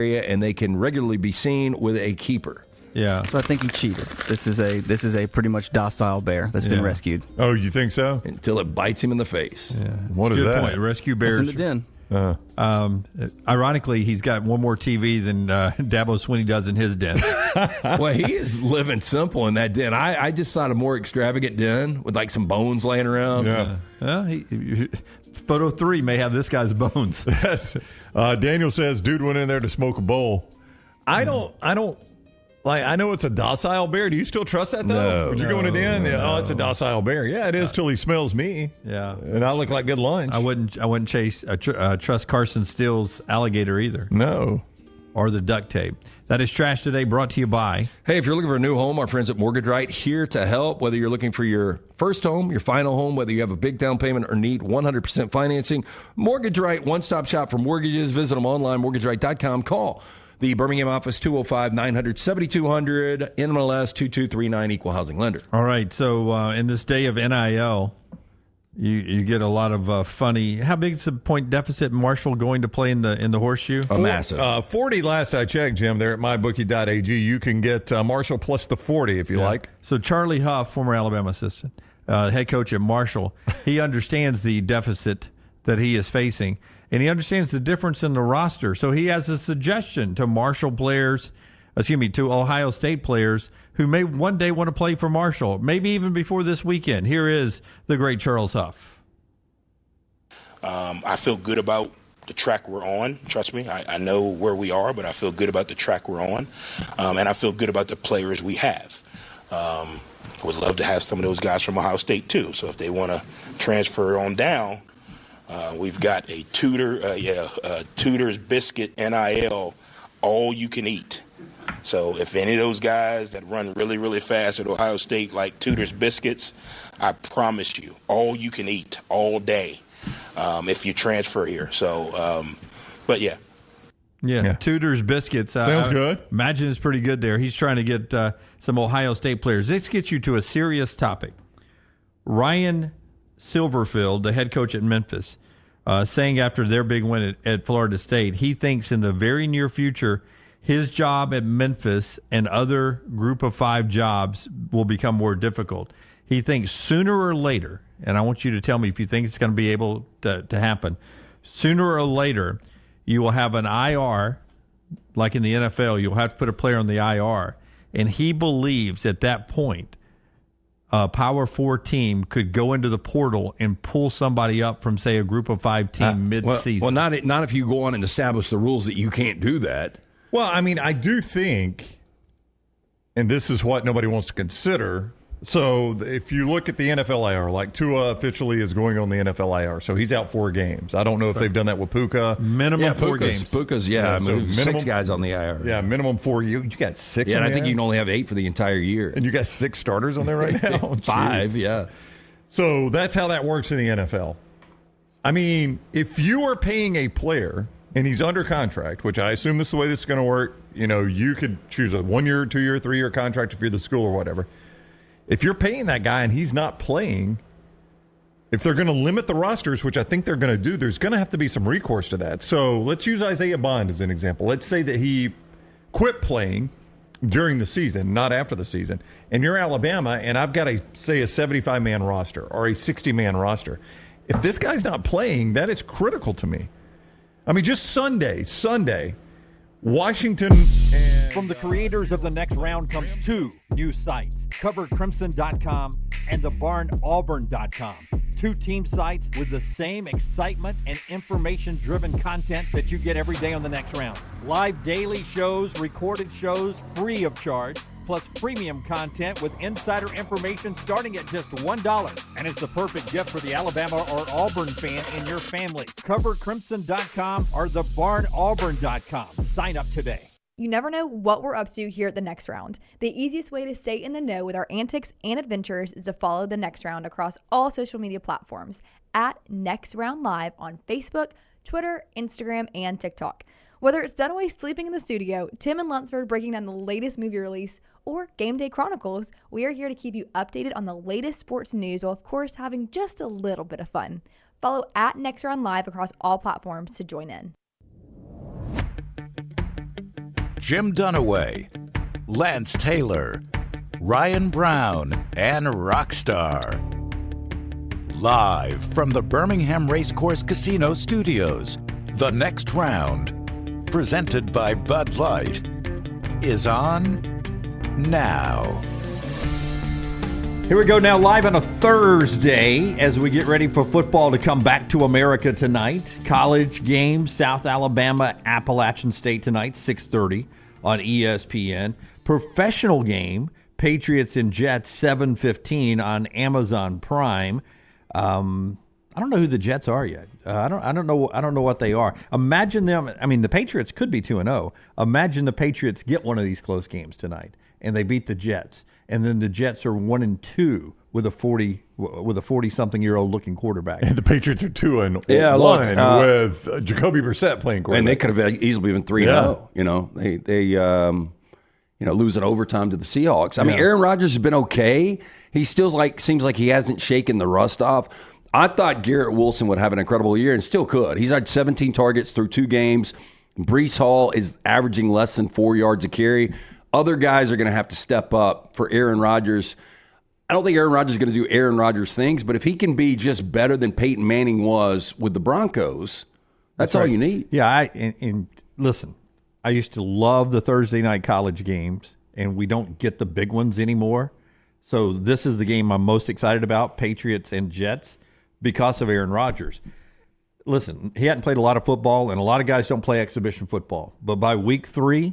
area, and they can regularly be seen with a keeper. Yeah. So I think he cheated. This is a pretty much docile bear that's been rescued. Oh, you think so? Until it bites him in the face. Yeah. What is Good that? point. Rescue bears. It's in the den. Ironically, he's got one more TV than Dabo Swinney does in his den. Well, he is living simple in that den. I just thought a more extravagant den with like some bones laying around. Yeah. Photo 3 may have this guy's bones. Yes. Daniel says, dude went in there to smoke a bowl. I don't. Like, I know it's a docile bear. Do you still trust that, though? No. Would you go in a den? Yeah, oh, it's a docile bear. Yeah, it is till he smells me. Yeah. And I look like good lunch. I wouldn't trust Carson Steele's alligator either. No. Or the duct tape. That is Trash Today, brought to you by... Hey, if you're looking for a new home, our friends at Mortgage Right here to help. Whether you're looking for your first home, your final home, whether you have a big down payment or need 100% financing, Mortgage Right, one-stop shop for mortgages. Visit them online, mortgageright.com. Call the Birmingham office, 205-900-7200, NMLS 2239, Equal Housing Lender. All right, so in this day of NIL, you get a lot of funny... How big is the point deficit Marshall going to play in the horseshoe? Massive. 40 last I checked, Jim, there at mybookie.ag. You can get Marshall plus the 40 if you like. So Charlie Huff, former Alabama assistant, head coach at Marshall, he understands the deficit that he is facing, and he understands the difference in the roster. So he has a suggestion to to Ohio State players who may one day want to play for Marshall, maybe even before this weekend. Here is the great Charles Huff. I feel good about the track we're on. Trust me, I know where we are, but I feel good about the track we're on. And I feel good about the players we have. Would love to have some of those guys from Ohio State, too. So if they want to transfer on down, we've got a Tudor's Biscuit NIL, all you can eat. So if any of those guys that run really, really fast at Ohio State like Tudor's Biscuits, I promise you, all you can eat all day if you transfer here. So, but yeah. Yeah, Tudor's Biscuits. Sounds good. Imagine it's pretty good there. He's trying to get some Ohio State players. This gets you to a serious topic. Ryan Silverfield, the head coach at Memphis, saying after their big win at Florida State, he thinks in the very near future his job at Memphis and other group of 5 jobs will become more difficult. He thinks sooner or later, and I want you to tell me if you think it's going to be able to happen, sooner or later you will have an IR, like in the NFL, you'll have to put a player on the IR, and he believes at that point a Power 4 team could go into the portal and pull somebody up from, say, a group of 5 team mid-season. Well, not if you go on and establish the rules that you can't do that. Well, I mean, I do think, and this is what nobody wants to consider. So if you look at the NFL IR, like Tua officially is going on the NFL IR, so he's out 4 games. I don't know if they've done that with Puka. Minimum 4 games. Puka's, so minimum, 6 minimum, guys on the IR. Yeah, minimum 4. You got 6 Yeah, on and I the think IR? you can only have 8 for the entire year. And you got 6 starters on there right now? 5, yeah. So that's how that works in the NFL. I mean, if you are paying a player and he's under contract, which I assume this is the way this is going to work, you could choose a 1-year, 2-year, 3-year contract if you're the school or whatever. If you're paying that guy and he's not playing, if they're going to limit the rosters, which I think they're going to do, there's going to have to be some recourse to that. So let's use Isaiah Bond as an example. Let's say that he quit playing during the season, not after the season, and you're Alabama, and I've got a 75-man roster or a 60-man roster. If this guy's not playing, that is critical to me. I mean, just Sunday, Washington and... From the creators of The Next Round comes 2 new sites, covercrimson.com and thebarnauburn.com. 2 team sites with the same excitement and information-driven content that you get every day on The Next Round. Live daily shows, recorded shows, free of charge, plus premium content with insider information starting at just $1. And it's the perfect gift for the Alabama or Auburn fan in your family. CoverCrimson.com or thebarnauburn.com. Sign up today. You never know what we're up to here at The Next Round. The easiest way to stay in the know with our antics and adventures is to follow The Next Round across all social media platforms at Next Round Live on Facebook, Twitter, Instagram, and TikTok. Whether it's Dunaway sleeping in the studio, Tim and Lunceford breaking down the latest movie release, or Game Day Chronicles, we are here to keep you updated on the latest sports news while, of course, having just a little bit of fun. Follow at Next Round Live across all platforms to join in. Jim Dunaway, Lance Taylor, Ryan Brown, and Rockstar. Live from the Birmingham Racecourse Casino Studios, the next round, presented by Bud Light, is on now. Here we go now, live on a Thursday as we get ready for football to come back to America tonight. College game, South Alabama, Appalachian State tonight, 6:30 on ESPN. Professional game, Patriots and Jets, 7:15 on Amazon Prime. I don't know who the Jets are yet. I don't know what they are. Imagine them. I mean, the Patriots could be 2-0. Imagine the Patriots get one of these close games tonight, and they beat the Jets, and then the Jets are 1-2 with a 40-something-year-old looking quarterback. And the Patriots are 2-1 with Jacoby Brissett playing quarterback. And they could have easily been 3-0. Yeah. You know, they lose in overtime to the Seahawks. I mean, Aaron Rodgers has been okay. He still seems like he hasn't shaken the rust off. I thought Garrett Wilson would have an incredible year and still could. He's had 17 targets through 2 games. Breece Hall is averaging less than 4 yards a carry. Other guys are going to have to step up for Aaron Rodgers. I don't think Aaron Rodgers is going to do Aaron Rodgers things, but if he can be just better than Peyton Manning was with the Broncos, that's all you need. Yeah, and listen, I used to love the Thursday night college games, and we don't get the big ones anymore. So this is the game I'm most excited about, Patriots and Jets, because of Aaron Rodgers. Listen, he hadn't played a lot of football, and a lot of guys don't play exhibition football. But by week 3,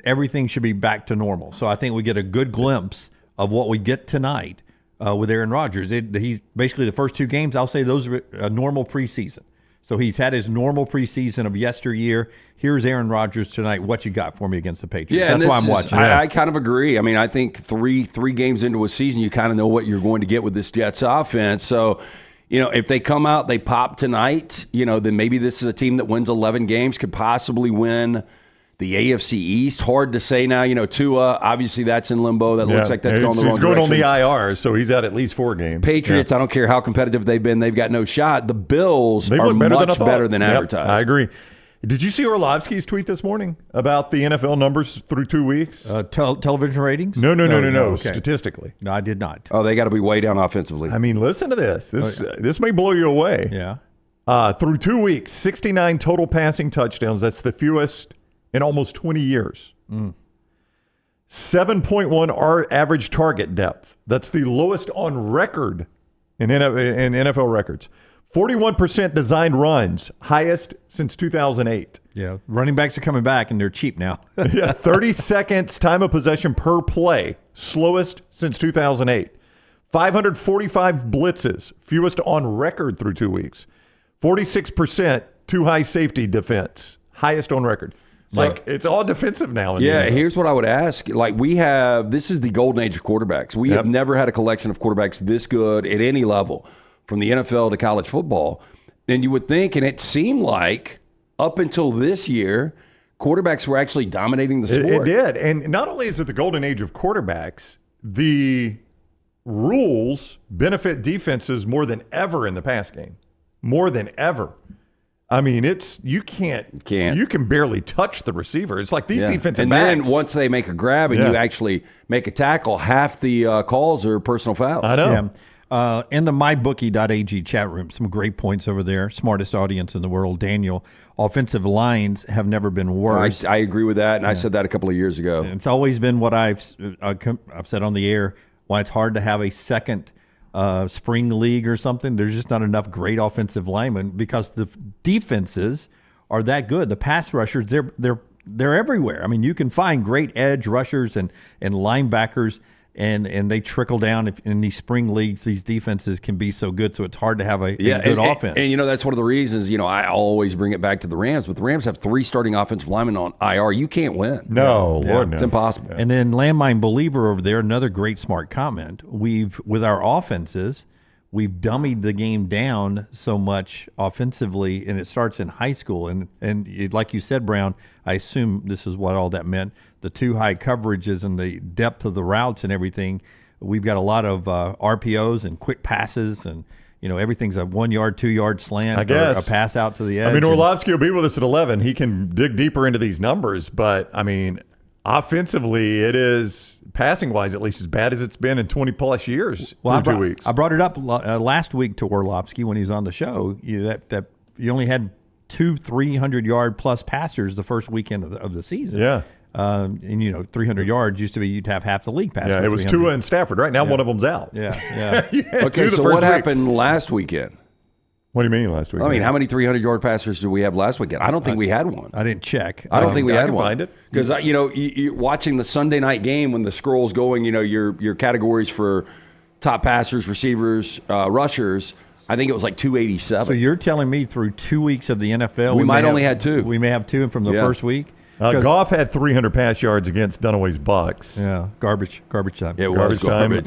everything should be back to normal. So I think we get a good glimpse of what we get tonight with Aaron Rodgers. He's basically the first 2 games, I'll say those are a normal preseason. So he's had his normal preseason of yesteryear. Here's Aaron Rodgers tonight. What you got for me against the Patriots? Yeah, that's why I'm watching. I kind of agree. I mean, I think three games into a season, you kind of know what you're going to get with this Jets offense. So, you know, if they come out, they pop tonight, you know, then maybe this is a team that wins 11 games, could possibly win the AFC East. Hard to say now. You know, Tua, obviously that's in limbo. That looks like that's going the wrong direction. He's going on the IR, so he's at least 4 games. Patriots, I don't care how competitive they've been, they've got no shot. The Bills are much better than advertised. I agree. Did you see Orlovsky's tweet this morning about the NFL numbers through 2 weeks? Television ratings? No. Okay. Statistically. No, I did not. Oh, they got to be way down offensively. I mean, listen to this. This may blow you away. Yeah. Through 2 weeks, 69 total passing touchdowns. That's the fewest in almost 20 years. 7.1 average target depth. That's the lowest on record in NFL records. 41% designed runs, highest since 2008. Yeah, running backs are coming back, and they're cheap now. 30 seconds time of possession per play, slowest since 2008. 545 blitzes, fewest on record through 2 weeks. 46% too high safety defense, highest on record. It's all defensive now. Here's what I would ask. This is the golden age of quarterbacks. We have never had a collection of quarterbacks this good at any level, from the NFL to college football. And you would think, and it seemed like up until this year, quarterbacks were actually dominating the sport. It did. And not only is it the golden age of quarterbacks, the rules benefit defenses more than ever in the pass game. More than ever. I mean, you can barely touch the receiver. It's like these defensive backs. And then once they make a grab and you actually make a tackle, half the calls are personal fouls. I know. Yeah. In the mybookie.ag chat room, some great points over there. Smartest audience in the world. Daniel, offensive lines have never been worse. I agree with that, and I said that a couple of years ago. It's always been what I've said on the air, why it's hard to have a second spring league or something. There's just not enough great offensive linemen because the defenses are that good. The pass rushers, they're everywhere. I mean, you can find great edge rushers and linebackers, and they trickle down in these spring leagues. These defenses can be so good, so it's hard to have a good offense. And, that's one of the reasons, I always bring it back to the Rams, but the Rams have 3 starting offensive linemen on IR. You can't win. No, Lord, no. It's impossible. And then Landmine Believer over there, another great smart comment. With our offenses, we've dummied the game down so much offensively, and it starts in high school. And like you said, Brown, I assume this is what all that meant. The too high coverages and the depth of the routes and everything. We've got a lot of RPOs and quick passes, and everything's a 1 yard, 2 yard slant, I guess. or a pass out to the edge. I mean, Orlovsky will be with us at 11. He can dig deeper into these numbers, but I mean, offensively, it is passing wise at least as bad as it's been in 20 plus years. Well, through 2 weeks. I brought it up last week to Orlovsky when he was on the show. That you only had 2 300-yard plus passers the first weekend of the season. Yeah. And 300 yards used to be you'd have half the league pass. Yeah, it was Tua and Stafford. Right now, one of them's out. Yeah. Okay, so what happened last weekend? What do you mean last week? I mean, how many 300-yard passers did we have last weekend? I don't think we had one. I didn't check. I don't think we I had can one. find it. Because, you watching the Sunday night game when the scroll's going, your categories for top passers, receivers, rushers, I think it was like 287. So you're telling me through 2 weeks of the NFL, we might only had 2. We may have 2 from the first week. Goff had 300 pass yards against Dunaway's Bucks. Yeah, garbage time. It was garbage.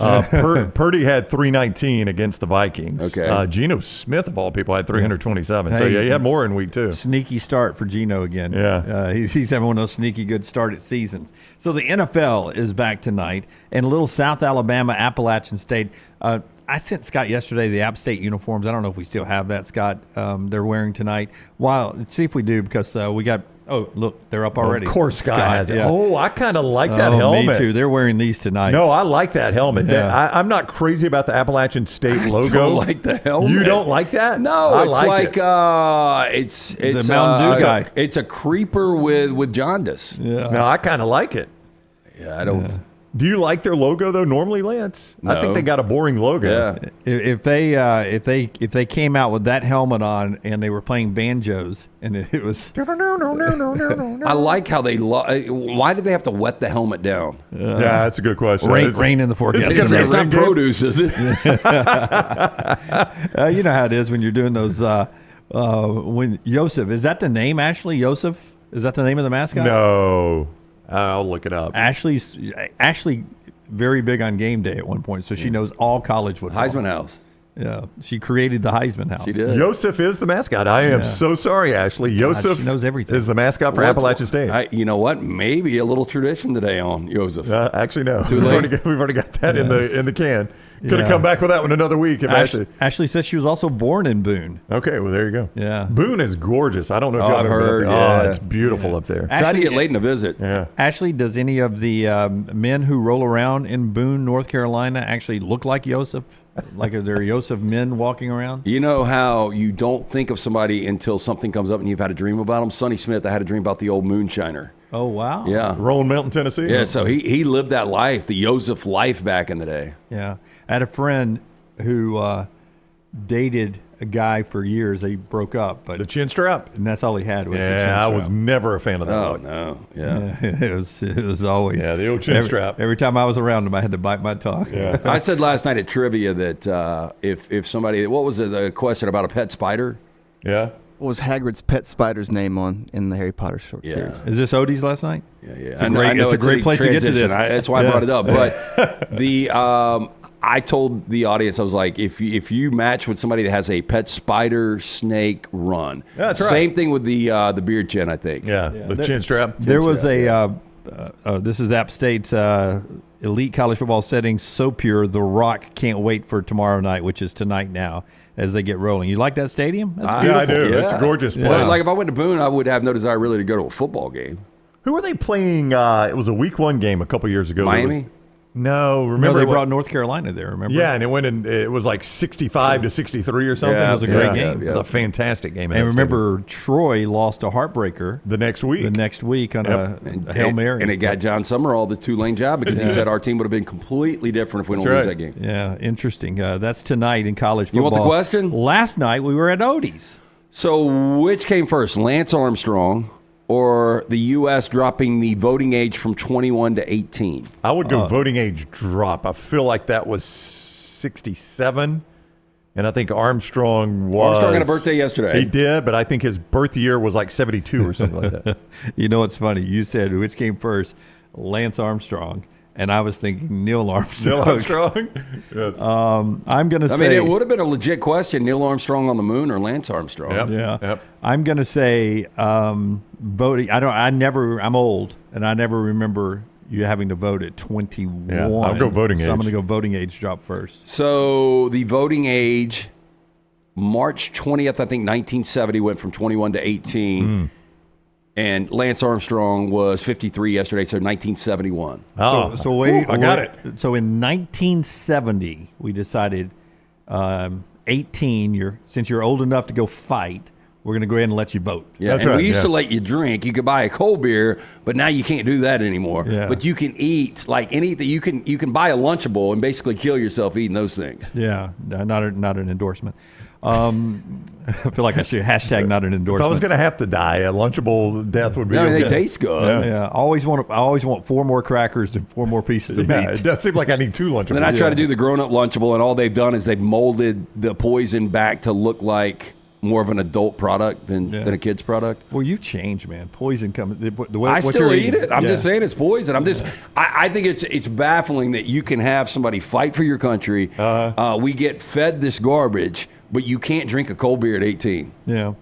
Purdy had 319 against the Vikings. Okay. Geno Smith, of all people, had 327. So, he had more in week 2. Sneaky start for Geno again. Yeah. He's having one of those sneaky good start at seasons. So the NFL is back tonight, and a little South Alabama, Appalachian State. I sent Scott yesterday the App State uniforms. I don't know if we still have that, Scott. They're wearing tonight. Let's see if we do, because we got – oh, look, they're up already. Of course, Scott has it. Yeah. Oh, I kind of like that helmet. Me too. They're wearing these tonight. No, I like that helmet. Yeah. I'm not crazy about the Appalachian State logo. I don't like the helmet. You don't like that? No, I it's it's the Mountain Dew guy. It's a creeper with jaundice. Yeah. No, I kind of like it. Yeah, I don't. Do you like their logo though? Normally, Lance, I think No. they got a boring logo. Yeah. If they came out with that helmet on and they were playing banjos and it was I like how they. Why did they have to wet the helmet down? Yeah, that's a good question. rain in the forecast. It's gonna be a It's not ring game? produce, is it? You know how it is when you're doing those. When Yosef, is that the name? Ashley Yosef, is that the name of the mascot? No, I'll look it up. Ashley, very big on game day at one point, so she knows all college football. Heisman House. Yeah, she created the Heisman House. She did. Yosef is the mascot. I am so sorry, Ashley. Yosef she knows everything. is the mascot for Appalachian State. You know what? Maybe a little tradition today on Joseph. Actually, no. Too We've late? already got that in the can. Could have Yeah. come back with that one another week. If Ashley says she was also born in Boone. Okay, well, there you go. Yeah. Boone is gorgeous. I don't know if y'all I've ever been up heard, there. yeah. Oh, it's beautiful up there. Try to get Leighton a visit. Yeah. Ashley, does any of the men who roll around in Boone, North Carolina, actually look like Yosef? Like are there Yosef men walking around? You know how you don't think of somebody until something comes up and you've had a dream about them? Sonny Smith, I had a dream about the old moonshiner. Oh, wow. Yeah. Rowan Mountain, Tennessee. Yeah, so he lived that life, the Joseph life back in the day. Yeah. I had a friend who dated a guy for years. They broke up, The chin strap. and that's all he had was the chin Yeah, I strap. was never a fan of that. Oh, look. no. Yeah. It was always Yeah, the old chin strap. Every time I was around him, I had to bite my tongue. Yeah. I said last night at trivia that if somebody, what was the question about a pet spider? Yeah. What was Hagrid's pet spider's name in the Harry Potter short series? Is this Odie's last night? Yeah. It's a great place to get to this. That's why I brought it up. But I told the audience, I was like, if you match with somebody that has a pet spider, snake, run. Yeah, that's right. Same thing with the beard chin, I think. Yeah, the chin strap. There was this is App State's elite college football setting so pure. The Rock can't wait for tomorrow night, which is tonight now, as they get rolling. You like that stadium? That's Yeah, I beautiful. do. It's a gorgeous place. But like if I went to Boone, I would have no desire really to go to a football game. Who were they playing? It was a week 1 game a couple years ago. Miami? No, Remember remember they it went- brought North Carolina there, remember? Yeah, and it was like 65 to 63 or something. Yeah, It was a yeah, great yeah, game. yeah. It was a fantastic game. in And that remember, Troy lost a heartbreaker stadium. the next week. the next week on a Hail Mary. And it got John Summerall the Tulane job because he said our team would have been completely different if we don't That's lose right. that game. Yeah, interesting. That's tonight in college You football. want the question? Last night we were at Odie's. So which came first, Lance Armstrong or the U.S. dropping the voting age from 21 to 18? I would go voting age drop. I feel like that was 67, and I think Armstrong was. Armstrong had a birthday yesterday. He did, but I think his birth year was like 72 or something like that. You know what's funny? You said which came first, Lance Armstrong, and I was thinking Neil Armstrong. Neil Armstrong. Yeah. I'm going to say. I mean, it would have been a legit question: Neil Armstrong on the moon or Lance Armstrong? Yep. Yeah. Yep. I'm going to say voting. I'm old, and I never remember you having to vote at 21. Yeah, I'll go voting So age. I'm going to go voting age drop first. So the voting age March 20th, I think 1970 went from 21 to 18. And Lance Armstrong was 53 yesterday, so 1971. Oh, So wait, I got it. So in 1970, we decided 18. Since you're old enough to go fight, we're going to go ahead and let you vote. Yeah, That's and right, we used yeah. to let you drink. You could buy a cold beer, but now you can't do that anymore. Yeah. But you can eat like anything. You can buy a Lunchable and basically kill yourself eating those things. Yeah, not an endorsement. I feel like I should hashtag not an If endorsement. I was going to have to die, a Lunchable death would be I mean, okay. they taste good. Yeah, I always want 4 more crackers and 4 more pieces of Yeah, meat. it does seem like I need 2 Lunchables. And then I try to do the grown-up Lunchable, and all they've done is they've molded the poison back to look like more of an adult product than a kid's product. Well, you've changed, man. Poison comes. The way, I what still you're eat eating. it. I'm Yeah. just saying it's poison. I think it's baffling that you can have somebody fight for your country. We get fed this garbage, but you can't drink a cold beer at 18. Yeah.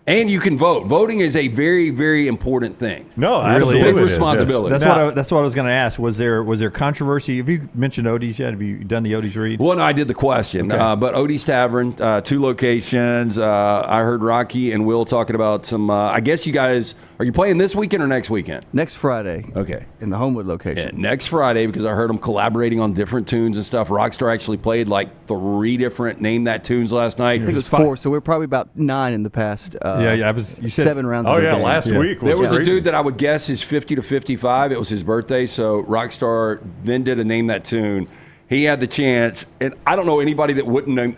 And you can vote. Voting is a very, very important thing. No, It's a absolutely. big it is, yes. responsibility. That's what I was going to ask. Was there controversy? Have you mentioned Odie's yet? Have you done the Odie's read? Well, no, I did the question. Okay. But Odie's Tavern, 2 locations. I heard Rocky and Will talking about some. I guess you guys, are you playing this weekend or next weekend? Next Friday. Okay. In the Homewood Yeah, location. next Friday, because I heard them collaborating on different tunes and stuff. Rockstar actually played like 3 different Name That tunes last night. I think it was 4, so we're probably about 9 in the past. You said 7 rounds. Oh, of the yeah, game. last week was There was a crazy. dude that I would guess is 50 to 55. It was his birthday, so Rockstar then did a Name That tune. He had the chance, and I don't know anybody that wouldn't know.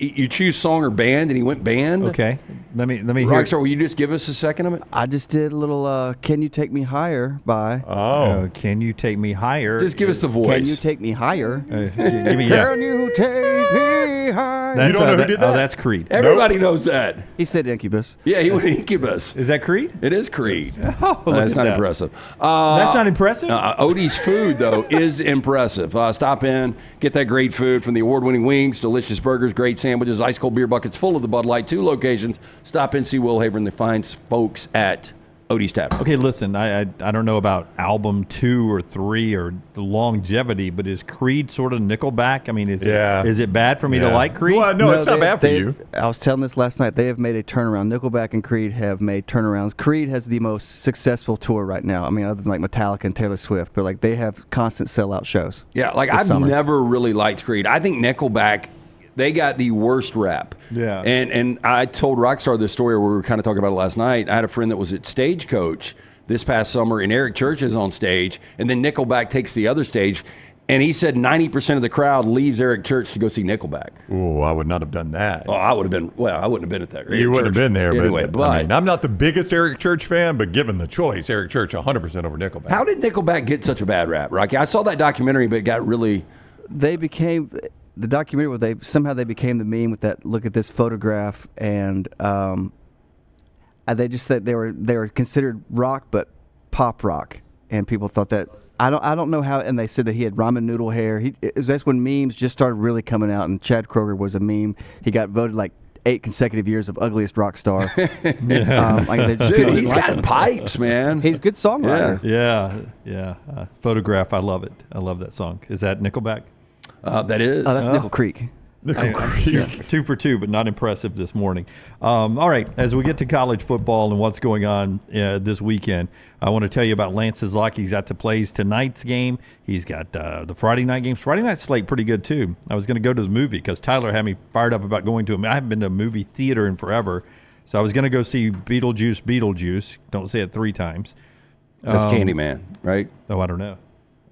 You choose song or band, and he went band. Okay. Let me hear. Rockstar, will you just give us a second of it? I just did a little "Can You Take Me Higher" by. Can you take me higher? Just give us the voice. Can you take me higher? Give me Can you take me higher? That's, You don't know who did that? Oh, that's Creed. Everybody knows that. He said Incubus. Yeah, he went Incubus. Is that Creed? It is Creed. Look That's at not that. impressive. That's not impressive. Odie's food, though, is impressive. Stop in, get that great food from the award-winning wings, delicious burgers, great sandwiches, ice-cold beer buckets full of the Bud Light. 2 locations. Stop in, see Will Haver and the fine folks at Odie's Tavern. Okay, listen, I don't know about album 2 or 3 or the longevity, but is Creed sort of Nickelback? I mean, is it bad for me to like Creed? Well, no, it's not bad for you. I was telling this last night. They have made a turnaround. Nickelback and Creed have made turnarounds. Creed has the most successful tour right now. I mean, other than like Metallica and Taylor Swift, but like they have constant sellout shows. Yeah, like this I've summer. never really liked Creed. I think Nickelback, they got the worst rap. Yeah. And I told Rockstar this story where we were kind of talking about it last night. I had a friend that was at Stagecoach this past summer, and Eric Church is on stage, and then Nickelback takes the other stage. And he said 90% of the crowd leaves Eric Church to go see Nickelback. Oh, I would not have done that. Oh, I would have been. Well, I wouldn't have been at that. You wouldn't have been there. Anyway, but I mean, I'm not the biggest Eric Church fan, but given the choice, Eric Church 100% over Nickelback. how did Nickelback get such a bad rap, Rocky? I saw that documentary, but it got really. They became the documentary where they became the meme with that look at this photograph, and they just said they were considered rock but pop rock, and people thought that. I don't know how, and they said that he had ramen noodle hair. That's when memes just started really coming out, and Chad Kroeger was a meme. He got voted like 8 consecutive years of ugliest rock star. Dude, he's got pipes, man. He's a good songwriter. Yeah. Photograph, I love it. I love that song. Is that Nickelback? That is. Oh, that's Nickel Creek. Sure. 2 for 2, but not impressive this morning. All right, as we get to college football and what's going on this weekend, I want to tell you about Lance Zlocki. He's got to play tonight's game. He's got the Friday night games. Friday night slate pretty good too. I was going to go to the movie because Tyler had me fired up about going to I haven't been to a movie theater in forever, so I was going to go see Beetlejuice. Don't say it 3 times. That's Candyman, right? Oh, I don't know.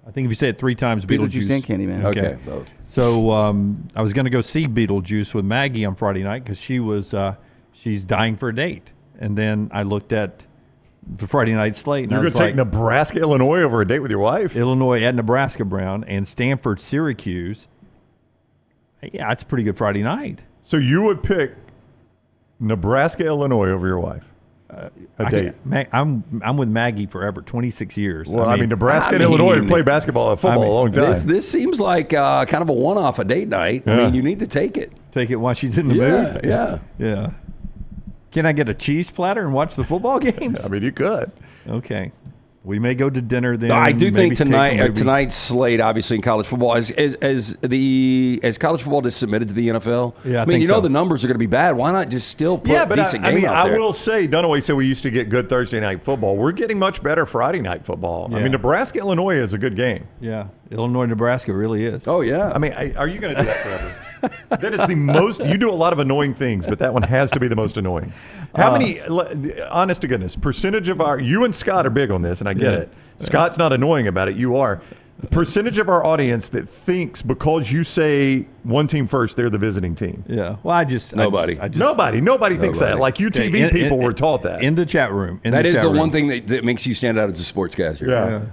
I think if you say it 3 times, Beetlejuice and Candyman. Okay, both. So I was going to go see Beetlejuice with Maggie on Friday night because she's dying for a date. And then I looked at the Friday night slate. And You're going to take Nebraska, Illinois over a date with your wife? Illinois at Nebraska Brown and Stanford, Syracuse. Yeah, that's a pretty good Friday night. So you would pick Nebraska, Illinois over your wife? A date. I'm with Maggie forever, 26 years. Well, I mean Nebraska and Illinois have played basketball and football a long time. This seems like kind of a one-off, a date night. I mean, you need to take it. Take it while she's in the mood? Yeah. Can I get a cheese platter and watch the football games? I mean, you could. Okay. We may go to dinner then. No, I do maybe think take a movie. tonight's slate, obviously in college football, as college football just submitted to the NFL. Yeah, I I mean, think you know so. the numbers are going to be bad. Why not just still put a decent game out there? I will say, Dunaway said we used to get good Thursday night football. We're getting much better Friday night football. I Yeah. mean, Nebraska Illinois is a good game. Yeah, Illinois, Nebraska really is. Oh yeah. I mean, are you going to do that forever? That is the most. You do a lot of annoying things, but that one has to be the most annoying. How many? Honest to goodness, percentage of our. You and Scott are big on this, and I get it. Scott's not annoying about it. You are. The percentage of our audience that thinks because you say one team first, they're the visiting team. Yeah. Well, Nobody. Nobody thinks that. Like UTV people were taught that. In the chat room. That is the one thing that makes you stand out as a sportscaster.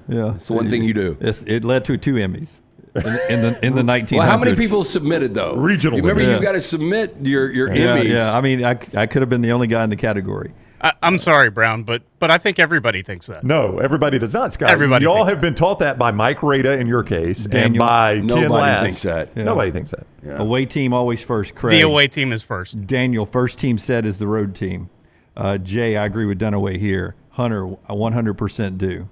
Yeah. It's the one thing you do. It led to 2 Emmys in the 1900s. Well, how many people submitted though? Regional. Remember, Yeah. you've got to submit your Yeah, Emmys. yeah. I mean, I could have been the only guy in the category. I'm sorry, Brown, but I think everybody thinks that. No, everybody does not, Scott. Everybody Y'all thinks have been taught that by Mike Rada in your case, Daniel. and by Ken Nobody Lass. thinks that. Yeah. Nobody thinks that. Yeah. Away team always first. Craig. The away team is first. Daniel, first team set is the road team. Jay, I agree with Dunaway here. Hunter, 100% do.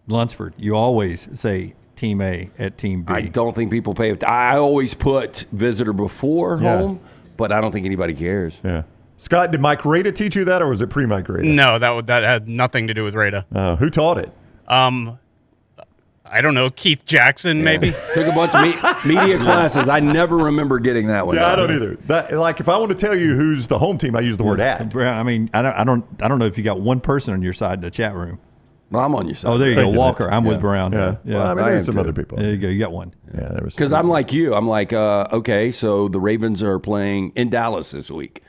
Lunceford, you always say Team A at Team B. I don't think people pay. I always put visitor before home, but I don't think anybody cares. Yeah. Scott, did Mike Rada teach you that, or was it pre-Mike Rada? No, that had nothing to do with Rada. Who taught it? I don't know, Keith Jackson maybe. Took a bunch of media classes. I never remember getting that one. Yeah, I don't either. Like, if I want to tell you who's the home team, I use the word at. I mean, I don't know if you got one person on your side in the chat room. Well, I'm on your side. Oh, there you Thank go, you, Walker. Vince. I'm with Yeah. Brown. Yeah. Well, I mean, I there's am some too. other people. There you go. You got one. Yeah, there was. Because I'm like you. I'm like, okay, so the Ravens are playing in Dallas this week.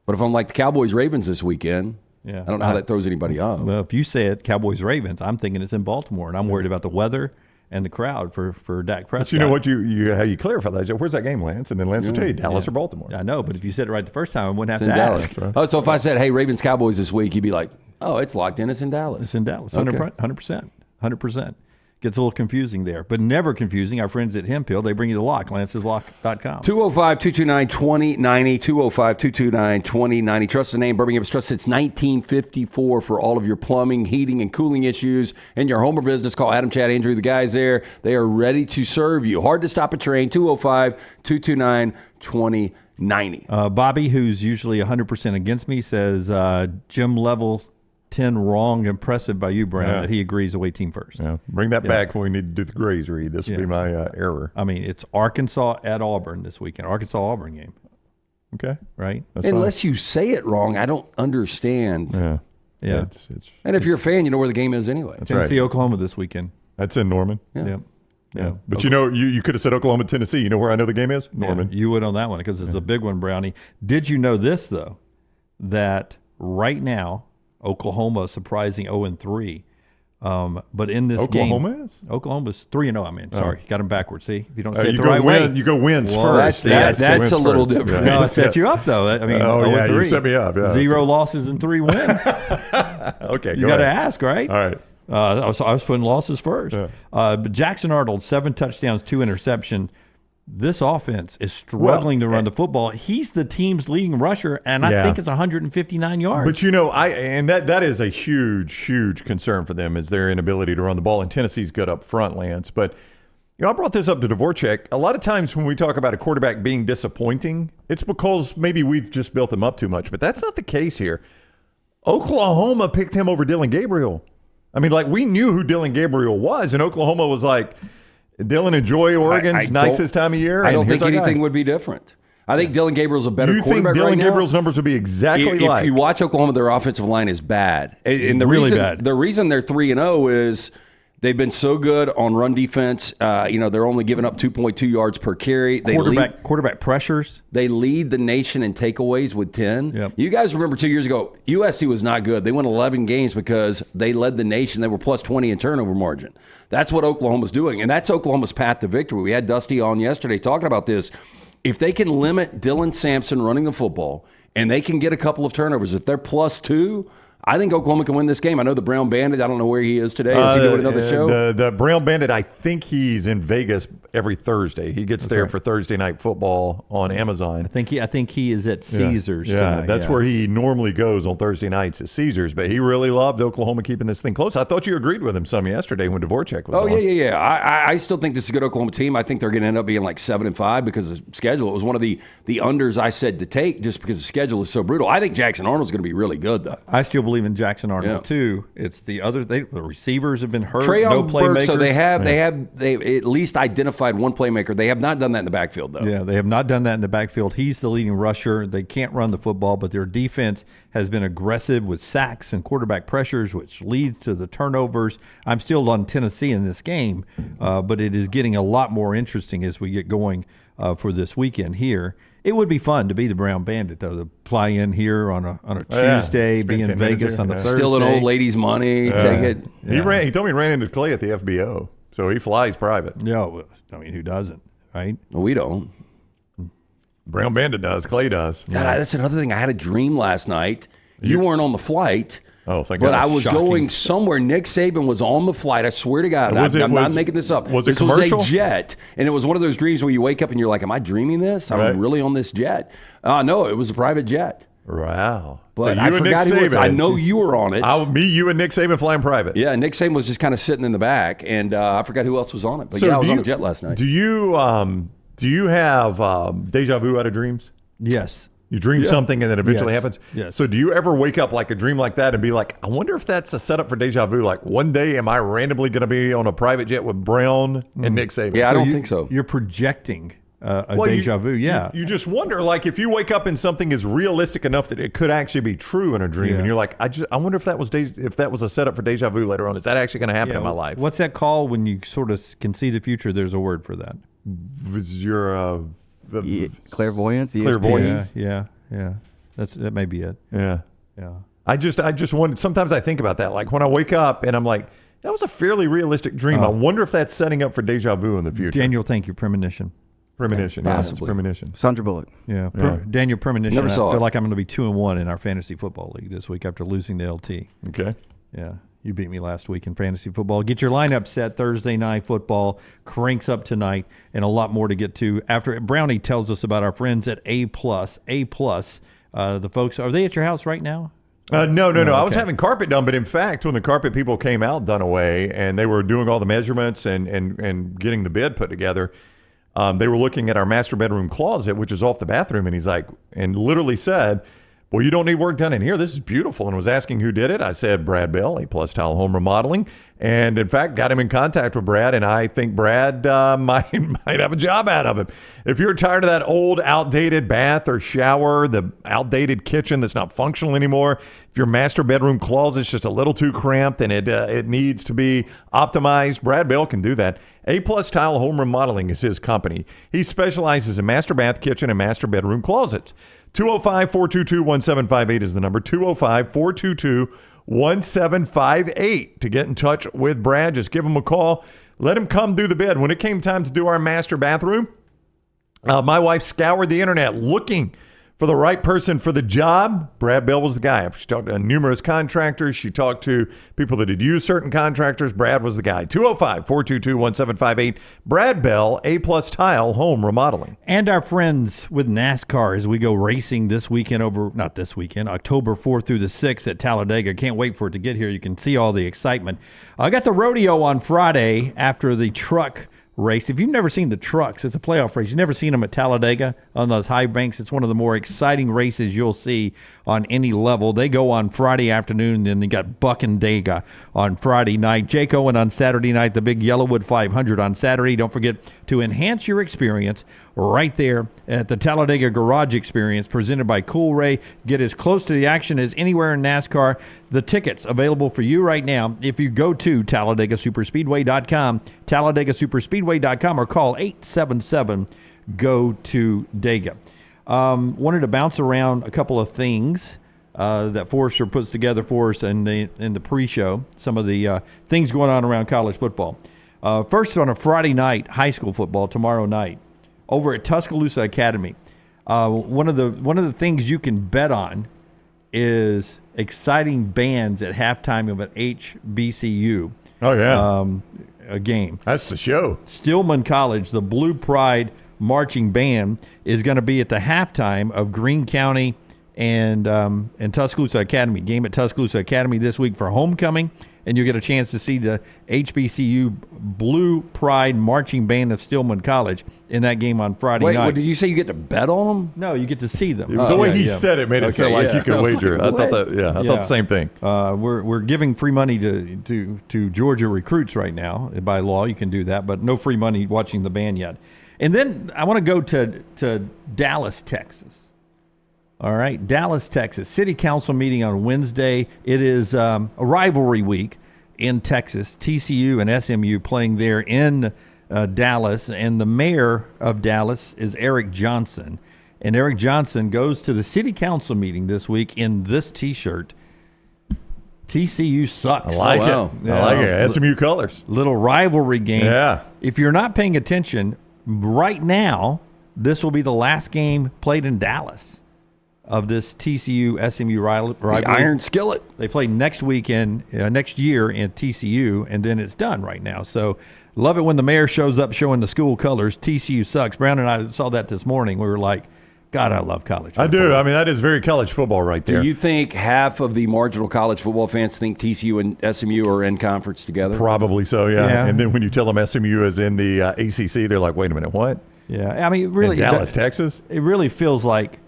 But if I'm like the Cowboys-Ravens this weekend, Yeah. I don't know how that throws anybody off. Well, if you say it, Cowboys Ravens, I'm thinking it's in Baltimore, and I'm worried about the weather and the crowd for Dak Prescott. But you know what? You how you clarify that? Where's that game, Lance? And then Lance will tell you Dallas or Baltimore. I know, but if you said it right the first time, I wouldn't have It's in to Dallas. ask. right? Oh, so if I said, hey, Ravens-Cowboys this week, you'd be like, oh, it's locked in. It's in Dallas. It's in Dallas, Okay. 100%. 100%. Gets a little confusing there, but never confusing. Our friends at Hempill, they bring you the lock, lanceslock.com. 205-229-2090, 205-229-2090. Trust the name, Birmingham's Trust since 1954 for all of your plumbing, heating, and cooling issues in your home or business. Call Adam, Chad, Andrew, the guys there. They are ready to serve you. Hard to stop a train, 205-229-2090. Bobby, who's usually 100% against me, says Jim level 10 wrong. Impressive by you, Brown, that he agrees away team first. Yeah. Bring that back when we need to do the Grays read. This will be my error. I mean, it's Arkansas at Auburn this weekend. Arkansas-Auburn game, Okay. right? That's Unless you say it wrong, I don't understand. fine. Yeah. It's And if you're a fan, you know where the game is anyway. Tennessee, Oklahoma this weekend. That's in Norman. Yeah. Yeah. But you know, you could have said Oklahoma, Tennessee. You know where I know the game is? Norman. Yeah, you would on that one because it's a big one, Brownie. Did you know this, though, that right now, Oklahoma is surprising 0-3. But in this Oklahoma game, is? Oklahoma's 3-0. I mean, sorry, got them backwards. See, if you don't say it You the go right win. way, You go wins Well, first. that's wins a little first. different. No, I set you up though. I mean, Oh, yeah, 0-3. you set me up, yeah. 0 losses and 3 wins. Okay, You go got to ahead. ask, right? All right. I was putting losses first. Yeah. But Jackson Arnold, 7 touchdowns, 2 interception. This offense is struggling to run the football. He's the team's leading rusher, and I think it's 159 yards. But you know, that is a huge concern for them is their inability to run the ball. And Tennessee's good up front, Lance. But you know, I brought this up to Dvorak. A lot of times when we talk about a quarterback being disappointing, it's because maybe we've just built him up too much. But that's not the case here. Oklahoma picked him over Dylan Gabriel. I mean, like, we knew who Dylan Gabriel was, and Oklahoma was like, Dylan, enjoy Oregon's nicest time of year. I don't and think here's our guy. anything would be different. I think Dylan Gabriel's a better You think quarterback Dylan right now. Gabriel's numbers would be exactly If like? you watch Oklahoma, their offensive line is bad. And the Really reason, bad. The reason they're 3-0 is they've been so good on run defense. They're only giving up 2.2 yards per carry. quarterback pressures. They lead the nation in takeaways with 10. Yep. You guys remember 2 years ago, USC was not good. They won 11 games because they led the nation. They were plus 20 in turnover margin. That's what Oklahoma's doing, and that's Oklahoma's path to victory. We had Dusty on yesterday talking about this. If they can limit Dylan Sampson running the football and they can get a couple of turnovers, if they're plus 2, I think Oklahoma can win this game. I know the Brown Bandit. I don't know where he is today. Is he doing another show? The Brown Bandit, I think he's in Vegas every Thursday. He gets there for Thursday Night Football on Amazon. I think he is at Caesars tonight. That's where he normally goes on Thursday nights at Caesars. But he really loved Oklahoma keeping this thing close. I thought you agreed with him some yesterday when Dvorak was on. Yeah. I still think this is a good Oklahoma team. I think they're going to end up being like 7-5 because of schedule. It was one of the unders I said to take just because the schedule is so brutal. I think Jackson Arnold's going to be really good, though. I still believe in Jackson Arnold too. It's the receivers have been hurt. Trayon no Burke, playmakers. so they at least identified one playmaker. They have not done that in the backfield, though. Yeah, they have not done that in the backfield. He's the leading rusher. They can't run the football, but their defense has been aggressive with sacks and quarterback pressures, which leads to the turnovers. I'm still on Tennessee in this game, but it is getting a lot more interesting as we get going for this weekend here. It would be fun to be the Brown Bandit, though, to fly in here on a Tuesday, be in Vegas on a Thursday. Steal an old lady's money, take it. He told me he ran into Clay at the FBO, so he flies private. Yeah, I mean, who doesn't, right? Well, we don't. Brown Bandit does. Clay does. God, that's another thing. I had a dream last night. You weren't on the flight. Oh, thank God. But I was going somewhere. Nick Saban was on the flight. I swear to God. I'm not making this up. Was commercial? Was a jet. And it was one of those dreams where you wake up and you're like, am I dreaming this? I'm really on this jet. No, it was a private jet. Wow. But so I forgot who it was. I know you were on it. You and Nick Saban flying private. Yeah, Nick Saban was just kind of sitting in the back. And I forgot who else was on it. But I was on a jet last night. Do you have deja vu out of dreams? Yes. You dream something and then eventually happens? Yes. So do you ever wake up like a dream like that and be like, I wonder if that's a setup for deja vu? Like one day am I randomly going to be on a private jet with Brown and Nick Saban? Yeah, I don't think so. You're projecting a deja vu, You just wonder, like if you wake up and something is realistic enough that it could actually be true in a dream and you're like, I wonder if that was a setup for deja vu later on. Is that actually going to happen in my life? What's that called when you sort of can see the future? There's a word for that. Clairvoyance. Clairvoyance. Yeah. That may be it. Yeah. I just wonder. Sometimes I think about that. Like when I wake up and I'm like, that was a fairly realistic dream. I wonder if that's setting up for deja vu in the future. Daniel, thank you. Premonition. Possibly. Premonition. Sandra Bullock. Yeah. Daniel, Premonition. Never saw I feel it. like I'm going to be 2-1 in our fantasy football league this week after losing to LT. Okay. Yeah. You beat me last week in fantasy football. Get your lineup set. Thursday night football cranks up tonight, and a lot more to get to after Brownie tells us about our friends at A+. The folks, are they at your house right now? No. Okay. I was having carpet done, but in fact, when the carpet people came out Dunaway and they were doing all the measurements and getting the bed put together, they were looking at our master bedroom closet, which is off the bathroom, and he's like, and literally said, well, you don't need work done in here. This is beautiful. And was asking who did it. I said, Brad Bell, A+ Tile Home Remodeling. And in fact, got him in contact with Brad. And I think Brad might have a job out of him. If you're tired of that old, outdated bath or shower, the outdated kitchen that's not functional anymore, if your master bedroom closet's just a little too cramped and it needs to be optimized, Brad Bell can do that. A+ Tile Home Remodeling is his company. He specializes in master bath, kitchen, and master bedroom closets. 205-422-1758 is the number. 205-422-1758 to get in touch with Brad. Just give him a call. Let him come do the bed. When it came time to do our master bathroom, my wife scoured the internet looking for the right person for the job. Brad Bell was the guy. She talked to numerous contractors. She talked to people that had used certain contractors. Brad was the guy. 205-422-1758. Brad Bell, A+ Tile Home Remodeling. And our friends with NASCAR as we go racing this weekend October 4th through the 6th at Talladega. Can't wait for it to get here. You can see all the excitement. I got the rodeo on Friday after the truck race. If you've never seen the trucks, it's a playoff race. You've never seen them at Talladega on those high banks. It's one of the more exciting races you'll see on any level. They go on Friday afternoon, and they got Buckendega on Friday night. Jake Owen on Saturday night, the big Yellowwood 500 on Saturday. Don't forget to enhance your experience right there at the Talladega Garage Experience presented by Cool Ray. Get as close to the action as anywhere in NASCAR. The tickets available for you right now if you go to TalladegaSuperspeedway.com, TalladegaSuperspeedway.com, or call 877-GO-TO-DEGA. Wanted to bounce around a couple of things that Forrester puts together for us in the pre-show, some of the things going on around college football. First, on a Friday night, high school football tomorrow night, over at Tuscaloosa Academy. One of the things you can bet on is exciting bands at halftime of an HBCU Oh, yeah. a game. That's the show. Stillman College, the Blue Pride marching band, is going to be at the halftime of Greene County and Tuscaloosa Academy. Game at Tuscaloosa Academy this week for homecoming, and you'll get a chance to see the HBCU Blue Pride marching band of Stillman College in that game on Friday Wait, night. what, did you say you get to bet on them? No, you get to see them. The way he yeah. said it made it sound like you could I was wager. like, I thought what? that. I thought the same thing. We're giving free money to Georgia recruits right now. By law, you can do that, but no free money watching the band yet. And then I want to go to Dallas, Texas. All right, Dallas, Texas. City Council meeting on Wednesday. It is a rivalry week in Texas. TCU and SMU playing there in Dallas, and the mayor of Dallas is Eric Johnson. And Eric Johnson goes to the City Council meeting this week in this T-shirt. TCU sucks. I like wow. it. I like it. SMU colors. Little rivalry game. Yeah. If you're not paying attention, right now, this will be the last game played in Dallas of this TCU-SMU rivalry. The Iron Skillet. They play next weekend, next year in TCU, and then it's done right now. So love it when the mayor shows up showing the school colors. TCU sucks. Brown and I saw that this morning. We were like, God, I love college football. I do. I mean, that is very college football right there. Do you think half of the marginal college football fans think TCU and SMU are in conference together? Probably so, yeah. Yeah. And then when you tell them SMU is in the ACC, they're like, wait a minute, what? Yeah, I mean, really, In Dallas, Texas? It really feels like,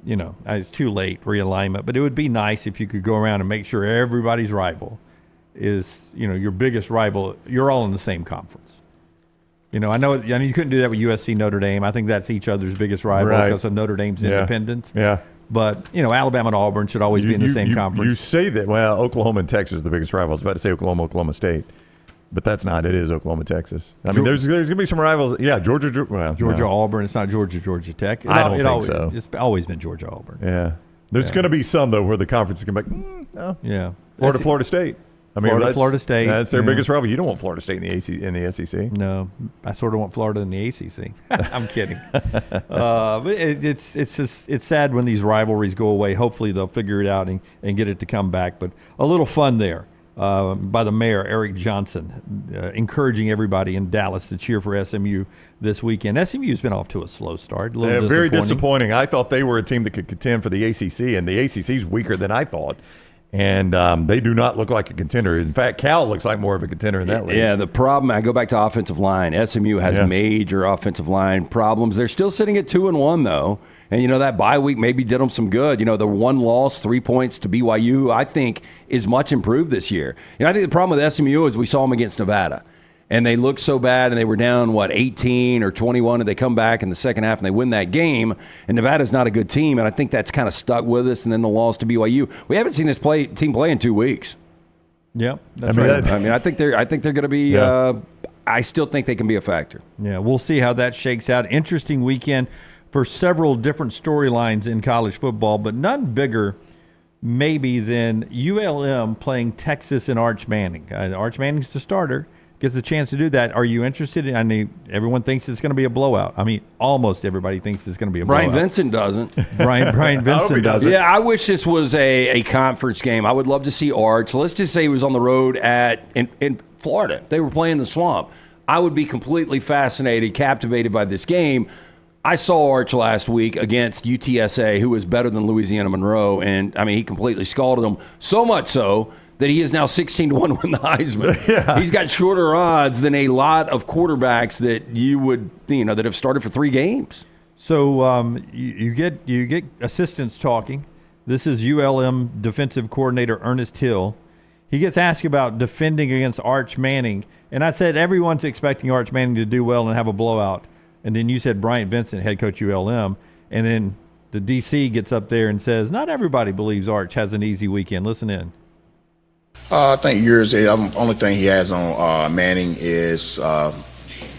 it's too late, realignment, but it would be nice if you could go around and make sure everybody's rival is, your biggest rival. You're all in the same conference. I know you couldn't do that with USC Notre Dame. I think that's each other's biggest rival because of Notre Dame's independence. Yeah. But, Alabama and Auburn should always be in the same conference. You say that, well, Oklahoma and Texas are the biggest rivals. I was about to say Oklahoma State. But that's not. It is Oklahoma, Texas. I mean, there's going to be some rivals. Yeah, Georgia, Auburn. It's not Georgia Tech. I don't think so. It's always been Georgia, Auburn. Yeah. There's going to be some, though, where the conference is going to be like, no. Yeah. Florida State. I mean, Florida State. That's their biggest rival. You don't want Florida State in the SEC. No, I sort of want Florida in the ACC. I'm kidding. But it's sad when these rivalries go away. Hopefully they'll figure it out and get it to come back. But a little fun there by the mayor, Eric Johnson, encouraging everybody in Dallas to cheer for SMU this weekend. SMU's been off to a slow start. Very disappointing. I thought they were a team that could contend for the ACC, and the ACC's weaker than I thought. And they do not look like a contender. In fact, Cal looks like more of a contender in that league. Yeah, the problem, I go back to offensive line. SMU has major offensive line problems. They're still sitting at 2-1, though. And, that bye week maybe did them some good. The one loss, 3 points to BYU, I think, is much improved this year. I think the problem with SMU is we saw them against Nevada. And they looked so bad, and they were down, 18 or 21, and they come back in the second half, and they win that game. And Nevada's not a good team, and I think that's kind of stuck with us. And then the loss to BYU. We haven't seen this team play in 2 weeks. Yep, that's right. I think they're going to be. I still think they can be a factor. Yeah, we'll see how that shakes out. Interesting weekend for several different storylines in college football, but none bigger maybe than ULM playing Texas and Arch Manning. Arch Manning's the starter. Gets a chance to do that. Are you interested in? I mean, everyone thinks it's going to be a blowout. I mean, almost everybody thinks it's going to be a blowout. Brian Vincent doesn't. Brian Vincent doesn't. Yeah, I wish this was a conference game. I would love to see Arch. Let's just say he was on the road in Florida. If they were playing the Swamp, I would be completely fascinated, captivated by this game. I saw Arch last week against UTSA, who was better than Louisiana Monroe, and I mean, he completely scalded them. So much so that he is now 16-1 win the Heisman. Yeah. He's got shorter odds than a lot of quarterbacks that that have started for 3 games. So you get assistants talking. This is ULM defensive coordinator Ernest Hill. He gets asked about defending against Arch Manning, and I said everyone's expecting Arch Manning to do well and have a blowout. And then you said Bryant Vincent, head coach ULM, and then the DC gets up there and says, not everybody believes Arch has an easy weekend. Listen in. I think the only thing he has on Manning is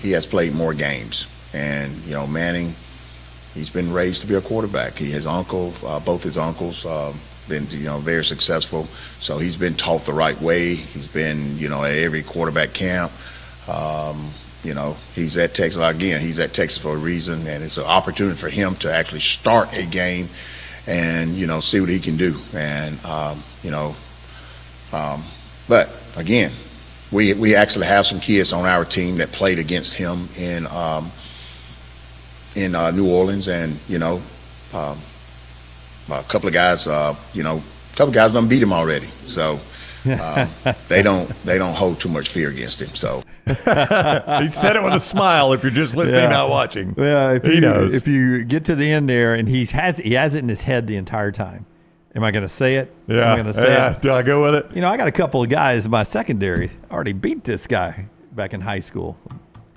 he has played more games. And, Manning, he's been raised to be a quarterback. His uncle, both his uncles, been, very successful. So he's been taught the right way. He's been, at every quarterback camp. He's at Texas. Again, he's at Texas for a reason, and it's an opportunity for him to actually start a game and see what he can do. And but again, we actually have some kids on our team that played against him in New Orleans, and a couple of guys done beat him already. So they don't hold too much fear against him. So he said it with a smile. If you're just listening, not watching, he knows. If you get to the end there, and he has it in his head the entire time. Am I going to say it? Yeah. Am I going to say it? Do I go with it? I got a couple of guys in my secondary. Already beat this guy back in high school.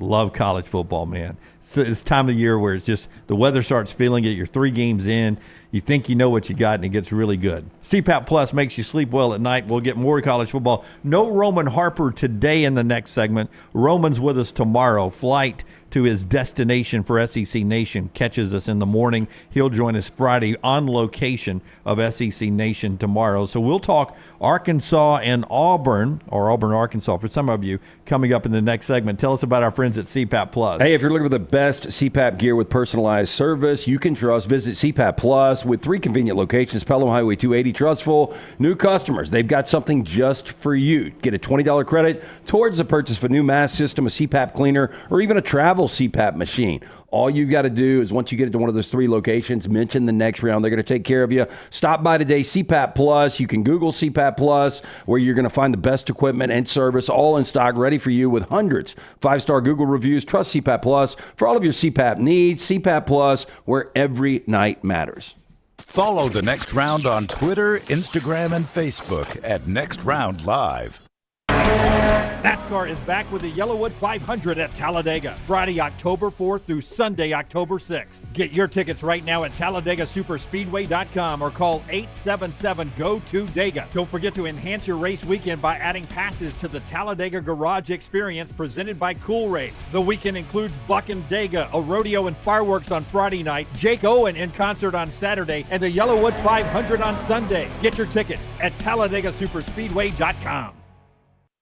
Love college football, man. It's time of year where it's just the weather starts feeling it. You're 3 games in. You think you know what you got, and it gets really good. CPAP Plus makes you sleep well at night. We'll get more college football. No Roman Harper today in the next segment. Roman's with us tomorrow. Flight to his destination for SEC Nation catches us in the morning. He'll join us Friday on location of SEC Nation tomorrow. So we'll talk Arkansas and Auburn, or Auburn, Arkansas, for some of you, coming up in the next segment. Tell us about our friends at CPAP Plus. Hey, if you're looking for the best CPAP gear with personalized service you can trust, visit CPAP Plus with 3 convenient locations, Pelham Highway 280, Trustful. New customers, they've got something just for you. Get a $20 credit towards the purchase of a new mask system, a CPAP cleaner, or even a travel CPAP machine. All you've got to do is once you get into one of those 3 locations, mention the next round. They're going to take care of you. Stop by today, CPAP Plus. You can Google CPAP Plus, where you're going to find the best equipment and service, all in stock, ready for you with hundreds 5-star Google reviews. Trust CPAP Plus for all of your CPAP needs. CPAP Plus, where every night matters. Follow The Next Round on Twitter, Instagram, and Facebook at Next Round Live. NASCAR is back with the Yellowwood 500 at Talladega, Friday, October 4th through Sunday, October 6th. Get your tickets right now at TalladagaSuperspeedway.com or call 877-GO-TO-DEGA. Don't forget to enhance your race weekend by adding passes to the Talladega Garage Experience presented by Cool Race. The weekend includes Buckin' Dega, a rodeo and fireworks on Friday night, Jake Owen in concert on Saturday, and the Yellowwood 500 on Sunday. Get your tickets at TalladagaSuperspeedway.com.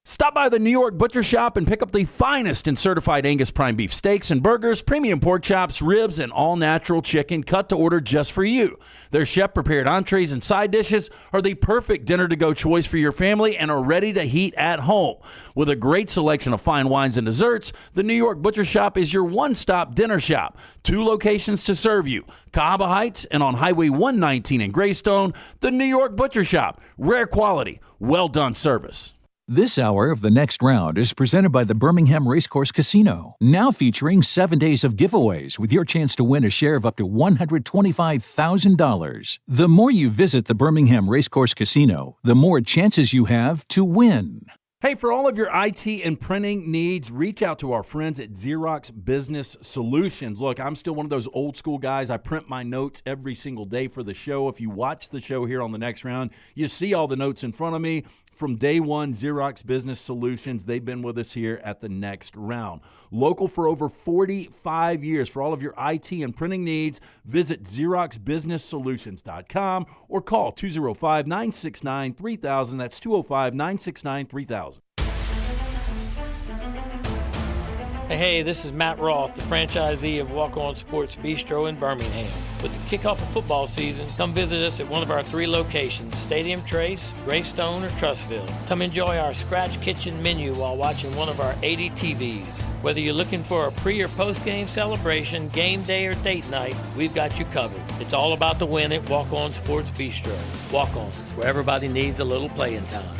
Stop by the New York Butcher Shop and pick up the finest in certified Angus prime beef steaks and burgers, premium pork chops, ribs, and all-natural chicken cut to order just for you. Their chef-prepared entrees and side dishes are the perfect dinner-to-go choice for your family and are ready to heat at home. With a great selection of fine wines and desserts, the New York Butcher Shop is your one-stop dinner shop. 2 locations to serve you, Cahaba Heights and on Highway 119 in Greystone. The New York Butcher Shop, rare quality, well-done service. This hour of The Next Round is presented by the Birmingham Racecourse Casino, now featuring 7 days of giveaways with your chance to win a share of up to $125,000. The more you visit the Birmingham Racecourse Casino, the more chances you have to win. Hey, for all of your IT and printing needs, reach out to our friends at Xerox Business Solutions. Look, I'm still one of those old school guys. I print my notes every single day for the show. If you watch the show here on The Next Round, you see all the notes in front of me. From day one, Xerox Business Solutions, they've been with us here at The Next Round. Local for over 45 years. For all of your IT and printing needs, visit XeroxBusinessSolutions.com or call 205-969-3000. That's 205-969-3000. Hey, this is Matt Roth, the franchisee of Walk On Sports Bistro in Birmingham. With the kickoff of football season, come visit us at one of our 3 locations, Stadium Trace, Greystone, or Trustville. Come enjoy our scratch kitchen menu while watching one of our 80 TVs. Whether you're looking for a pre- or post-game celebration, game day, or date night, we've got you covered. It's all about the win at Walk On Sports Bistro. Walk On, where everybody needs a little playing time.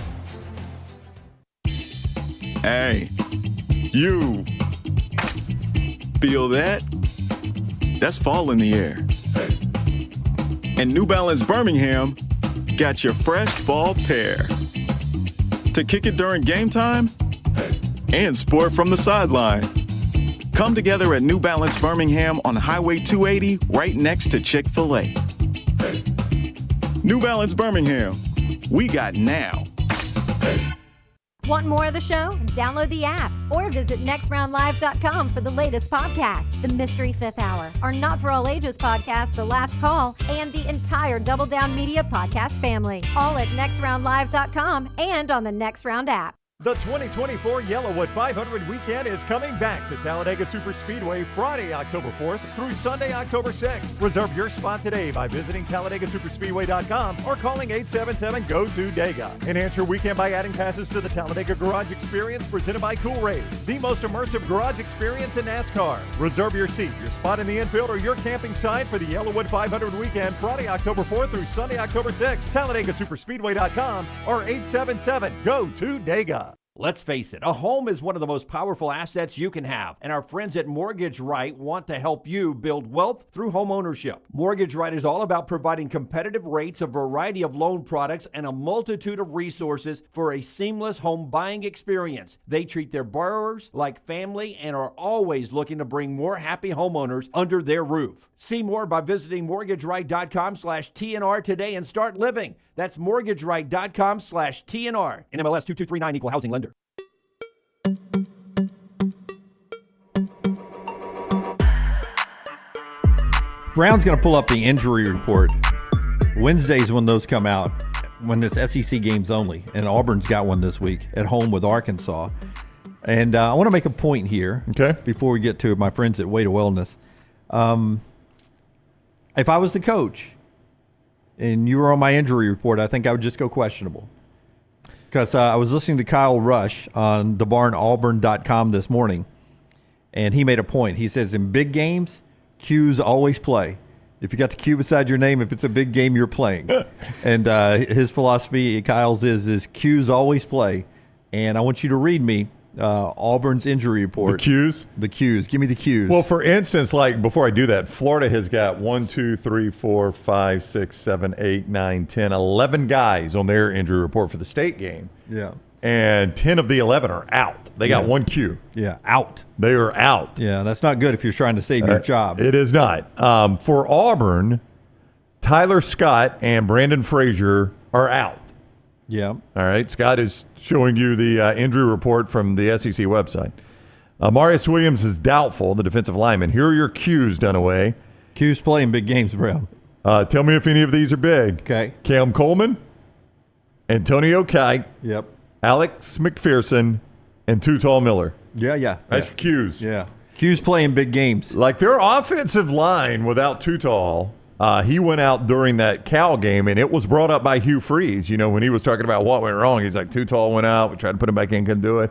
Hey, you. Feel that? That's fall in the air. And New Balance Birmingham got your fresh fall pair. To kick it during game time and sport from the sideline. Come together at New Balance Birmingham on Highway 280 right next to Chick-fil-A. New Balance Birmingham, we got now. Want more of the show? Download the app or visit nextroundlive.com for the latest podcast, The Mystery Fifth Hour, our Not For All Ages podcast, The Last Call, and the entire Double Down Media podcast family, all at nextroundlive.com and on the Next Round app. The 2024 Yellowwood 500 weekend is coming back to Talladega Superspeedway Friday, October 4th through Sunday, October 6th. Reserve your spot today by visiting TalladagaSuperspeedway.com or calling 877-GO-TO-DEGA. Enhance your weekend by adding passes to the Talladega Garage Experience presented by Cool Rays, the most immersive garage experience in NASCAR. Reserve your seat, your spot in the infield, or your camping site for the Yellowwood 500 weekend Friday, October 4th through Sunday, October 6th. TalladagaSuperspeedway.com or 877-GO-TO-DEGA. Let's face it, a home is one of the most powerful assets you can have, and our friends at Mortgage Right want to help you build wealth through home ownership. Mortgage Right is all about providing competitive rates, a variety of loan products, and a multitude of resources for a seamless home buying experience. They treat their borrowers like family and are always looking to bring more happy homeowners under their roof. See more by visiting mortgageright.com/TNR today and start living. That's mortgageright.com/TNR. NMLS 2239, Equal Housing Lender. Brown's going to pull up the injury report. Wednesdays when those come out, when it's SEC games only, and Auburn's got one this week at home with Arkansas. And I want to make a point here before we get to my friends at Way to Wellness. If I was the coach and you were on my injury report, I think I would just go questionable. Because I was listening to Kyle Rush on thebarnauburn.com this morning, and he made a point. He says in big games, Q's always play. If you got the Q beside your name, if it's a big game, you're playing. And his philosophy, Kyle's, is Q's always play. And I want you to read me Auburn's injury report. The Q's? The Q's. Give me the Q's. Well, for instance, like before I do that, Florida has got 1, 2, 3, 4, 5, 6, 7, 8, 9, 10, 11 guys on their injury report for the state game. Yeah. And 10 of the 11 are out. They got one Q. Yeah, out. They are out. Yeah, that's not good if you're trying to save your job. It is not. For Auburn, Tyler Scott and Brandon Frazier are out. Yeah. All right. Scott is showing you the injury report from the SEC website. Marius Williams is doubtful, the defensive lineman. Here are your Q's, Dunaway. Q's playing big games, Brown. Tell me if any of these are big. Okay. Cam Coleman, Antonio Kite, Yep. Alex McPherson, and Tall Miller. Yeah. That's your Q's. Yeah. Q's playing big games. Like their offensive line without Tall. He went out during that Cal game, and it was brought up by Hugh Freeze. You know, when he was talking about what went wrong, he's like, Tall went out. We tried to put him back in, couldn't do it.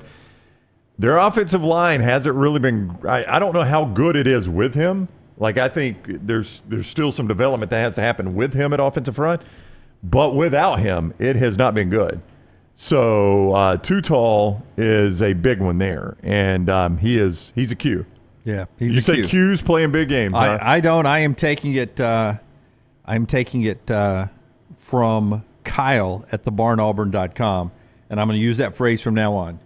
Their offensive line hasn't really been – I don't know how good it is with him. Like, I think there's still some development that has to happen with him at offensive front. But without him, it has not been good. So Tall is a big one there, and he's a Q. Yeah, you say Q's playing big games. Huh? I don't. I am taking it. I'm taking it from Kyle at thebarnauburn.com, and I'm going to use that phrase from now on.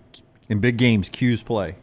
In big games, Q's play.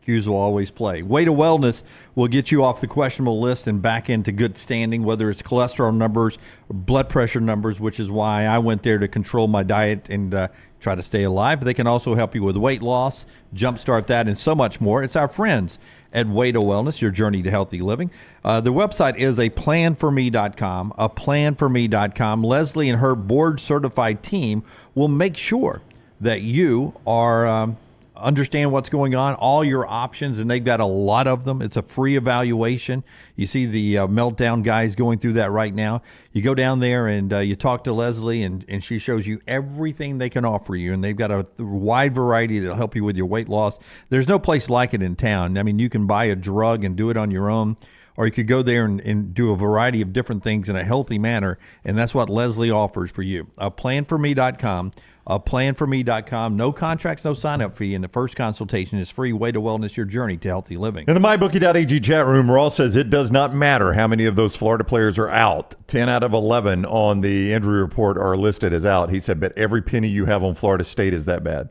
Q's will always play. Way to Wellness will get you off the questionable list and back into good standing, whether it's cholesterol numbers or blood pressure numbers, which is why I went there to control my diet and try to stay alive. They can also help you with weight loss, jumpstart that, and so much more. It's our friends at Way to Wellness, your journey to healthy living. The website is aplanforme.com, aplanforme.com. Leslie and her board-certified team will make sure that you are understand what's going on, all your options, and they've got a lot of them. It's a free evaluation. You see the Meltdown guys going through that right now. You go down there and you talk to Leslie, and she shows you everything they can offer you, and they've got a wide variety that'll help you with your weight loss. There's no place like it in town. I mean, you can buy a drug and do it on your own, or you could go there and do a variety of different things in a healthy manner, and that's what Leslie offers for you. Planforme.com. Planforme.com. No contracts, no sign-up fee, and the first consultation is free. Way to Wellness, your journey to healthy living. In the MyBookie.ag chat room, Ross says it does not matter how many of those Florida players are out. 10 out of 11 on the injury report are listed as out. He said, but every penny you have on Florida State is that bad.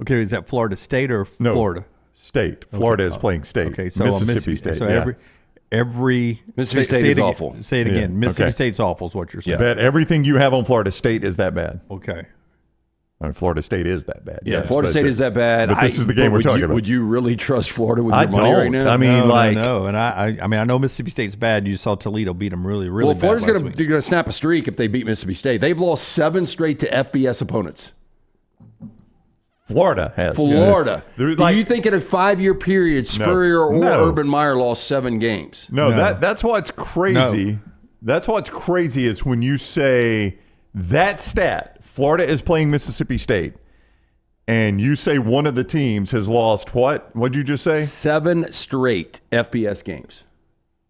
Okay, is that Florida State or Florida? No, State. Florida is playing State. Okay, so Mississippi State. So yeah. every Mississippi State is awful. Say it again. Mississippi State's awful is what you're saying. Bet everything you have on Florida State is that bad. Okay. I mean, Florida State is that bad. Yeah, yes, Florida State is that bad. But this is the game we're talking about. Would you really trust Florida with your money don't. right now? I mean, no. And I mean, I know Mississippi State's bad. You saw Toledo beat them really well, bad. Florida's going to snap a streak if they beat Mississippi State. They've lost 7 straight to FBS opponents. Florida has. Florida. Yeah. Do you think in a 5-year period, Spurrier or Urban Meyer lost 7 games? No. That's what's crazy. No. That's what's crazy is when you say that stat, Florida is playing Mississippi State, and you say one of the teams has lost what? What'd you just say? 7 straight FBS games.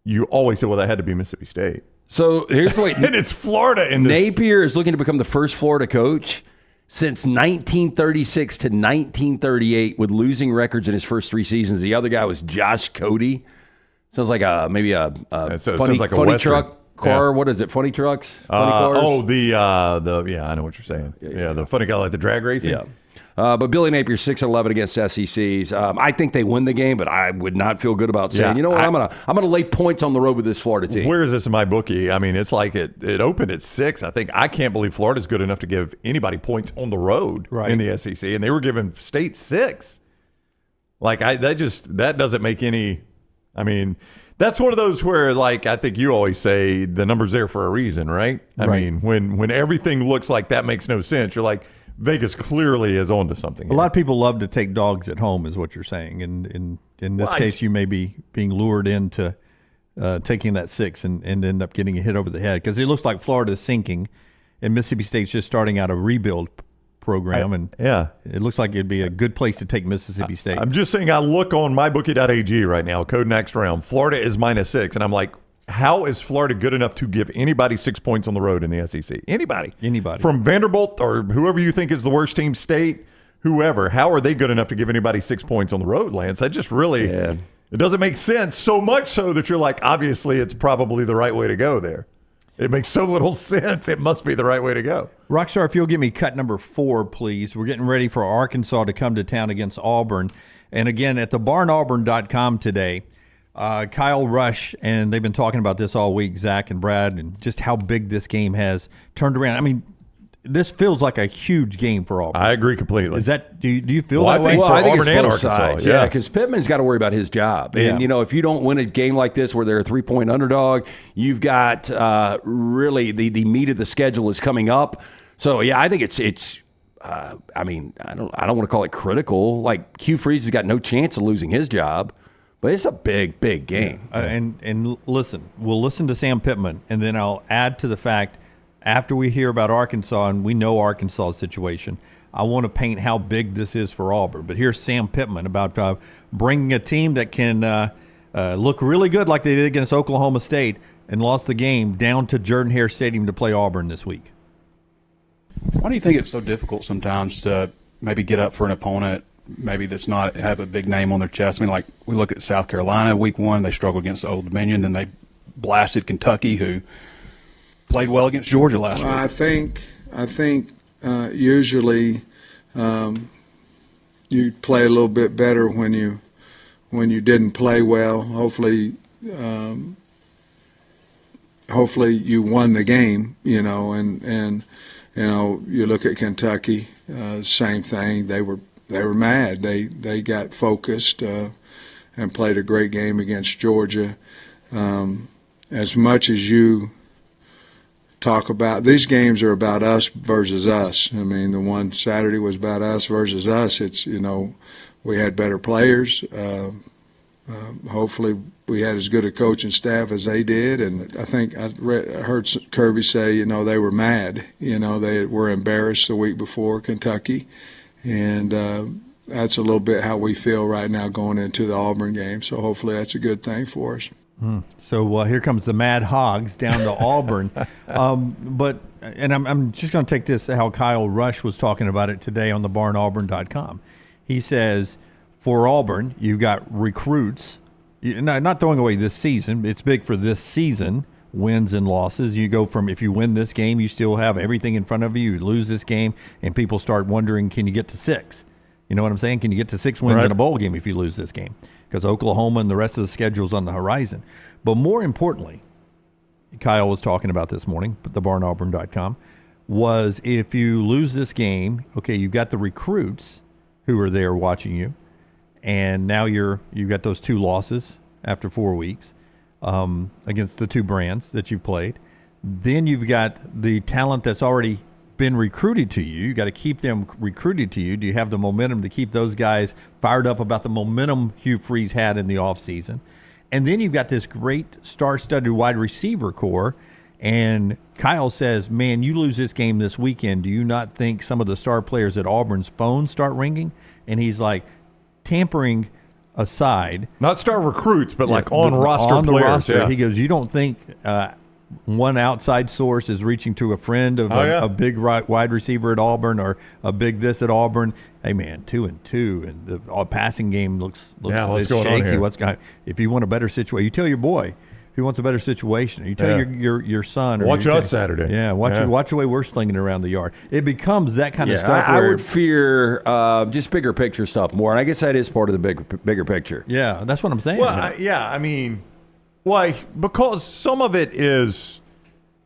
You always say, well, that had to be Mississippi State. So here's what... and it's Florida in this. Napier is looking to become the first Florida coach since 1936 to 1938 with losing records in his first 3 seasons. The other guy was Josh Cody. Sounds like maybe a funny truck car. Yeah. What is it? Funny trucks? Funny cars? I know what you're saying. Yeah, the funny guy like the drag racing. Yeah. But Billy Napier 6-11 against SECs. I think they win the game, but I would not feel good about saying, you know what, I'm gonna lay points on the road with this Florida team. Where is this in my bookie? I mean, it's like it opened at 6. I think I can't believe Florida's good enough to give anybody points on the road in the SEC, and they were giving State 6. Like that doesn't make any. I mean, that's one of those where, like, I think you always say the number's there for a reason, right? I mean, when everything looks like that makes no sense, you're like, Vegas clearly is onto something. A lot of people love to take dogs at home, is what you're saying. And in this case, you may be being lured into taking that 6 and end up getting a hit over the head, because it looks like Florida's sinking, and Mississippi State's just starting out a rebuild program. It looks like it'd be a good place to take Mississippi State. I'm just saying, I look on mybookie.ag right now, code next round. Florida is -6, and I'm like, how is Florida good enough to give anybody 6 points on the road in the SEC? Anybody. From Vanderbilt or whoever you think is the worst team, State, whoever. How are they good enough to give anybody 6 points on the road, Lance? That just really, it doesn't make sense. So much so that you're like, obviously it's probably the right way to go there. It makes so little sense. It must be the right way to go. Rockstar, if you'll give me cut number 4, please. We're getting ready for Arkansas to come to town against Auburn. And again, at thebarnauburn.com today, Kyle Rush, and they've been talking about this all week, Zach and Brad, and just how big this game has turned around. I mean, this feels like a huge game for Auburn. I agree completely. Is that? Do you feel that way? Well, I think Auburn it's and both Arkansas, sides. Yeah, because Pittman's got to worry about his job. And, you know, if you don't win a game like this where they're a 3-point underdog, you've got really the meat of the schedule is coming up. So, yeah, I think it's I mean, I don't want to call it critical. Like, Hugh Freeze has got no chance of losing his job. But it's a big, big game. And listen, we'll listen to Sam Pittman, and then I'll add to the fact, after we hear about Arkansas and we know Arkansas' situation, I want to paint how big this is for Auburn. But here's Sam Pittman about bringing a team that can look really good like they did against Oklahoma State and lost the game down to Jordan-Hare Stadium to play Auburn this week. Why do you think it's so difficult sometimes to maybe get up for an opponent maybe that's not have a big name on their chest? I mean, like, we look at South Carolina week 1, they struggled against Old Dominion, then they blasted Kentucky, who played well against Georgia last week. I think usually you play a little bit better when you didn't play well. Hopefully you won the game, you know, and you know, you look at Kentucky, same thing. They were mad. They got focused and played a great game against Georgia. As much as you talk about, these games are about us versus us. I mean, the one Saturday was about us versus us. It's, you know, we had better players. Hopefully we had as good a coaching staff as they did. And I think I heard Kirby say, you know, they were mad. You know, they were embarrassed the week before Kentucky. And that's a little bit how we feel right now going into the Auburn game. So hopefully that's a good thing for us. So here comes the Mad Hogs down to Auburn. But I'm just going to take this how Kyle Rush was talking about it today on thebarnauburn.com. He says, for Auburn, you've got recruits. Not throwing away this season. It's big for this season. Wins and losses. You go from, if you win this game, you still have everything in front of you. You lose this game, and people start wondering, can you get to 6? You know what I'm saying? Can you get to 6 wins in a bowl game if you lose this game? Because Oklahoma and the rest of the schedule's on the horizon. But more importantly, Kyle was talking about this morning, but thebarnauburn.com, was if you lose this game, okay, you've got the recruits who are there watching you, and now you've got those 2 losses after 4 weeks. Against the 2 brands that you've played. Then you've got the talent that's already been recruited to you. You got to keep them recruited to you. Do you have the momentum to keep those guys fired up about the momentum Hugh Freeze had in the offseason? And then you've got this great star-studded wide receiver core. And Kyle says, man, you lose this game this weekend. Do you not think some of the star players at Auburn's phones start ringing? And he's like, tampering aside. Not star recruits, but like on-roster on the players. roster. Yeah. He goes, you don't think one outside source is reaching to a friend of a big wide receiver at Auburn or a big this at Auburn? Hey, man, 2-2, and the passing game looks what's going shaky. on here? If you want a better situation, you tell your boy. He wants a better situation. You tell your son. Or Watch us Saturday. Yeah, watch the way we're slinging it around the yard. It becomes that kind of stuff. I would fear just bigger picture stuff more, and I guess that is part of the bigger picture. Yeah, that's what I'm saying. Well, I mean, why? Because some of it is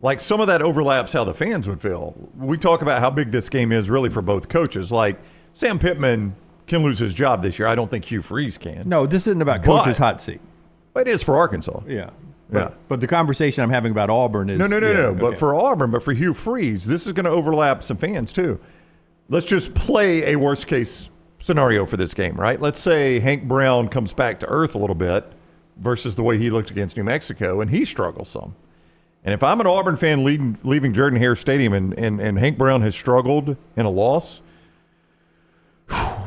like some of that overlaps how the fans would feel. We talk about how big this game is really for both coaches. Like Sam Pittman can lose his job this year. I don't think Hugh Freeze can. No, this isn't about coach's hot seat. It is for Arkansas. Yeah. But the conversation I'm having about Auburn is... No. Okay. But for Auburn, but for Hugh Freeze, this is going to overlap some fans too. Let's just play a worst-case scenario for this game, right? Let's say Hank Brown comes back to earth a little bit versus the way he looked against New Mexico, and he struggles some. And if I'm an Auburn fan leaving Jordan-Hare Stadium and Hank Brown has struggled in a loss...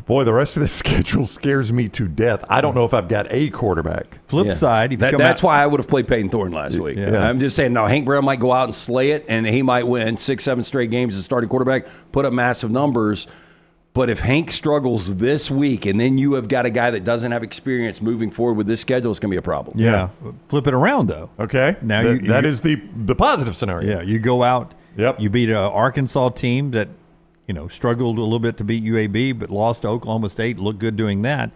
Boy, the rest of the schedule scares me to death. I don't know if I've got a quarterback. Flip side, if that's why I would have played Peyton Thorne last week. Yeah. I'm just saying, no, Hank Brown might go out and slay it, and he might win 6-7 straight games as starting quarterback, put up massive numbers. But if Hank struggles this week, and then you have got a guy that doesn't have experience moving forward with this schedule, it's going to be a problem. Yeah. Flip it around, though. Okay. Now that is the positive scenario. Yeah, you go out. Yep. You beat an Arkansas team that struggled a little bit to beat UAB, but lost to Oklahoma State, looked good doing that.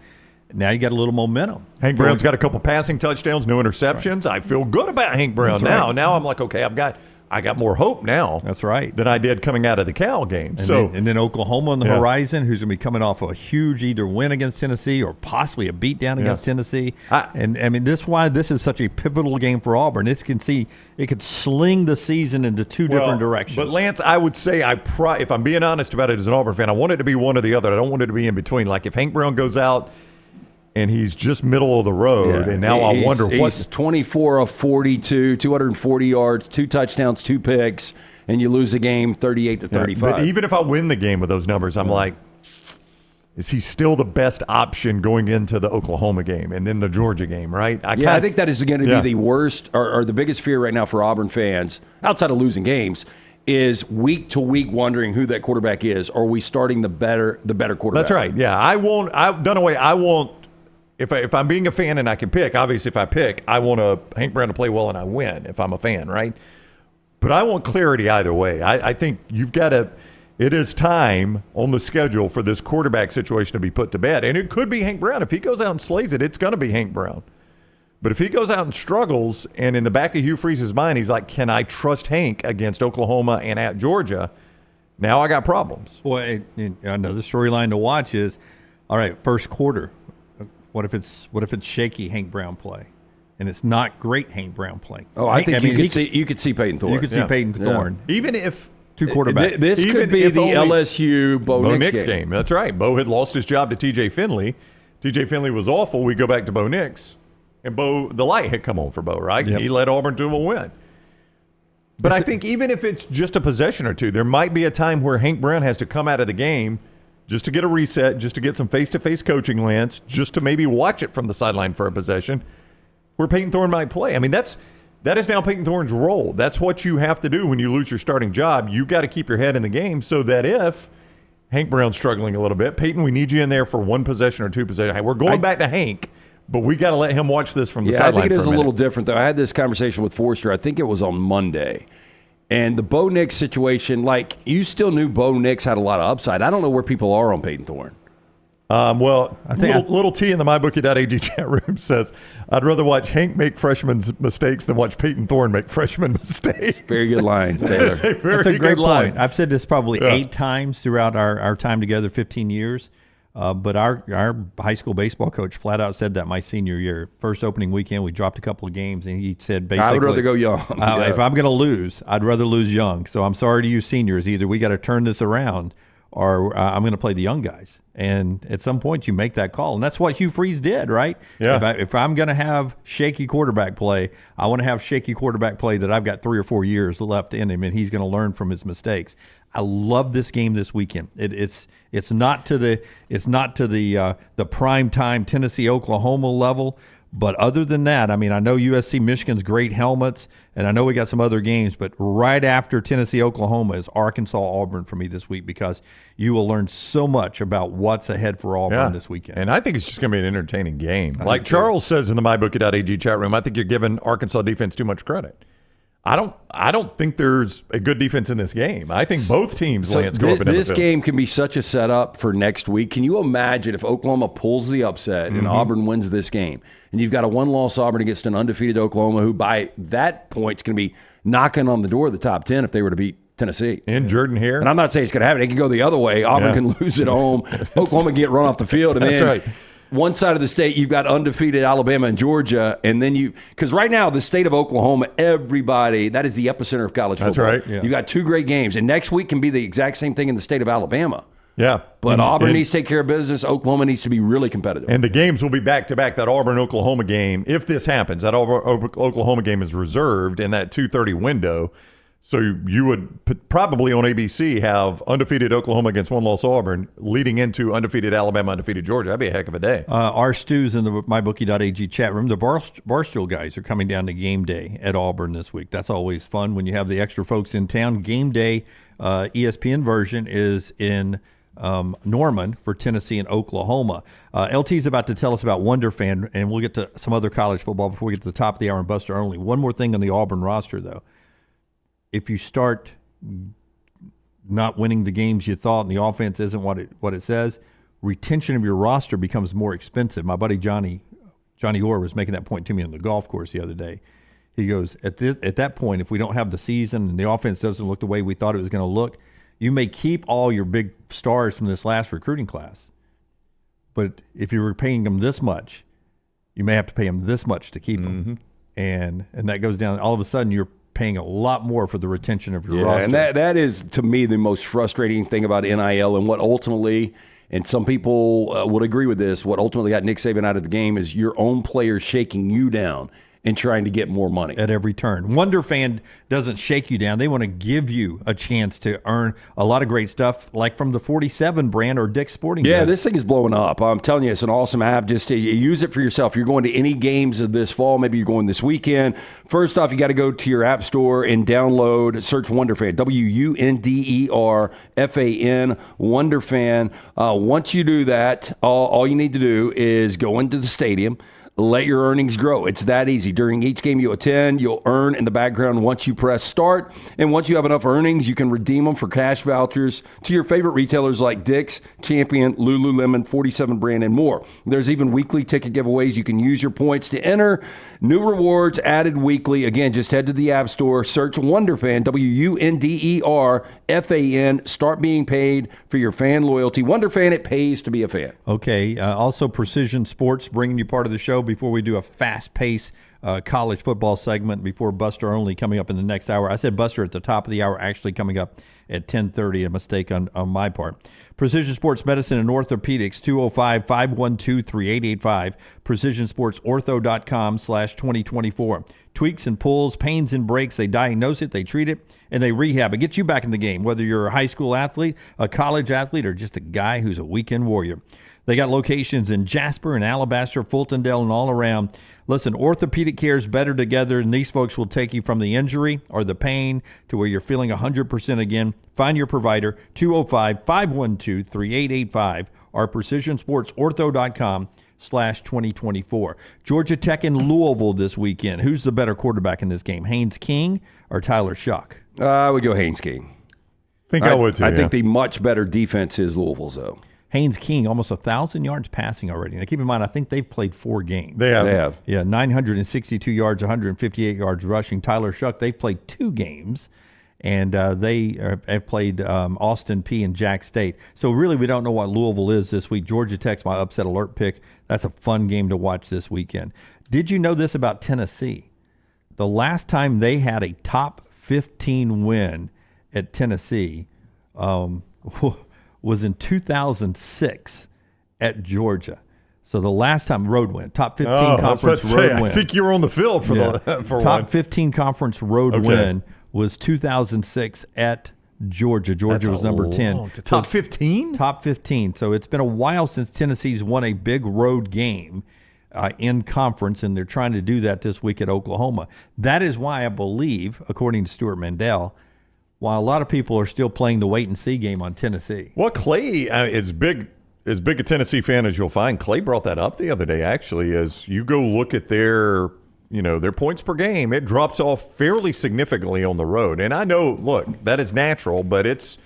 Now you got a little momentum. Hank Brown's got a couple passing touchdowns, no interceptions. Right. I feel good about Hank Brown now. Right. Now I'm like, okay, I got more hope now. That's right. Than I did coming out of the Cal game. And then Oklahoma on the horizon, who's going to be coming off a huge either win against Tennessee or possibly a beatdown against Tennessee. And I mean, this is why this is such a pivotal game for Auburn. It could sling the season into two different directions. But Lance, I would say if I'm being honest about it as an Auburn fan, I want it to be one or the other. I don't want it to be in between. Like if Hank Brown goes out and he's just middle of the road, and now I wonder what. He's 24 of 42, 240 yards, 2 touchdowns, 2 picks, and you lose the game 38-35. But even if I win the game with those numbers, I'm like, is he still the best option going into the Oklahoma game and then the Georgia game, right? I think that is going to be the worst or the biggest fear right now for Auburn fans, outside of losing games, is week to week wondering who that quarterback is. Or are we starting the better quarterback? That's right. Yeah, Dunaway, I won't. If I'm being a fan and I can pick, obviously if I pick, I want Hank Brown to play well and I win if I'm a fan, right? But I want clarity either way. I think you've got to – it is time on the schedule for this quarterback situation to be put to bed. And it could be Hank Brown. If he goes out and slays it, it's going to be Hank Brown. But if he goes out and struggles and in the back of Hugh Freeze's mind, he's like, can I trust Hank against Oklahoma and at Georgia? Now I got problems. Well, another storyline to watch is, all right, first quarter. What if it's shaky Hank Brown play, and it's not great Hank Brown play? Oh, I think you could see Peyton Thorne. You could see Peyton Thorne, even if two quarterbacks. This could be the LSU Bo Nix game. That's right. Bo had lost his job to T.J. Finley. T.J. Finley was awful. We go back to Bo Nix, and the light had come on for Bo. Right, yep. He led Auburn to a win. But I think even if it's just a possession or two, there might be a time where Hank Brown has to come out of the game just to get a reset, just to get some face-to-face coaching, Lance, just to maybe watch it from the sideline for a possession where Peyton Thorne might play. I mean, that is now Peyton Thorne's role. That's what you have to do when you lose your starting job. You got to keep your head in the game so that if Hank Brown's struggling a little bit, Peyton, we need you in there for one possession or two possessions. Hey, we're going back to Hank, but we got to let him watch this from the sideline. I think it is a little different, though. I had this conversation with Forster. I think it was on Monday. And the Bo Nix situation, like, you still knew Bo Nix had a lot of upside. I don't know where people are on Peyton Thorne. Well, I think little T in the mybookie.ag chat room says, I'd rather watch Hank make freshman mistakes than watch Peyton Thorne make freshman mistakes. Very good line, Taylor. That's a great point. I've said this probably 8 times throughout our time together, 15 years. But our high school baseball coach flat out said that my senior year, first opening weekend, we dropped a couple of games, and he said basically, I would rather go young. If I'm going to lose, I'd rather lose young. So I'm sorry to you seniors. Either we got to turn this around, or I'm going to play the young guys. And at some point, you make that call, and that's what Hugh Freeze did, right? Yeah. If I'm going to have shaky quarterback play, I want to have shaky quarterback play that I've got 3 or 4 years left in him, and he's going to learn from his mistakes. I love this game this weekend. It's not to the prime time Tennessee Oklahoma level, but other than that, I mean, I know USC Michigan's great helmets, and I know we got some other games, but right after Tennessee Oklahoma is Arkansas Auburn for me this week, because you will learn so much about what's ahead for Auburn this weekend. And I think it's just going to be an entertaining game. Like Charles says in the mybookie.ag chat room, I think you're giving Arkansas defense too much credit. I don't think there's a good defense in this game. I think both teams, Lance, go up and this game can be such a setup for next week. Can you imagine if Oklahoma pulls the upset and Auburn wins this game, and you've got a one-loss Auburn against an undefeated Oklahoma, who by that point is going to be knocking on the door of the top 10 if they were to beat Tennessee. And Jordan Hare. And I'm not saying it's going to happen. It can go the other way. Auburn can lose at home. Oklahoma can get run off the field. And That's then right. one side of the state, you've got undefeated Alabama and Georgia, and then because right now the state of Oklahoma, everybody, that is the epicenter of college football. That's right. Yeah. You've got 2 great games, and next week can be the exact same thing in the state of Alabama. Yeah. But Auburn needs to take care of business. Oklahoma needs to be really competitive. And the games will be back-to-back. That Auburn-Oklahoma game, if this happens, that Auburn-Oklahoma game is reserved in that 2:30 window. So you would probably on ABC have undefeated Oklahoma against one-loss Auburn leading into undefeated Alabama, undefeated Georgia. That'd be a heck of a day. Our Stu's in the mybookie.ag chat room. The Barstool guys are coming down to game day at Auburn this week. That's always fun when you have the extra folks in town. Game day ESPN version is in Norman for Tennessee and Oklahoma. LT's about to tell us about Wonder Fan, and we'll get to some other college football before we get to the top of the hour and Buster Only. One more thing on the Auburn roster, though. If you start not winning the games you thought and the offense isn't what it says, retention of your roster becomes more expensive. My buddy Johnny Orr was making that point to me on the golf course the other day. He goes, at that point, if we don't have the season and the offense doesn't look the way we thought it was going to look, you may keep all your big stars from this last recruiting class. But if you were paying them this much, you may have to pay them this much to keep them. And that goes down. All of a sudden, you're paying a lot more for the retention of your roster. And that is, to me, the most frustrating thing about NIL, and what ultimately, and some people would agree with this, what ultimately got Nick Saban out of the game is your own players shaking you down and trying to get more money at every turn. Wonder Fan doesn't shake you down. They want to give you a chance to earn a lot of great stuff, like from the 47 brand or Dick's Sporting Goods. Yeah, this thing is blowing up. I'm telling you, it's an awesome app. Just to use it for yourself. You're going to any games of this fall. Maybe you're going this weekend. First off, you got to go to your app store and download, search Wonder Fan, WUNDERFAN, Wonder Fan. Once you do that, all you need to do is go into the stadium. Let your earnings grow. It's that easy. During each game you attend, you'll earn in the background once you press start. And once you have enough earnings, you can redeem them for cash vouchers to your favorite retailers like Dick's, Champion, Lululemon, 47 brand, and more. There's even weekly ticket giveaways. You can use your points to enter. New rewards added weekly. Again, just head to the App Store, search WonderFan, WUNDERFAN. Start being paid for your fan loyalty. WonderFan, it pays to be a fan. Okay. Also, Precision Sports bringing you part of the show before we do a fast-paced college football segment before Buster Only coming up in the next hour. I said Buster at the top of the hour, actually coming up at 10:30, a mistake on my part. Precision Sports Medicine and Orthopedics, 205-512-3885, precisionsportsortho.com/2024. Tweaks and pulls, pains and breaks, they diagnose it, they treat it, and they rehab it. Get you back in the game, whether you're a high school athlete, a college athlete, or just a guy who's a weekend warrior. They got locations in Jasper and Alabaster, Fultondale, and all around. Listen, orthopedic care is better together, and these folks will take you from the injury or the pain to where you're feeling 100% again. Find your provider, 205-512-3885, or precisionsportsortho.com/2024. Georgia Tech and Louisville this weekend. Who's the better quarterback in this game, Haynes King or Tyler Shuck? I would go Haynes King. I would too. I think the much better defense is Louisville's, though. Haynes King, almost 1,000 yards passing already. Now, keep in mind, I think they've played 4 games. They have. Yeah, 962 yards, 158 yards rushing. Tyler Shuck, they've played 2 games, and they have played Austin Peay and Jack State. So really, we don't know what Louisville is this week. Georgia Tech's my upset alert pick. That's a fun game to watch this weekend. Did you know this about Tennessee? The last time they had a top 15 win at Tennessee was in 2006 at Georgia. So the last time road win, top 15 conference road win. I think you were on the field for for top one. 15 conference road win was 2006 at Georgia. Georgia was number 10. Top 15? Top 15. So it's been a while since Tennessee's won a big road game in conference, and they're trying to do that this week at Oklahoma. That is why I believe, according to Stuart Mandel, why a lot of people are still playing the wait-and-see game on Tennessee. Well, Clay is big. As big a Tennessee fan as you'll find. Clay brought that up the other day, actually, as you go look at their points per game, it drops off fairly significantly on the road. And I know, look, that is natural, but it's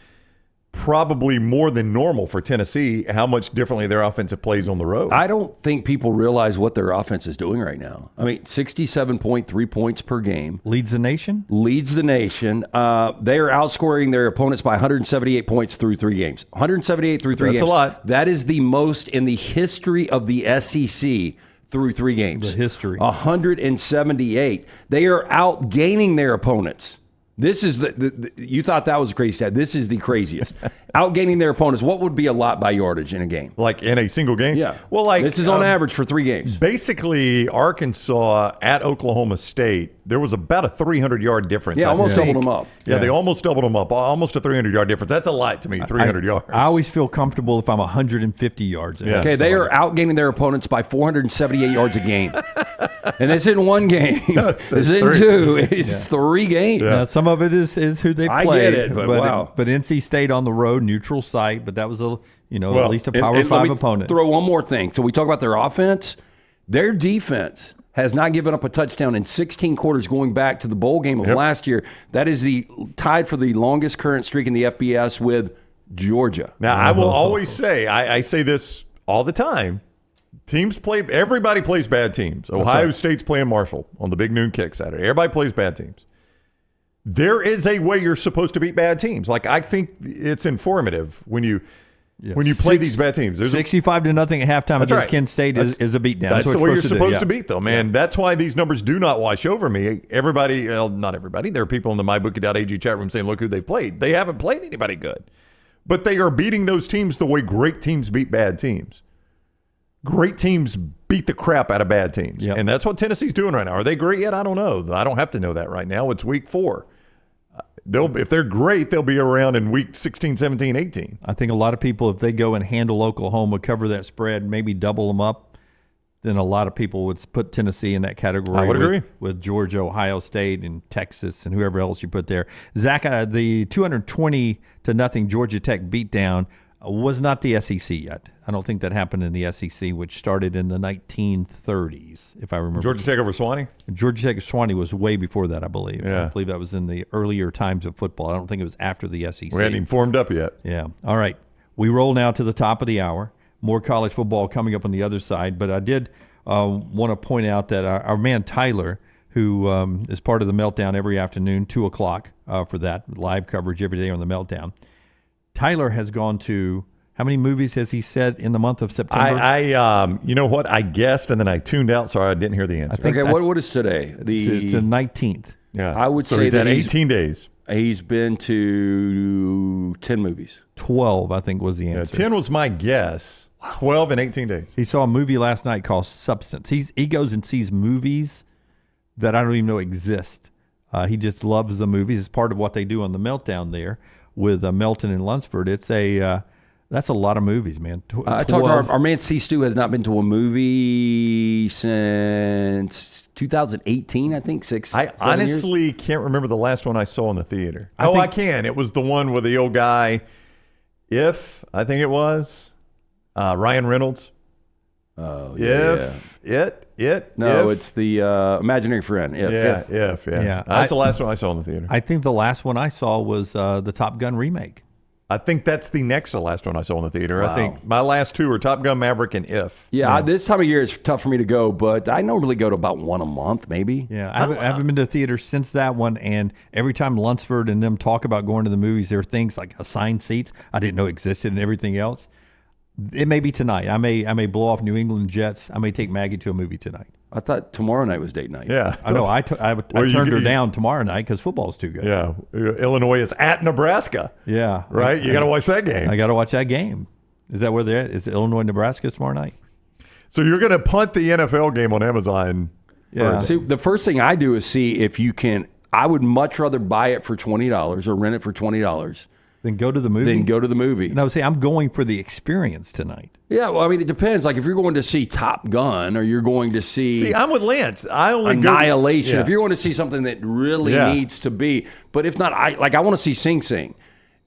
probably more than normal for Tennessee how much differently their offensive plays on the road. I don't think people realize what their offense is doing right now. I mean, 67.3 points per game. Leads the nation? Leads the nation. They are outscoring their opponents by 178 points through 3 games. 178 through 3 games. That's a lot. That is the most in the history of the SEC through 3 games. The history. 178. They are outgaining their opponents. This is you thought that was a crazy stat. This is the craziest. Outgaining their opponents. What would be a lot by yardage in a game? Like in a single game? Yeah. Well, like this is on average for 3 games. Basically, Arkansas at Oklahoma State, there was about a 300-yard difference. Yeah, almost doubled them up. Yeah, they almost doubled them up. Almost a 300-yard difference. That's a lot to me, 300 yards. I always feel comfortable if I'm 150 yards ahead. Okay, they are outgaining their opponents by 478 yards a game. And this isn't 1 game. This isn't 2. It's 3 games. Now, some of it is who they I played. get it, but wow. But NC State on the road, neutral site, but that was at least a Power 5 let me opponent. Throw one more thing. So we talk about their offense. Their defense has not given up a touchdown in 16 quarters going back to the bowl game of last year. That is tied for the longest current streak in the FBS with Georgia. Now, I will always say, I say this all the time. Everybody plays bad teams. Ohio State's playing Marshall on the Big Noon Kick Saturday. Everybody plays bad teams. There is a way you're supposed to beat bad teams. Like, I think it's informative when you play these bad teams. 65-0 at halftime against Kent State is a beatdown. That's the way you're supposed to beat them. And that's why these numbers do not wash over me. Everybody, well, not everybody. There are people in the mybookie.ag chat room saying, look who they've played. They haven't played anybody good. But they are beating those teams the way great teams beat bad teams. Great teams beat the crap out of bad teams. Yep. And that's what Tennessee's doing right now. Are they great yet? I don't know. I don't have to know that right now. It's week 4. If they're great, they'll be around in week 16, 17, 18. I think a lot of people, if they go and handle Oklahoma, cover that spread, maybe double them up, then a lot of people would put Tennessee in that category. I would agree. With Georgia, Ohio State, and Texas, and whoever else you put there. Zach, the 220-0 Georgia Tech beatdown was not the SEC yet. I don't think that happened in the SEC, which started in the 1930s, if I remember. Georgia Tech over Swanee? Georgia Tech Swanee was way before that, I believe. Yeah. I believe that was in the earlier times of football. I don't think it was after the SEC. We hadn't even formed up yet. Yeah. All right. We roll now to the top of the hour. More college football coming up on the other side. But I did want to point out that our man Tyler, who is part of the Meltdown every afternoon, 2 o'clock for that live coverage every day on the Meltdown. Tyler has gone to, how many movies has he said in the month of September? I you know what? I guessed and then I tuned out. Sorry, I didn't hear the answer. Okay, what is today? It's the 19th. Yeah, I would so say he's that at 18 days. He's been to 10 movies. 12, I think, was the answer. 10 was my guess. 12 in 18 days. He saw a movie last night called Substance. He goes and sees movies that I don't even know exist. He just loves the movies. It's part of what they do on the Meltdown there with Melton and Lunceford. It's that's a lot of movies, man. I talked to our man C. Stu has not been to a movie since 2018, I think. I honestly can't remember the last one I saw in the theater. I can. It was the one with the old guy, I think it was, Ryan Reynolds. Oh, No, it's the Imaginary Friend. Yeah. That's the last one I saw in the theater. I think the last one I saw was the Top Gun remake. I think that's the next to last one I saw in the theater. Wow. I think my last two are Top Gun Maverick and If. Yeah, this time of year is tough for me to go, but I normally go to about one a month, maybe. Yeah, I haven't been to the theater since that one, and every time Lunceford and them talk about going to the movies, there are things like assigned seats I didn't know existed and everything else. It may be tonight. I may blow off New England Jets. I may take Maggie to a movie tonight. I thought tomorrow night was date night. Yeah. I know. I turned her down tomorrow night because football's too good. Yeah. Illinois is at Nebraska. Yeah. Right? You got to watch that game. I got to watch that game. Is that where they're at? Is Illinois, Nebraska tomorrow night? So you're going to punt the NFL game on Amazon. Yeah. See, the first thing I do is see if you can. I would much rather buy it for $20 or rent it for $20 Then go to the movie. No, see, I'm going for the experience tonight. Yeah, well, I mean, it depends. Like, if you're going to see Top Gun or you're going to see... I'm with Lance. I only Annihilation. go... Yeah. If you're going to see something that really needs to be... But if not, I want to see Sing Sing.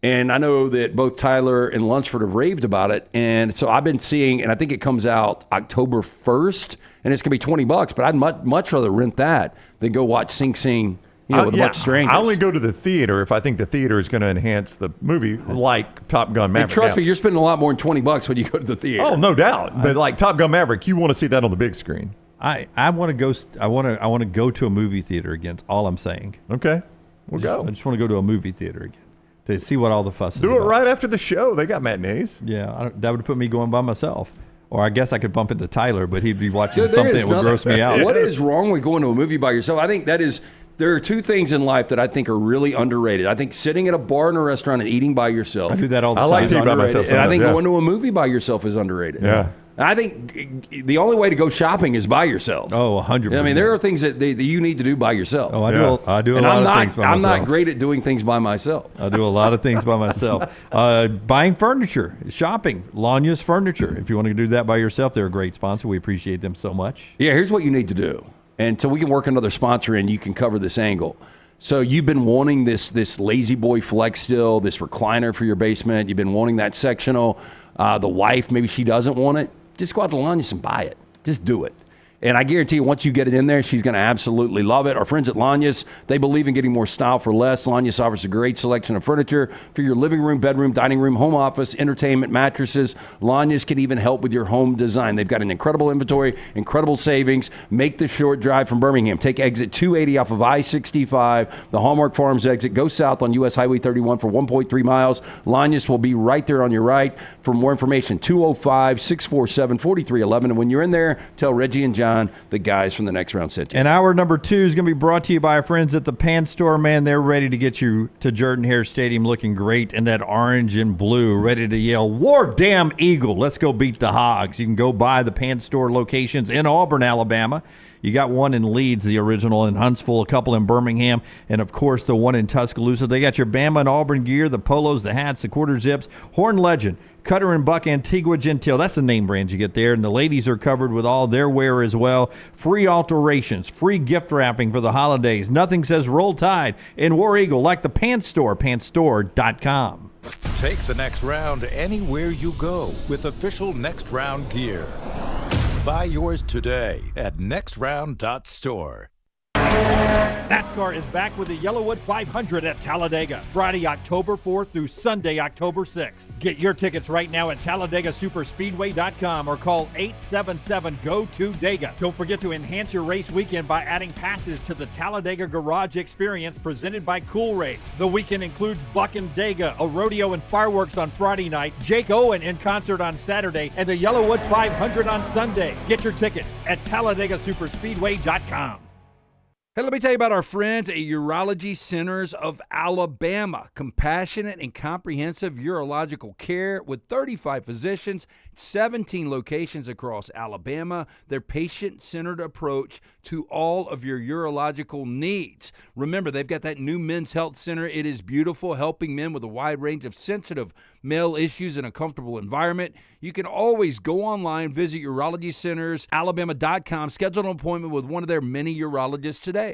And I know that both Tyler and Lunceford have raved about it. And so I've been seeing... And I think it comes out October 1st. And it's going to be $20. But I'd much rather rent that than go watch Sing Sing... with a bunch of strangers. I only go to the theater if I think the theater is going to enhance the movie, like Top Gun Maverick. And trust me, you're spending a lot more than $20 when you go to the theater. Oh, no doubt. But like Top Gun Maverick, you want to see that on the big screen. I want to go. I want to go to a movie theater again. All I'm saying. Okay, we'll go. I just want to go to a movie theater again to see what all the fuss is Do it about. right after the show. They got matinees. Yeah, that would put me going by myself. Or I guess I could bump into Tyler, but he'd be watching something that would gross me out. What is wrong with going to a movie by yourself? I think that is... There are two things in life that I think are really underrated. I think sitting at a bar in a restaurant and eating by yourself. I do that all the time. I like to eat by myself. And I think going to a movie by yourself is underrated. Yeah. I think the only way to go shopping is by yourself. Oh, 100%. I mean, there are things that you need to do by yourself. Oh, I do a lot of things by myself. I'm not great at doing things by myself. I do a lot of things by myself. Buying furniture, shopping, Lanya's Furniture. If you want to do that by yourself, they're a great sponsor. We appreciate them so much. Yeah, here's what you need to do. And so we can work another sponsor in, you can cover this angle. So you've been wanting this Lazy Boy Flex still, this recliner for your basement. You've been wanting that sectional. The wife, maybe she doesn't want it. Just go out to Lanya's and buy it. Just do it. And I guarantee you, once you get it in there, she's going to absolutely love it. Our friends at Lanya's, they believe in getting more style for less. Lanya's offers a great selection of furniture for your living room, bedroom, dining room, home office, entertainment, mattresses. Lanya's can even help with your home design. They've got an incredible inventory, incredible savings. Make the short drive from Birmingham. Take exit 280 off of I-65, the Hallmark Farms exit. Go south on U.S. Highway 31 for 1.3 miles. Lanya's will be right there on your right. For more information, 205-647-4311. And when you're in there, tell Reggie and John, the guys from the Next Round sent you. And hour number 2 is going to be brought to you by our friends at the Pan Store. Man, they're ready to get you to Jordan-Hare Stadium looking great in that orange and blue, ready to yell, "War damn Eagle, let's go beat the Hogs." You can go by the Pan Store locations in Auburn, Alabama. You got one in Leeds, the original, in Huntsville, a couple in Birmingham, and, of course, the one in Tuscaloosa. They got your Bama and Auburn gear, the polos, the hats, the quarter zips, Horn Legend, Cutter and Buck, Antigua Gentile. That's the name brand you get there. And the ladies are covered with all their wear as well. Free alterations, free gift wrapping for the holidays. Nothing says Roll Tide in War Eagle like the Pants Store, pantstore.com. Take the Next Round anywhere you go with official Next Round gear. Buy yours today at nextround.store. NASCAR is back with the Yellowwood 500 at Talladega, Friday, October 4th through Sunday, October 6th. Get your tickets right now at TalladegaSuperspeedway.com or call 877-GO-TO-DEGA. Don't forget to enhance your race weekend by adding passes to the Talladega Garage Experience presented by Cool Rate. The weekend includes Buck and Dega, a rodeo and fireworks on Friday night, Jake Owen in concert on Saturday, and the Yellowwood 500 on Sunday. Get your tickets at TalladegaSuperspeedway.com. Hey, let me tell you about our friends at Urology Centers of Alabama. Compassionate and comprehensive urological care with 35 physicians, 17 locations across Alabama. Their patient-centered approach to all of your urological needs. Remember, they've got that new men's health center. It is beautiful, helping men with a wide range of sensitive male issues in a comfortable environment. You can always go online, visit urologycentersalabama.com, schedule an appointment with one of their many urologists today.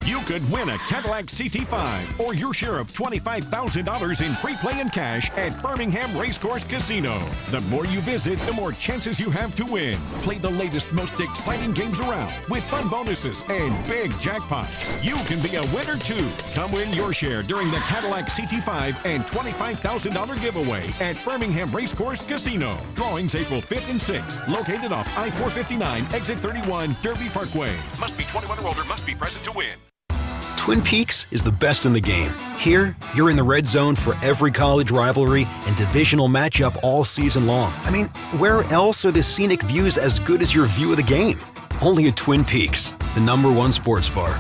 You could win a Cadillac CT5 or your share of $25,000 in free play and cash at Birmingham Racecourse Casino. The more you visit, the more chances you have to win. Play the latest, most exciting games around with fun bonuses and big jackpots. You can be a winner too. Come win your share during the Cadillac CT5 and $25,000 giveaway at Birmingham Racecourse Casino. Drawings April 5th and 6th. Located off I-459, exit 31, Derby Parkway. Must be 21 or older, must be present to win. Twin Peaks is the best in the game. Here, you're in the red zone for every college rivalry and divisional matchup all season long. I mean, where else are the scenic views as good as your view of the game? Only at Twin Peaks, the #1 sports bar.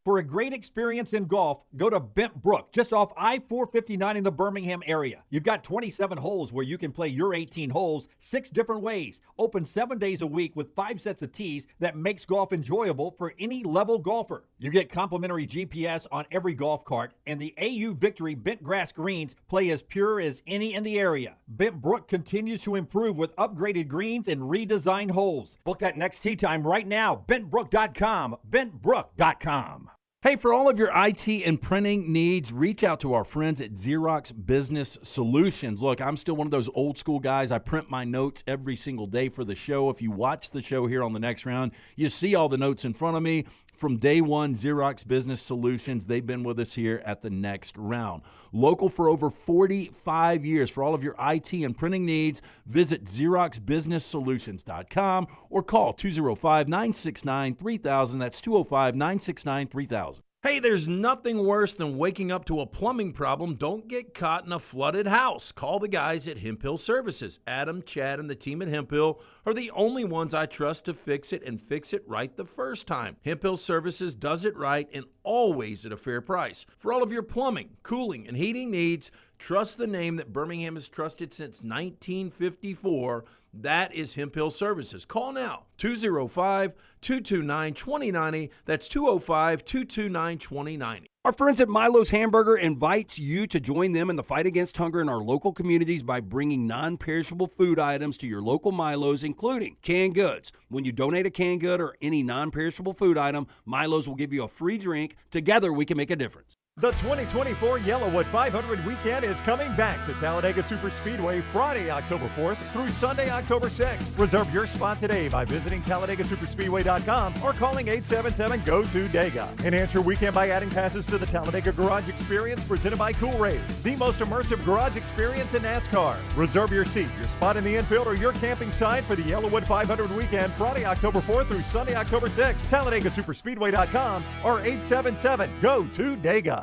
For a great experience in golf, go to Bent Brook, just off I-459 in the Birmingham area. You've got 27 holes where you can play your 18 holes 6 different ways. Open 7 days a week with 5 sets of tees that makes golf enjoyable for any level golfer. You get complimentary GPS on every golf cart, and the AU Victory bent grass greens play as pure as any in the area. Bent Brook continues to improve with upgraded greens and redesigned holes. Book that next tee time right now. BentBrook.com. BentBrook.com. Hey, for all of your IT and printing needs, reach out to our friends at Xerox Business Solutions. Look, I'm still one of those old school guys. I print my notes every single day for the show. If you watch the show here on the next round, you see all the notes in front of me. From day one, Xerox Business Solutions, they've been with us here at the next round. Local for over 45 years. For all of your IT and printing needs, visit XeroxBusinessSolutions.com or call 205-969-3000. That's 205-969-3000. Hey, there's nothing worse than waking up to a plumbing problem. Don't get caught in a flooded house. Call the guys at Hemphill Services. Adam, Chad, and the team at Hemphill are the only ones I trust to fix it and fix it right the first time. Hemphill Services does it right and always at a fair price. For all of your plumbing, cooling, and heating needs, trust the name that Birmingham has trusted since 1954. That is Hemphill Services. Call now, 205-229-2090. That's 205-229-2090. Our friends at Milo's Hamburger invites you to join them in the fight against hunger in our local communities by bringing non-perishable food items to your local Milo's, including canned goods. When you donate a canned good or any non-perishable food item, Milo's will give you a free drink. Together, we can make a difference. The 2024 Yellowwood 500 weekend is coming back to Talladega Superspeedway Friday, October 4th through Sunday, October 6th. Reserve your spot today by visiting TalladegaSuperspeedway.com or calling 877-GO-TO-DEGA. Enhance your weekend by adding passes to the Talladega Garage Experience presented by Cool Rave, the most immersive garage experience in NASCAR. Reserve your seat, your spot in the infield, or your camping site for the Yellowwood 500 weekend Friday, October 4th through Sunday, October 6th. TalladegaSuperspeedway.com or 877-GO-TO-DEGA.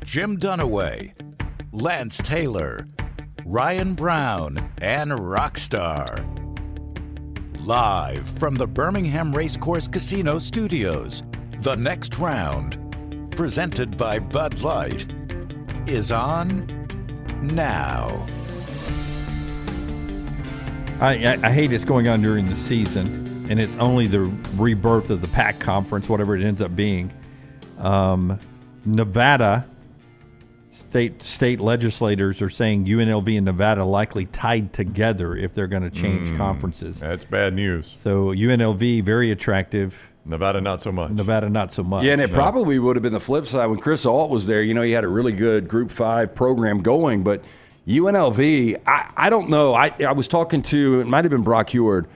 Jim Dunaway, Lance Taylor, Ryan Brown, and Rockstar. Live from the Birmingham Racecourse Casino Studios, the next round, presented by Bud Light, is on now. I hate it's going on during the season, and it's only the rebirth of the PAC conference, whatever it ends up being. Nevada state legislators are saying UNLV and Nevada likely tied together if they're going to change conferences. That's bad news. So UNLV, very attractive. Nevada, not so much. Yeah, and it probably would have been the flip side when Chris Ault was there. You know, he had a really good Group 5 program going, but UNLV, I don't know. I was talking to, it might have been Brock Heward,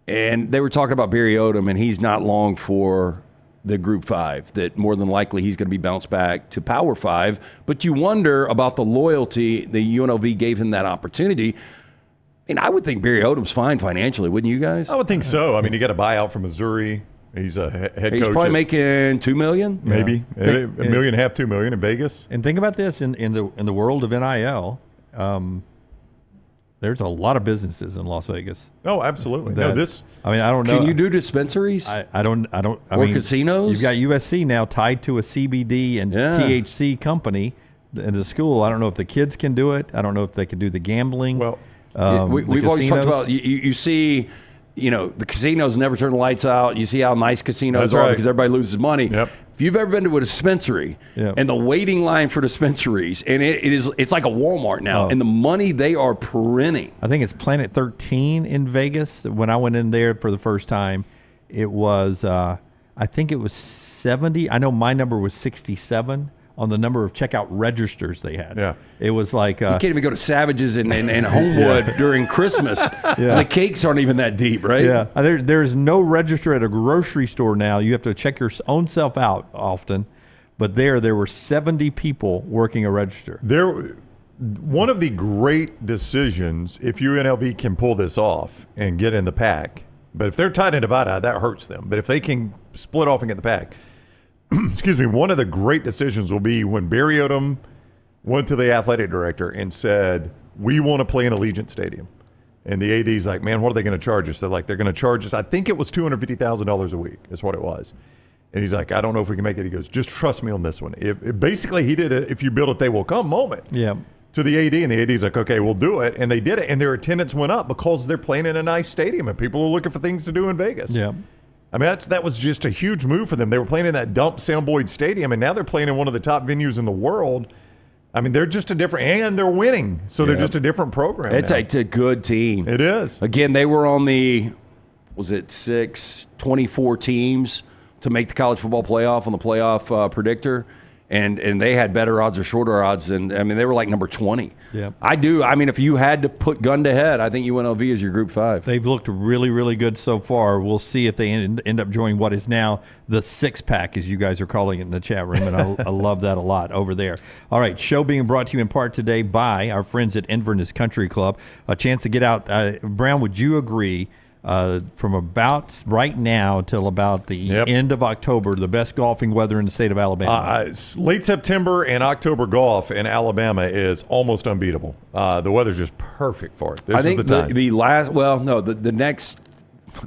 and they were talking about Barry Odom, and he's not long for the Group 5, that more than likely he's going to be bounced back to Power 5. But you wonder about the loyalty the UNLV gave him that opportunity. And I would think Barry Odom's fine financially, wouldn't you guys? I would think so. I mean, he got a buyout from Missouri. He's a head coach. He's probably making $2 million. Maybe $1.5 million, $2 million in Vegas. And think about this in the world of NIL. There's a lot of businesses in Las Vegas. Oh, absolutely. I mean, I don't know. Can you do dispensaries? I don't. I or mean, casinos? You've got USC now tied to a CBD and THC company in the school. I don't know if the kids can do it. I don't know if they can do the gambling. Well, we've always talked about you see. You know, the casinos never turn the lights out. You see how nice casinos are because everybody loses money. Yep. If you've ever been to a dispensary and the waiting line for dispensaries, and it's like a Walmart now, and the money they are printing. I think it's Planet 13 in Vegas when I went in there for the first time, it was, I think it was 70. I know my number was 67 on the number of checkout registers they had. Yeah. It was like... you can't even go to Savage's in Homewood during Christmas. Yeah. The cakes aren't even that deep, right? Yeah. There's no register at a grocery store now. You have to check your own self out often. But there were 70 people working a register. One of the great decisions, if UNLV can pull this off and get in the pack, but if they're tied in Nevada, that hurts them. But if they can split off and get in the pack, excuse me, one of the great decisions will be when Barry Odom went to the athletic director and said, we want to play in Allegiant Stadium. And the AD's like, man, what are they going to charge us? They're like, they're going to charge us, I think it was $250,000 a week is what it was. And he's like, I don't know if we can make it. He goes, just trust me on this one. Basically, he did it, if you build it, they will come moment. Yeah. To the AD, and the AD's like, okay, we'll do it. And they did it, and their attendance went up because they're playing in a nice stadium, and people are looking for things to do in Vegas. Yeah. I mean, that was just a huge move for them. They were playing in that dump Soundboyd Stadium, and now they're playing in one of the top venues in the world. I mean, they're just a different, and they're winning, so they're just a different program. It's a good team. It is. Again, they were on the, 24 teams to make the college football playoff on the playoff predictor. And they had better odds or shorter odds than, they were like number 20. Yeah. If you had to put gun to head, I think UNLV is your group 5. They've looked really, really good so far. We'll see if they end up joining what is now the six-pack, as you guys are calling it in the chat room, and I love that a lot over there. All right, show being brought to you in part today by our friends at Inverness Country Club. A chance to get out. Brown, would you agree from about right now till about the end of October, the best golfing weather in the state of Alabama? Late September and October golf in Alabama is almost unbeatable. The weather's just perfect for it. I think the next,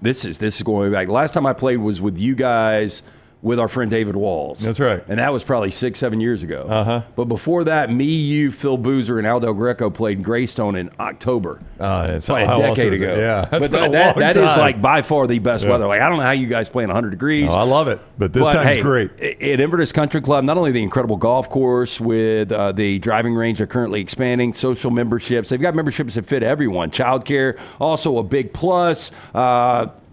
this is going way back. Last time I played was with you guys with our friend David Walls. That's right. And that was probably 6-7 years ago. Uh-huh. But before that, me, you, Phil Boozer, and Aldo Greco played in Greystone in October. It's probably a decade ago. Yeah, that's but been a long that time. is like by far the best weather. Like, I don't know how you guys play in 100 degrees. Oh, I love it. But this time's great. At Inverness Country Club, not only the incredible golf course with the driving range are currently expanding, social memberships. They've got memberships that fit everyone. Childcare, also a big plus.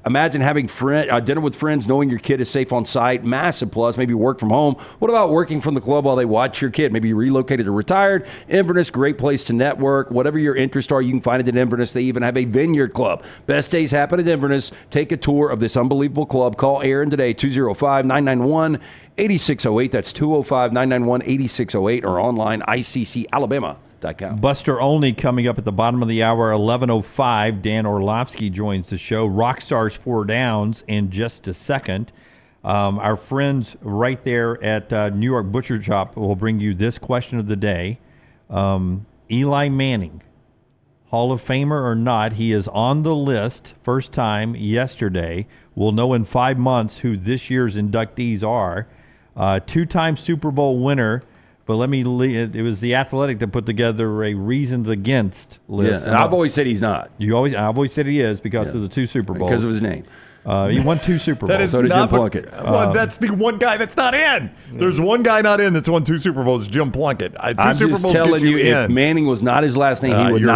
Imagine having dinner with friends, knowing your kid is safe on site. Massive plus. Maybe work from home. What about working from the club while they watch your kid? Maybe you relocated or retired. Inverness, great place to network. Whatever your interests are, you can find it at Inverness. They even have a vineyard club. Best days happen at Inverness. Take a tour of this unbelievable club. Call Aaron today, 205-991-8608. That's 205-991-8608 or online, iccalabama.com. Buster Olney coming up at the bottom of the hour, 11:05. Dan Orlovsky joins the show. Rockstar's 4 Downs in just a second. Our friends right there at New York Butcher Shop will bring you this question of the day. Eli Manning, Hall of Famer or not, he is on the list. First time yesterday. We'll know in 5 months who this year's inductees are. 2-time Super Bowl winner. But it was The Athletic that put together a reasons against list. Yeah, and I've always said he's not. I've always said he is because of the 2 Super Bowls. Because of his name. He won 2 Super Bowls. That is so did Jim Plunkett. That's the one guy that's not in. There's one guy not in that's won 2 Super Bowls, Jim Plunkett. I'm just telling you, if Manning was not his last name,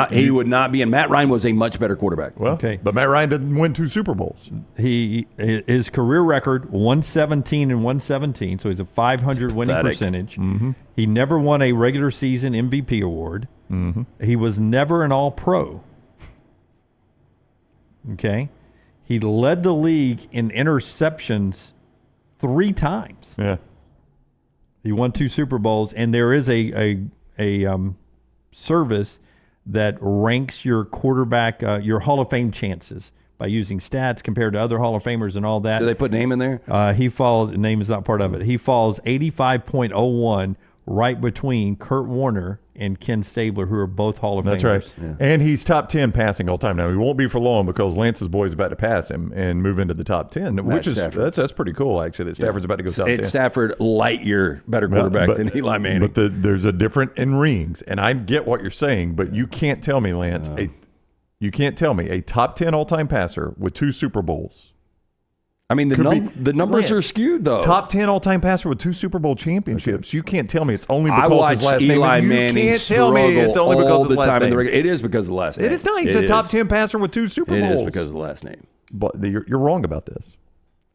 he would not be in. Matt Ryan was a much better quarterback. Well, but Matt Ryan didn't win 2 Super Bowls. His career record, 117 and 117, so he's a 500 winning percentage. Mm-hmm. He never won a regular season MVP award. Mm-hmm. He was never an All-Pro. Okay? He led the league in interceptions 3 times. Yeah. He won 2 Super Bowls, and there is a service that ranks your quarterback, your Hall of Fame chances by using stats compared to other Hall of Famers and all that. Do they put name in there? Name is not part of it. He falls 85.01 right between Kurt Warner and Ken Stabler, who are both Hall of Famers. That's right. Yeah. And he's top 10 passing all time. Now, he won't be for long because Lance's boy is about to pass him and move into the top 10, which is that's pretty cool, actually, that Stafford's about to go top 10. Stafford, light year better quarterback than Eli Manning. But there's a difference in rings, and I get what you're saying, but you can't tell me, Lance, you can't tell me a top 10 all-time passer with 2 Super Bowls. I mean, the numbers are skewed, though. Top 10 all-time passer with 2 Super Bowl championships. Okay. You can't tell me it's only because of his last Eli name. Manning you can't tell me it's only because of his last name. It is because of the last name. It is not. He's a top 10 passer with 2 Super Bowls. It is because of the last name. But you're wrong about this.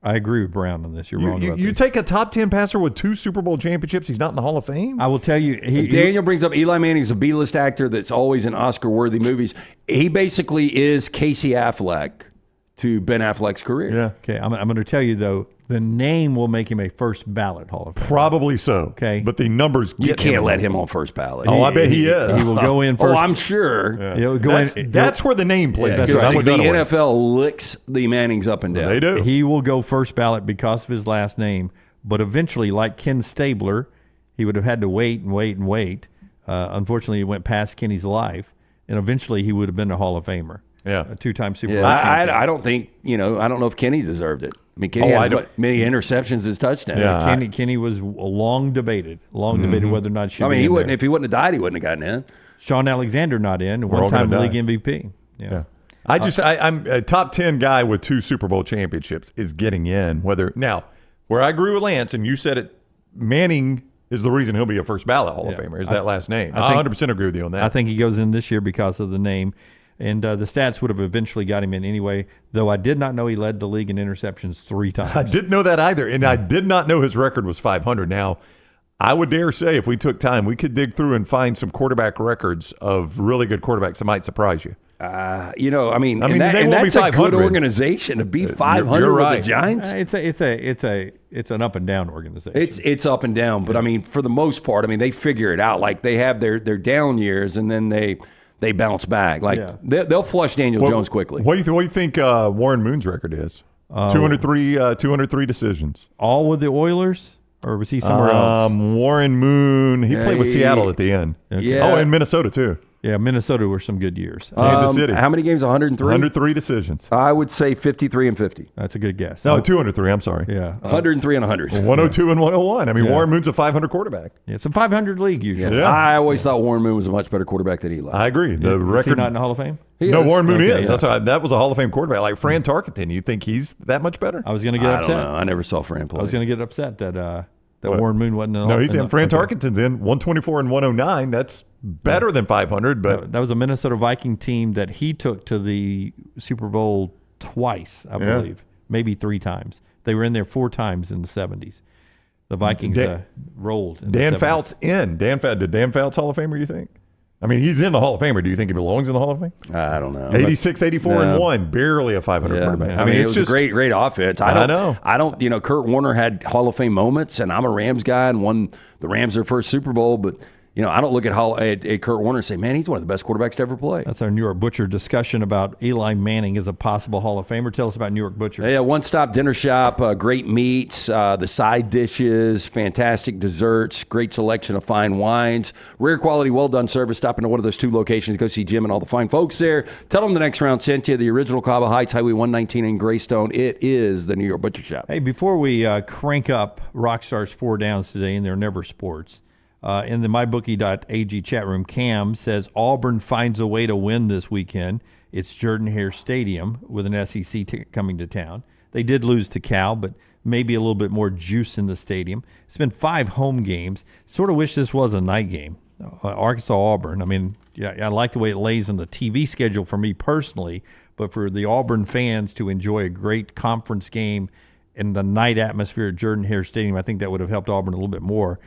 I agree with Brown on this. You're wrong about You this. take a top 10 passer with 2 Super Bowl championships, he's not in the Hall of Fame? I will tell you. Daniel brings up Eli Manning's a B-list actor that's always in Oscar-worthy movies. He basically is Casey Affleck to Ben Affleck's career. Yeah. Okay, I'm going to tell you, though, the name will make him a first ballot Hall of Famer. Probably so. Okay. But the numbers You get can't let him on first ballot. Oh, I bet he is. He will go in first. Oh, I'm sure. Yeah. He'll go in. That's where the name plays. Because I'm with the Dunaway. NFL licks the Mannings up and down. They do. He will go first ballot because of his last name. But eventually, like Ken Stabler, he would have had to wait and wait and wait. Unfortunately, it went past Kenny's life. And eventually, he would have been a Hall of Famer. Yeah. A 2-time Super Bowl Yeah, champion. I don't think, I don't know if Kenny deserved it. I mean, Kenny has many interceptions as touchdowns. Yeah, Kenny was long debated whether or not he should I mean, be he in wouldn't. there. If he wouldn't have died, he wouldn't have gotten in. Sean Alexander not in. We're all One-time gonna league die. MVP. Yeah. I'm a top 10 guy with 2 Super Bowl championships is getting in. Now, where I agree with Lance, and you said it, Manning is the reason he'll be a first ballot Hall of Famer, is that last name. I 100% agree with you on that. I think he goes in this year because of the name. And the stats would have eventually got him in anyway, though I did not know he led the league in interceptions 3 times. I didn't know that either, and I did not know his record was 500. Now, I would dare say if we took time, we could dig through and find some quarterback records of really good quarterbacks that might surprise you. That's they a won't be good 500. organization to be 500 you're with right. the Giants. It's an up and down organization. It's up and down, but I mean, for the most part, I mean, they figure it out. Like they have their down years, and then they bounce back. Like they'll flush Daniel Jones quickly. What do you think Warren Moon's record is? 203 decisions. All with the Oilers, or was he somewhere else? Warren Moon, he played with Seattle at the end. Okay. Yeah. Oh, and Minnesota too. Yeah, Minnesota were some good years. Kansas City. How many games? 103? 103 decisions. I would say 53 and 50. That's a good guess. No, 203. I'm sorry. Yeah. 103 and 100. 102 and 101. I mean, Warren Moon's a 500 quarterback. Yeah, it's a 500 league usually. Yeah. I always thought Warren Moon was a much better quarterback than Eli. I agree. The Is record. he not in the Hall of Fame? No, Warren Moon Okay, is. yeah. That was a Hall of Fame quarterback. Like Fran Tarkenton, you think he's that much better? I was going to get I upset. don't know. I never saw Fran play. I was going to get upset that Warren Moon wasn't in the No, he's in in. the- Fran okay. Tarkenton's in 124 and 109. That's better than 500, but That was a Minnesota Viking team that he took to the Super Bowl twice, I Yeah. believe, maybe 3 times. They were in there 4 times in the 70s. The Vikings rolled. In Dan the 70s. Fouts in. Did Dan Fouts Hall of Famer, you think? I mean, he's in the Hall of Famer. Do you think he belongs in the Hall of Fame? I don't know. 86, 84, and 1. Barely a 500 Yeah. quarterback. I mean, it it's was just a great offense. I know. I don't, Kurt Warner had Hall of Fame moments, and I'm a Rams guy and won the Rams their first Super Bowl, but I don't look at Kurt Warner and say, man, he's one of the best quarterbacks to ever play. That's our New York Butcher discussion about Eli Manning as a possible Hall of Famer. Tell us about New York Butcher. Yeah, one-stop dinner shop, great meats, the side dishes, fantastic desserts, great selection of fine wines, rare quality, well-done service. Stop into one of those 2 locations. Go see Jim and all the fine folks there. Tell them the next round sent you. The original Cabo Heights, Highway 119 in Greystone. It is the New York Butcher Shop. Hey, before we crank up Rockstar's 4 downs today, and they're never sports, in the mybookie.ag chat room, Cam says Auburn finds a way to win this weekend. It's Jordan-Hare Stadium with an SEC ticket coming to town. They did lose to Cal, but maybe a little bit more juice in the stadium. It's been 5 home games. Sort of wish this was a night game. Arkansas-Auburn. I mean, I like the way it lays in the TV schedule for me personally, but for the Auburn fans to enjoy a great conference game in the night atmosphere at Jordan-Hare Stadium, I think that would have helped Auburn a little bit more.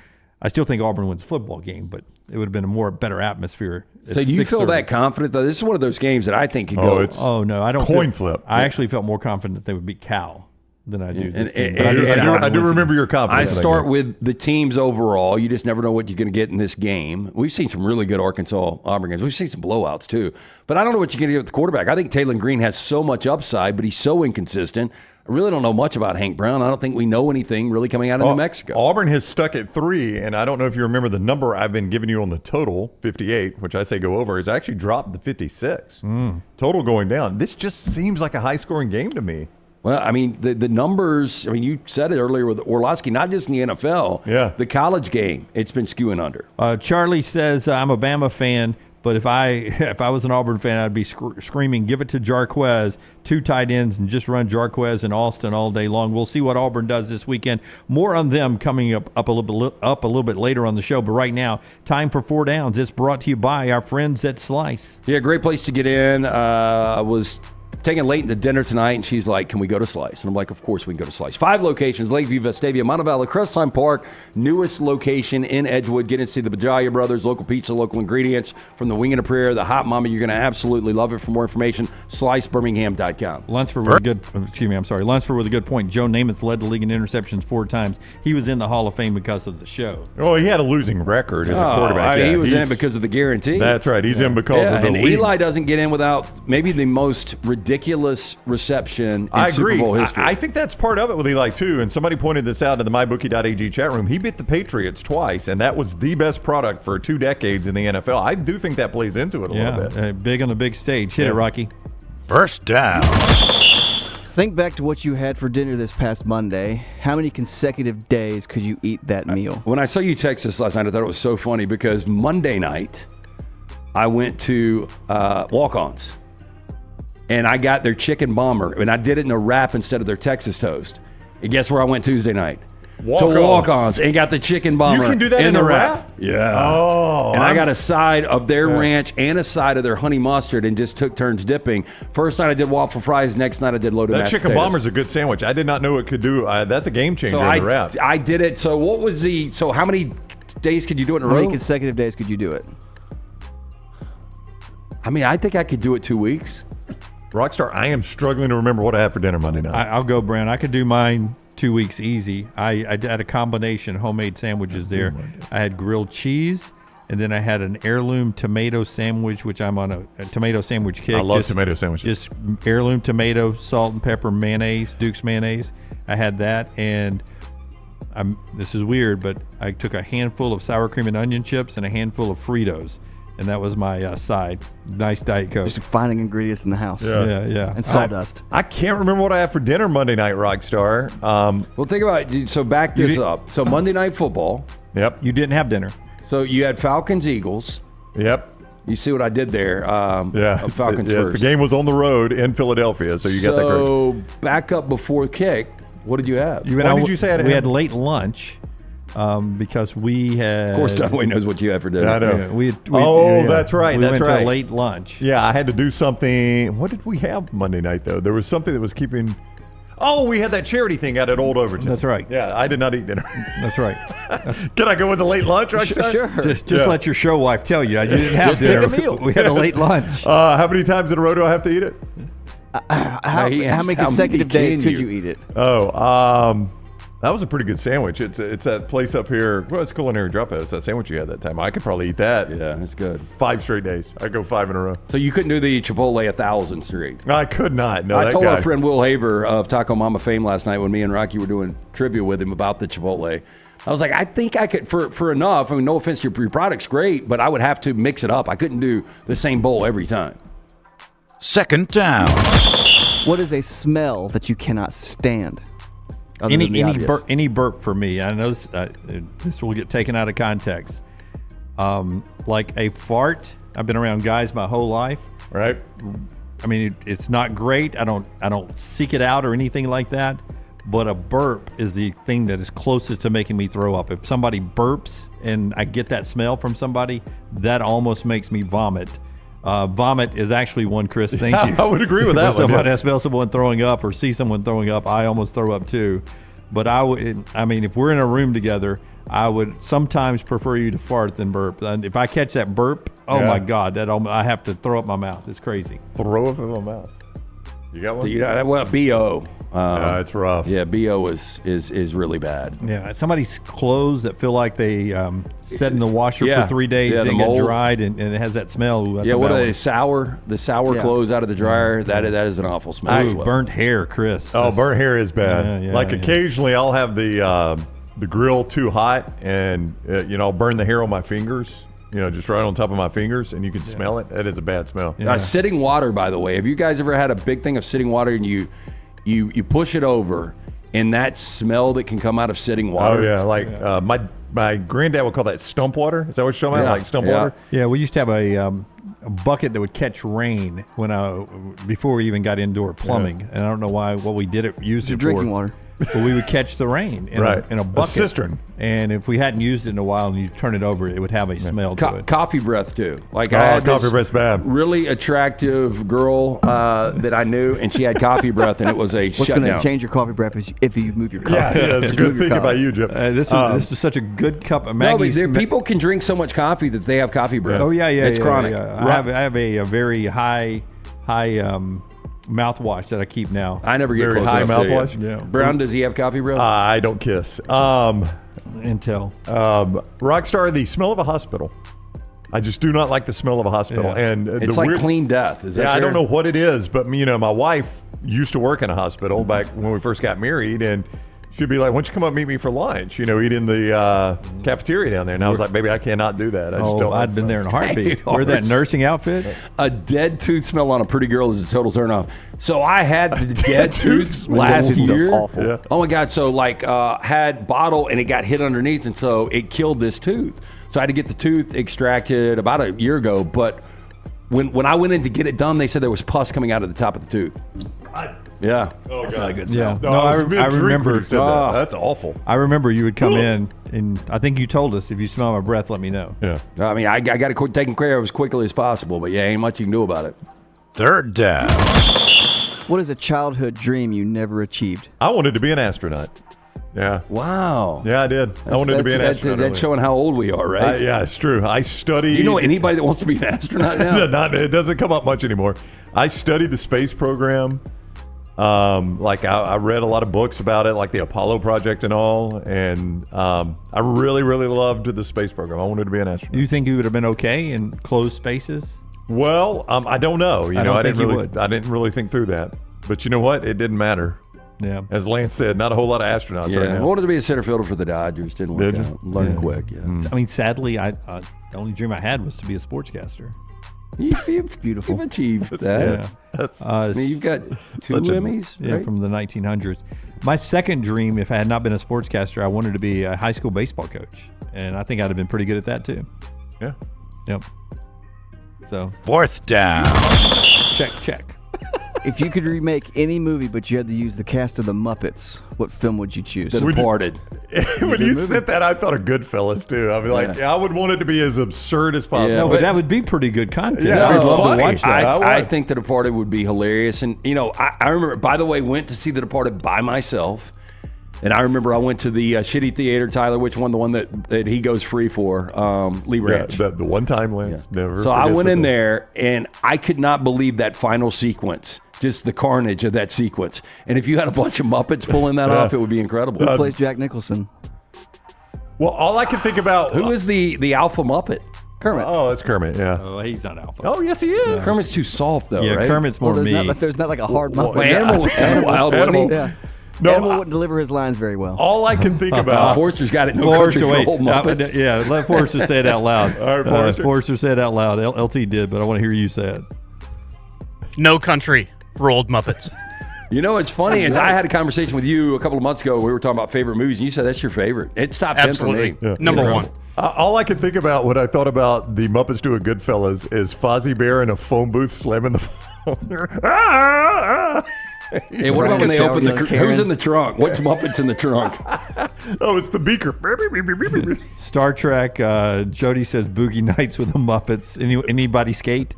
I still think Auburn wins the football game, but it would have been a better atmosphere. So do you feel that confident, though? This is one of those games that I think could go. Oh, no, I don't. Coin flip. I actually felt more confident that they would beat Cal than I do this team. I do remember your confidence. I start with the teams overall. You just never know what you're going to get in this game. We've seen some really good Arkansas-Auburn games. We've seen some blowouts, too. But I don't know what you're going to get with the quarterback. I think Taylor Green has so much upside, but he's so inconsistent. I really don't know much about Hank Brown. I don't think we know anything really coming out of New Mexico. Auburn has stuck at 3, and I don't know if you remember the number I've been giving you on the total, 58, which I say go over, has actually dropped to 56. Total going down. This just seems like a high-scoring game to me. Well, I mean, the numbers, I mean, you said it earlier with Orlovsky, not just in the NFL. Yeah. The college game, it's been skewing under. Charlie says, I'm a Bama fan, but if I was an Auburn fan, I'd be screaming, give it to Jarquez, 2 tight ends, and just run Jarquez and Austin all day long. We'll see what Auburn does this weekend. More on them coming up a little bit later on the show. But right now, time for 4 downs. It's brought to you by our friends at Slice. Yeah, great place to get in. I was taking Leighton to dinner tonight, and she's like, can we go to Slice? And I'm like, of course we can go to Slice. 5 locations, Lakeview, Vestavia, Montevallo, Crestline Park, newest location in Edgewood. Get to see the Bajaya Brothers, local pizza, local ingredients from the Wing and a Prayer, the Hot Mama. You're going to absolutely love it. For more information, slicebirmingham.com. Lunceford with a good point. Joe Namath led the league in interceptions 4 times. He was in the Hall of Fame because of the show. Well, he had a losing record as a quarterback. He was in because of the guarantee. That's right. He's in because of the league. Eli doesn't get in without maybe the most ridiculous reception in Super Bowl history. I think that's part of it with Eli, too. And somebody pointed this out in the mybookie.ag chat room. He beat the Patriots twice, and that was the best product for 2 decades in the NFL. I do think that plays into it a little bit. Big on the big stage. Hit it, Rocky. First down. Think back to what you had for dinner this past Monday. How many consecutive days could you eat that meal? When I saw you text this last night, I thought it was so funny because Monday night, I went to Walk-Ons. And I got their chicken bomber, and I did it in a wrap instead of their Texas toast. And guess where I went Tuesday night? Walk-Ons. To Walk-Ons and got the chicken bomber. You can do that in the a wrap? Yeah. Oh. And I got a side of their ranch and a side of their honey mustard and just took turns dipping. First night I did waffle fries. Next night I did loaded mashed potatoes. That chicken bomber's a good sandwich. I did not know it could do. That's a game changer in the wrap. I did it. So what was so how many days could you do it in a row? How many consecutive days could you do it? I mean, I think I could do it 2 weeks. Rockstar, I am struggling to remember what I had for dinner Monday night. I'll go, Brown. I could do mine 2 weeks easy. I had a combination homemade sandwiches there. I had grilled cheese, and then I had an heirloom tomato sandwich, which I'm on a tomato sandwich kick. I love tomato sandwiches. Just heirloom tomato, salt and pepper mayonnaise, Duke's mayonnaise. I had that, and this is weird, but I took a handful of sour cream and onion chips and a handful of Fritos. And that was my side. Nice Diet Coke. Just finding ingredients in the house. Yeah. And sawdust. I can't remember what I had for dinner Monday night, Rockstar. Well, think about it. So back this up. So Monday Night Football. Yep. You didn't have dinner. So you had Falcons, Eagles. Yep. You see what I did there? Falcons first. The game was on the road in Philadelphia, so you got that correct. So back up before kick, what did you have? What did you say? We had late lunch. Because we had... Of course, Dunaway knows what you had for dinner. I know. Yeah, that's right. We went to a late lunch. Yeah, I had to do something. What did we have Monday night, though? There was something that was keeping... Oh, we had that charity thing out at Old Overton. That's right. Yeah, I did not eat dinner. That's right. Can I go with the late lunch? Sure. Just let your show wife tell you. You didn't have dinner. Pick a meal. We had a late lunch. How many times in a row do I have to eat it? How many consecutive days could you eat it? That was a pretty good sandwich. It's that place up here. Well, it's Culinary Dropout. It's that sandwich you had that time. I could probably eat that. Yeah, it's good. 5 straight days. I'd go 5 in a row. So you couldn't do the Chipotle 1,000 straight? I could not. No, I told our friend Will Haver of Taco Mama fame last night when me and Rocky were doing trivia with him about the Chipotle. I was like, I think I could, for enough, I mean, no offense, your product's great, but I would have to mix it up. I couldn't do the same bowl every time. Second down. What is a smell that you cannot stand? Any burp for me. I know this will get taken out of context. Like a fart. I've been around guys my whole life. Right. I mean, it's not great. I don't seek it out or anything like that. But a burp is the thing that is closest to making me throw up. If somebody burps and I get that smell from somebody, that almost makes me vomit. Vomit is actually one, Chris. Thank you. I would agree with that. Somebody smell someone throwing up or see someone throwing up, I almost throw up too. But if we're in a room together, I would sometimes prefer you to fart than burp. And if I catch that burp, my God, I have to throw up my mouth. It's crazy. Throw up in my mouth. You got one? Well, BO. It's rough. Yeah, BO is really bad. Yeah, somebody's clothes that feel like they set in the washer for 3 days, then get dried, and it has that smell. That's what are they, sour clothes out of the dryer? That is an awful smell. Burnt hair, Chris. Oh, burnt hair is bad. Occasionally I'll have the grill too hot, and I'll burn the hair on my fingers. Just right on top of my fingers, and you can smell it. That is a bad smell. Yeah. Sitting water, by the way. Have you guys ever had a big thing of sitting water and you push it over, and that smell that can come out of sitting water? Oh yeah, my granddad would call that stump water. Is that what you're talking about? Like stump water? Yeah, we used to have bucket that would catch rain before we even got indoor plumbing, and I don't know what we did it used it for drinking water, but we would catch the rain in a bucket, a cistern, and if we hadn't used it in a while and you turn it over, it would have a smell to it. Coffee breath too. Like I had coffee breath's bad. Really attractive girl that I knew, and she had coffee breath, and it was a What's shutdown. going to change your coffee breath is if you move your cup. Yeah, it's a good thing about you, Jim. This is such a good cup of Maggie's. People can drink so much coffee that they have coffee breath. Oh yeah, it's chronic. Yeah. I have a very high mouthwash that I keep now. I never get Very close high enough mouthwash. to you. Yeah. Brown, does he have coffee breath? I don't kiss. Intel. Rockstar, the smell of a hospital. I just do not like the smell of a hospital, and it's like clean death. Is that I fair? don't know what it is, but my wife used to work in a hospital back when we first got married, and she'd be like, "Why don't you come up and meet me for lunch? Eat in the cafeteria down there." And I was like, "Baby, I cannot do that. I just don't." I'd been there in a heartbeat. Wear that nursing outfit. A dead tooth smell on a pretty girl is a total turn off. So I had the dead tooth last year. Awful. Yeah. Oh my God! So had bottle and it got hit underneath, and so it killed this tooth. So I had to get the tooth extracted about a year ago. But when I went in to get it done, they said there was pus coming out of the top of the tooth. Yeah, that's not a good smell. Yeah. No, I remember. That's awful. I remember you would come in, and I think you told us if you smell my breath, let me know. Yeah. I mean, I got it taken care of as quickly as possible, but yeah, ain't much you can do about it. Third down. What is a childhood dream you never achieved? I wanted to be an astronaut. Yeah. Wow. Yeah, I did. I wanted to be an astronaut. That's showing how old we are, right? Yeah, it's true. I studied. You know anybody that wants to be an astronaut now? It doesn't come up much anymore. I studied the space program. I read a lot of books about it, like the Apollo project and all, and I really, really loved the space program. I wanted to be an astronaut. You think you would have been okay in closed spaces? Well, I don't know. I didn't really think through that. But you know what? It didn't matter. Yeah. As Lance said, not a whole lot of astronauts right I now. wanted to be a center fielder for the Dodgers. Didn't work out. Learned quick. Yeah. I mean, sadly, the only dream I had was to be a sportscaster. You've beautiful. You've achieved that. I mean, you've got two Emmys, right? From the 1900s. My second dream, if I had not been a sportscaster, I wanted to be a high school baseball coach, and I think I'd have been pretty good at that too. Yeah. Yep. So fourth down. Check. If you could remake any movie, but you had to use the cast of the Muppets, what film would you choose? The Departed. When you said that, I thought of Goodfellas too. I'd be like, I would want it to be as absurd as possible. Yeah, but that would be pretty good content. Yeah, I'd love funny. to watch that. I think The Departed would be hilarious. And, I remember, by the way, went to see The Departed by myself. And I remember I went to the shitty theater, Tyler, which one? The one that he goes free for, Lee Ranch. The one time, Lance. Never. So I went in there, and I could not believe that final sequence. Just the carnage of that sequence. And if you had a bunch of Muppets pulling that off, it would be incredible. Who plays Jack Nicholson? Well, all I can think about... Who is the alpha Muppet? Kermit. Oh, it's Kermit, yeah. Oh, he's not alpha. Oh, yes, he is. Kermit's too soft, though, Yeah, right? Kermit's more me. There's not like a hard Muppet. Well, Animal was kind of wild, wasn't he? Yeah. No, Animal wouldn't deliver his lines very well. All I can think about... Forrester's got it. No Country for Old Muppets. Yeah, let Forrester say it out loud. All right, Forrester. Forrester said it out loud. LT did, but I want to hear you say it. No Country for Old Muppets. You know, it's funny is I had a conversation with you a couple of months ago. We were talking about favorite movies, and you said that's your favorite. It's top 10 for me. Yeah. Number one. All I can think about when I thought about the Muppets doing Goodfellas is Fozzie Bear in a phone booth slamming the phone. Hey, what about when they open the... Who's in the trunk? Which Muppet's in the trunk? Oh, it's the beaker. Star Trek, Jody says Boogie Nights with the Muppets. Anybody skate?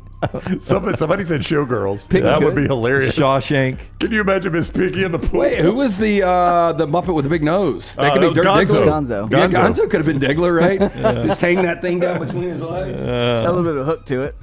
Somebody said Showgirls. That would be hilarious. Shawshank. Can you imagine Miss Piggy in the pool? Wait, who was the Muppet with the big nose? That could be was Dirk Gonzo. Diggler. Yeah, Gonzo could have been Diggler, right? Just hang that thing down between his legs. A little bit of a hook to it.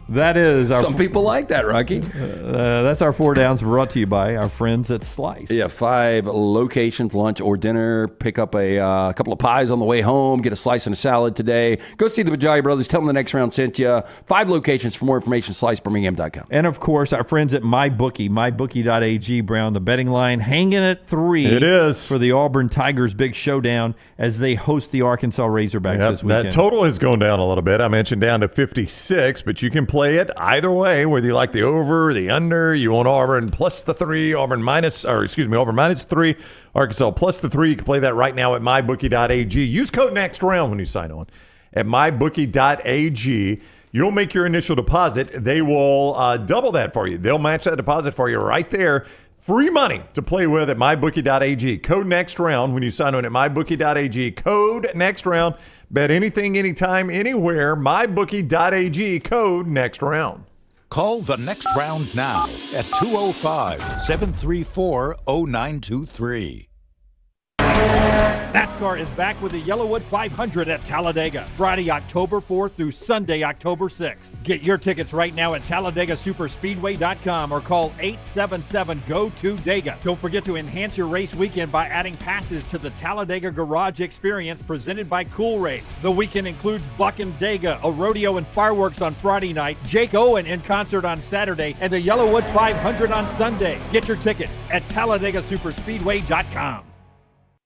That is our... Some people like that, Rocky. That's our 4 downs brought to you by our friends at Slice. Yeah, 5 locations, lunch or dinner. Pick up a couple of pies on the way home. Get a slice and a salad today. Go see the Bajai Brothers. Tell them the next round sent you. 5 locations. For more information, slicebirmingham.com. And, of course, our friends at MyBookie, mybookie.ag, Brown. The betting line hanging at 3. It is. For the Auburn Tigers' big showdown as they host the Arkansas Razorbacks this weekend. That total has gone down a little bit. I mentioned down to 56, but you can play it either way, whether you like the over, the under, you want Auburn plus the 3, Auburn minus 3, Arkansas plus the 3. You can play that right now at mybookie.ag. Use code NEXTROUND when you sign on at mybookie.ag. You'll make your initial deposit. They will double that for you. They'll match that deposit for you right there. Free money to play with at mybookie.ag. Code next round when you sign on at mybookie.ag. Code next round. Bet anything, anytime, anywhere. mybookie.ag. Code next round. Call the next round now at 205-734-0923. NASCAR is back with the Yellowwood 500 at Talladega, Friday, October 4th through Sunday, October 6th. Get your tickets right now at TalladegaSuperspeedway.com or call 877-GO-TO-DEGA. Don't forget to enhance your race weekend by adding passes to the Talladega Garage Experience presented by Cool Race. The weekend includes Buck and Dega, a rodeo and fireworks on Friday night, Jake Owen in concert on Saturday, and the Yellowwood 500 on Sunday. Get your tickets at TalladegaSuperspeedway.com.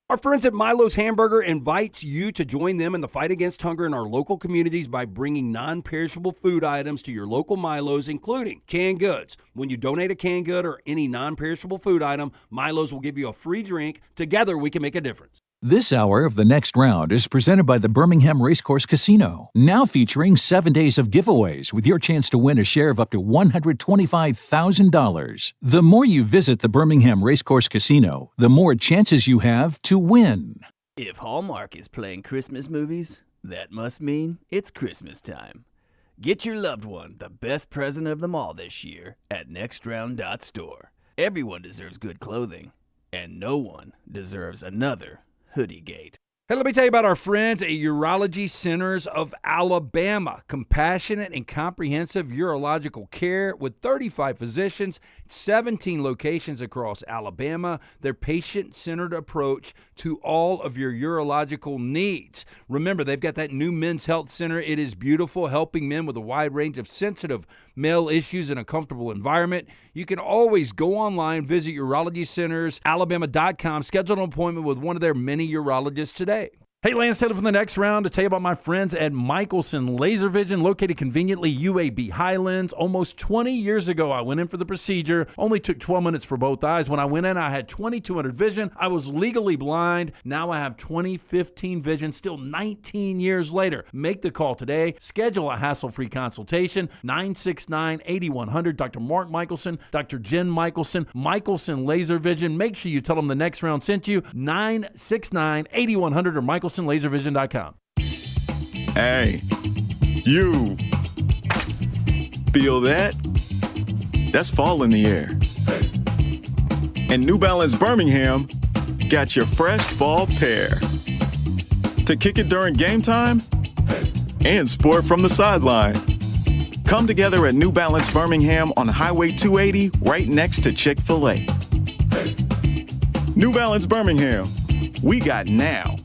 Our friends at Milo's Hamburger invites you to join them in the fight against hunger in our local communities by bringing non-perishable food items to your local Milo's, including canned goods. When you donate a canned good or any non-perishable food item, Milo's will give you a free drink. Together, we can make a difference. This hour of The Next Round is presented by the Birmingham Racecourse Casino, now featuring 7 days of giveaways with your chance to win a share of up to $125,000. The more you visit the Birmingham Racecourse Casino, the more chances you have to win. If Hallmark is playing Christmas movies, that must mean it's Christmas time. Get your loved one the best present of them all this year at nextround.store. Everyone deserves good clothing, and no one deserves another Hoodie Gate. Hey, let me tell you about our friends at Urology Centers of Alabama. Compassionate and comprehensive urological care with 35 physicians, 17 locations across Alabama. Their patient-centered approach to all of your urological needs. Remember, they've got that new men's health center. It is beautiful, helping men with a wide range of sensitive male issues in a comfortable environment. You can always go online, visit urologycentersalabama.com, schedule an appointment with one of their many urologists today. Hey, Lance Taylor from the next round to tell you about my friends at Michelson Laser Vision, located conveniently UAB Highlands. Almost 20 years ago, I went in for the procedure. Only took 12 minutes for both eyes. When I went in, I had 2200 vision. I was legally blind. Now I have 20/15 vision, still 19 years later. Make the call today. Schedule a hassle-free consultation. 969-8100. Dr. Mark Michelson, Dr. Jen Michelson, Michelson Laser Vision. Make sure you tell them the next round sent you. 969-8100 or MichelsonLaserVision.com. Hey, you. Feel that? That's fall in the air. And New Balance Birmingham got your fresh fall pair. To kick it during game time and sport from the sideline. Come together at New Balance Birmingham on Highway 280 right next to Chick-fil-A. New Balance Birmingham. We got now.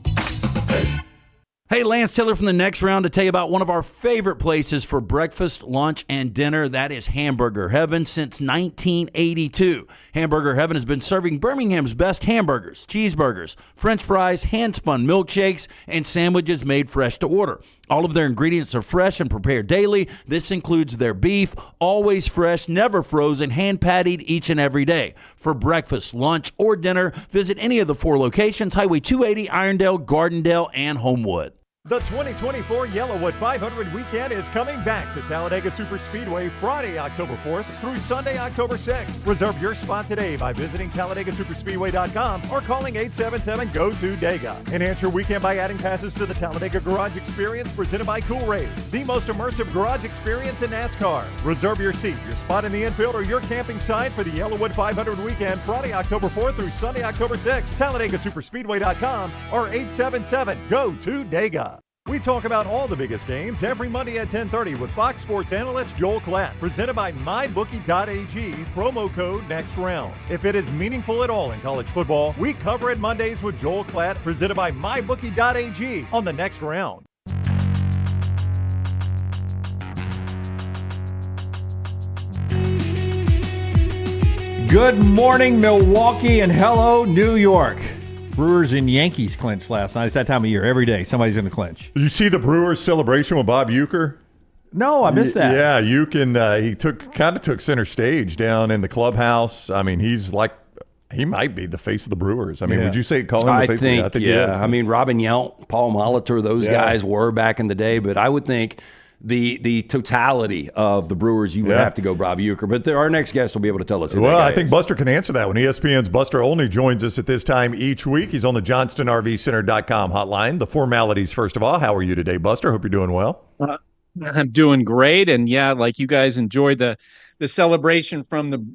Hey, Lance Taylor from the next round to tell you about one of our favorite places for breakfast, lunch, and dinner. That is Hamburger Heaven since 1982. Hamburger Heaven has been serving Birmingham's best hamburgers, cheeseburgers, French fries, hand-spun milkshakes, and sandwiches made fresh to order. All of their ingredients are fresh and prepared daily. This includes their beef, always fresh, never frozen, hand-pattied each and every day. For breakfast, lunch, or dinner, visit any of the 4 locations, Highway 280, Irondale, Gardendale, and Homewood. The 2024 Yellowwood 500 weekend is coming back to Talladega Superspeedway Friday, October 4th through Sunday, October 6th. Reserve your spot today by visiting TalladegaSuperspeedway.com or calling 877-GO-TO-DEGA. Enhance your weekend by adding passes to the Talladega Garage Experience presented by Cool Race, the most immersive garage experience in NASCAR. Reserve your seat, your spot in the infield, or your camping site for the Yellowwood 500 weekend Friday, October 4th through Sunday, October 6th. TalladegaSuperspeedway.com or 877-GO-TO-DEGA. We talk about all the biggest games every Monday at 10:30 with Fox Sports analyst Joel Klatt. Presented by MyBookie.ag, promo code NEXTROUND. If it is meaningful at all in college football, we cover it Mondays with Joel Klatt, presented by MyBookie.ag on the Next Round. Good morning, Milwaukee, and hello, New York. Brewers and Yankees clinched last night. It's that time of year. Every day, somebody's going to clinch. Did you see the Brewers celebration with Bob Uecker? No, I missed that. Yeah, Uecker, he took center stage down in the clubhouse. I mean, he might be the face of the Brewers. I mean, would you say call him the face? I think yeah. I mean, Robin Yount, Paul Molitor, those guys were back in the day, but I would think the totality of the Brewers, you would have to go Bob Uecker. But our next guest will be able to tell us who Well, that guy I think is. Buster can answer that one. ESPN's Buster Olney joins us at this time each week. He's on the JohnstonRVCenter.com hotline. The formalities, first of all. How are you today, Buster? Hope you're doing well. I'm doing great, and yeah, like you guys enjoyed the celebration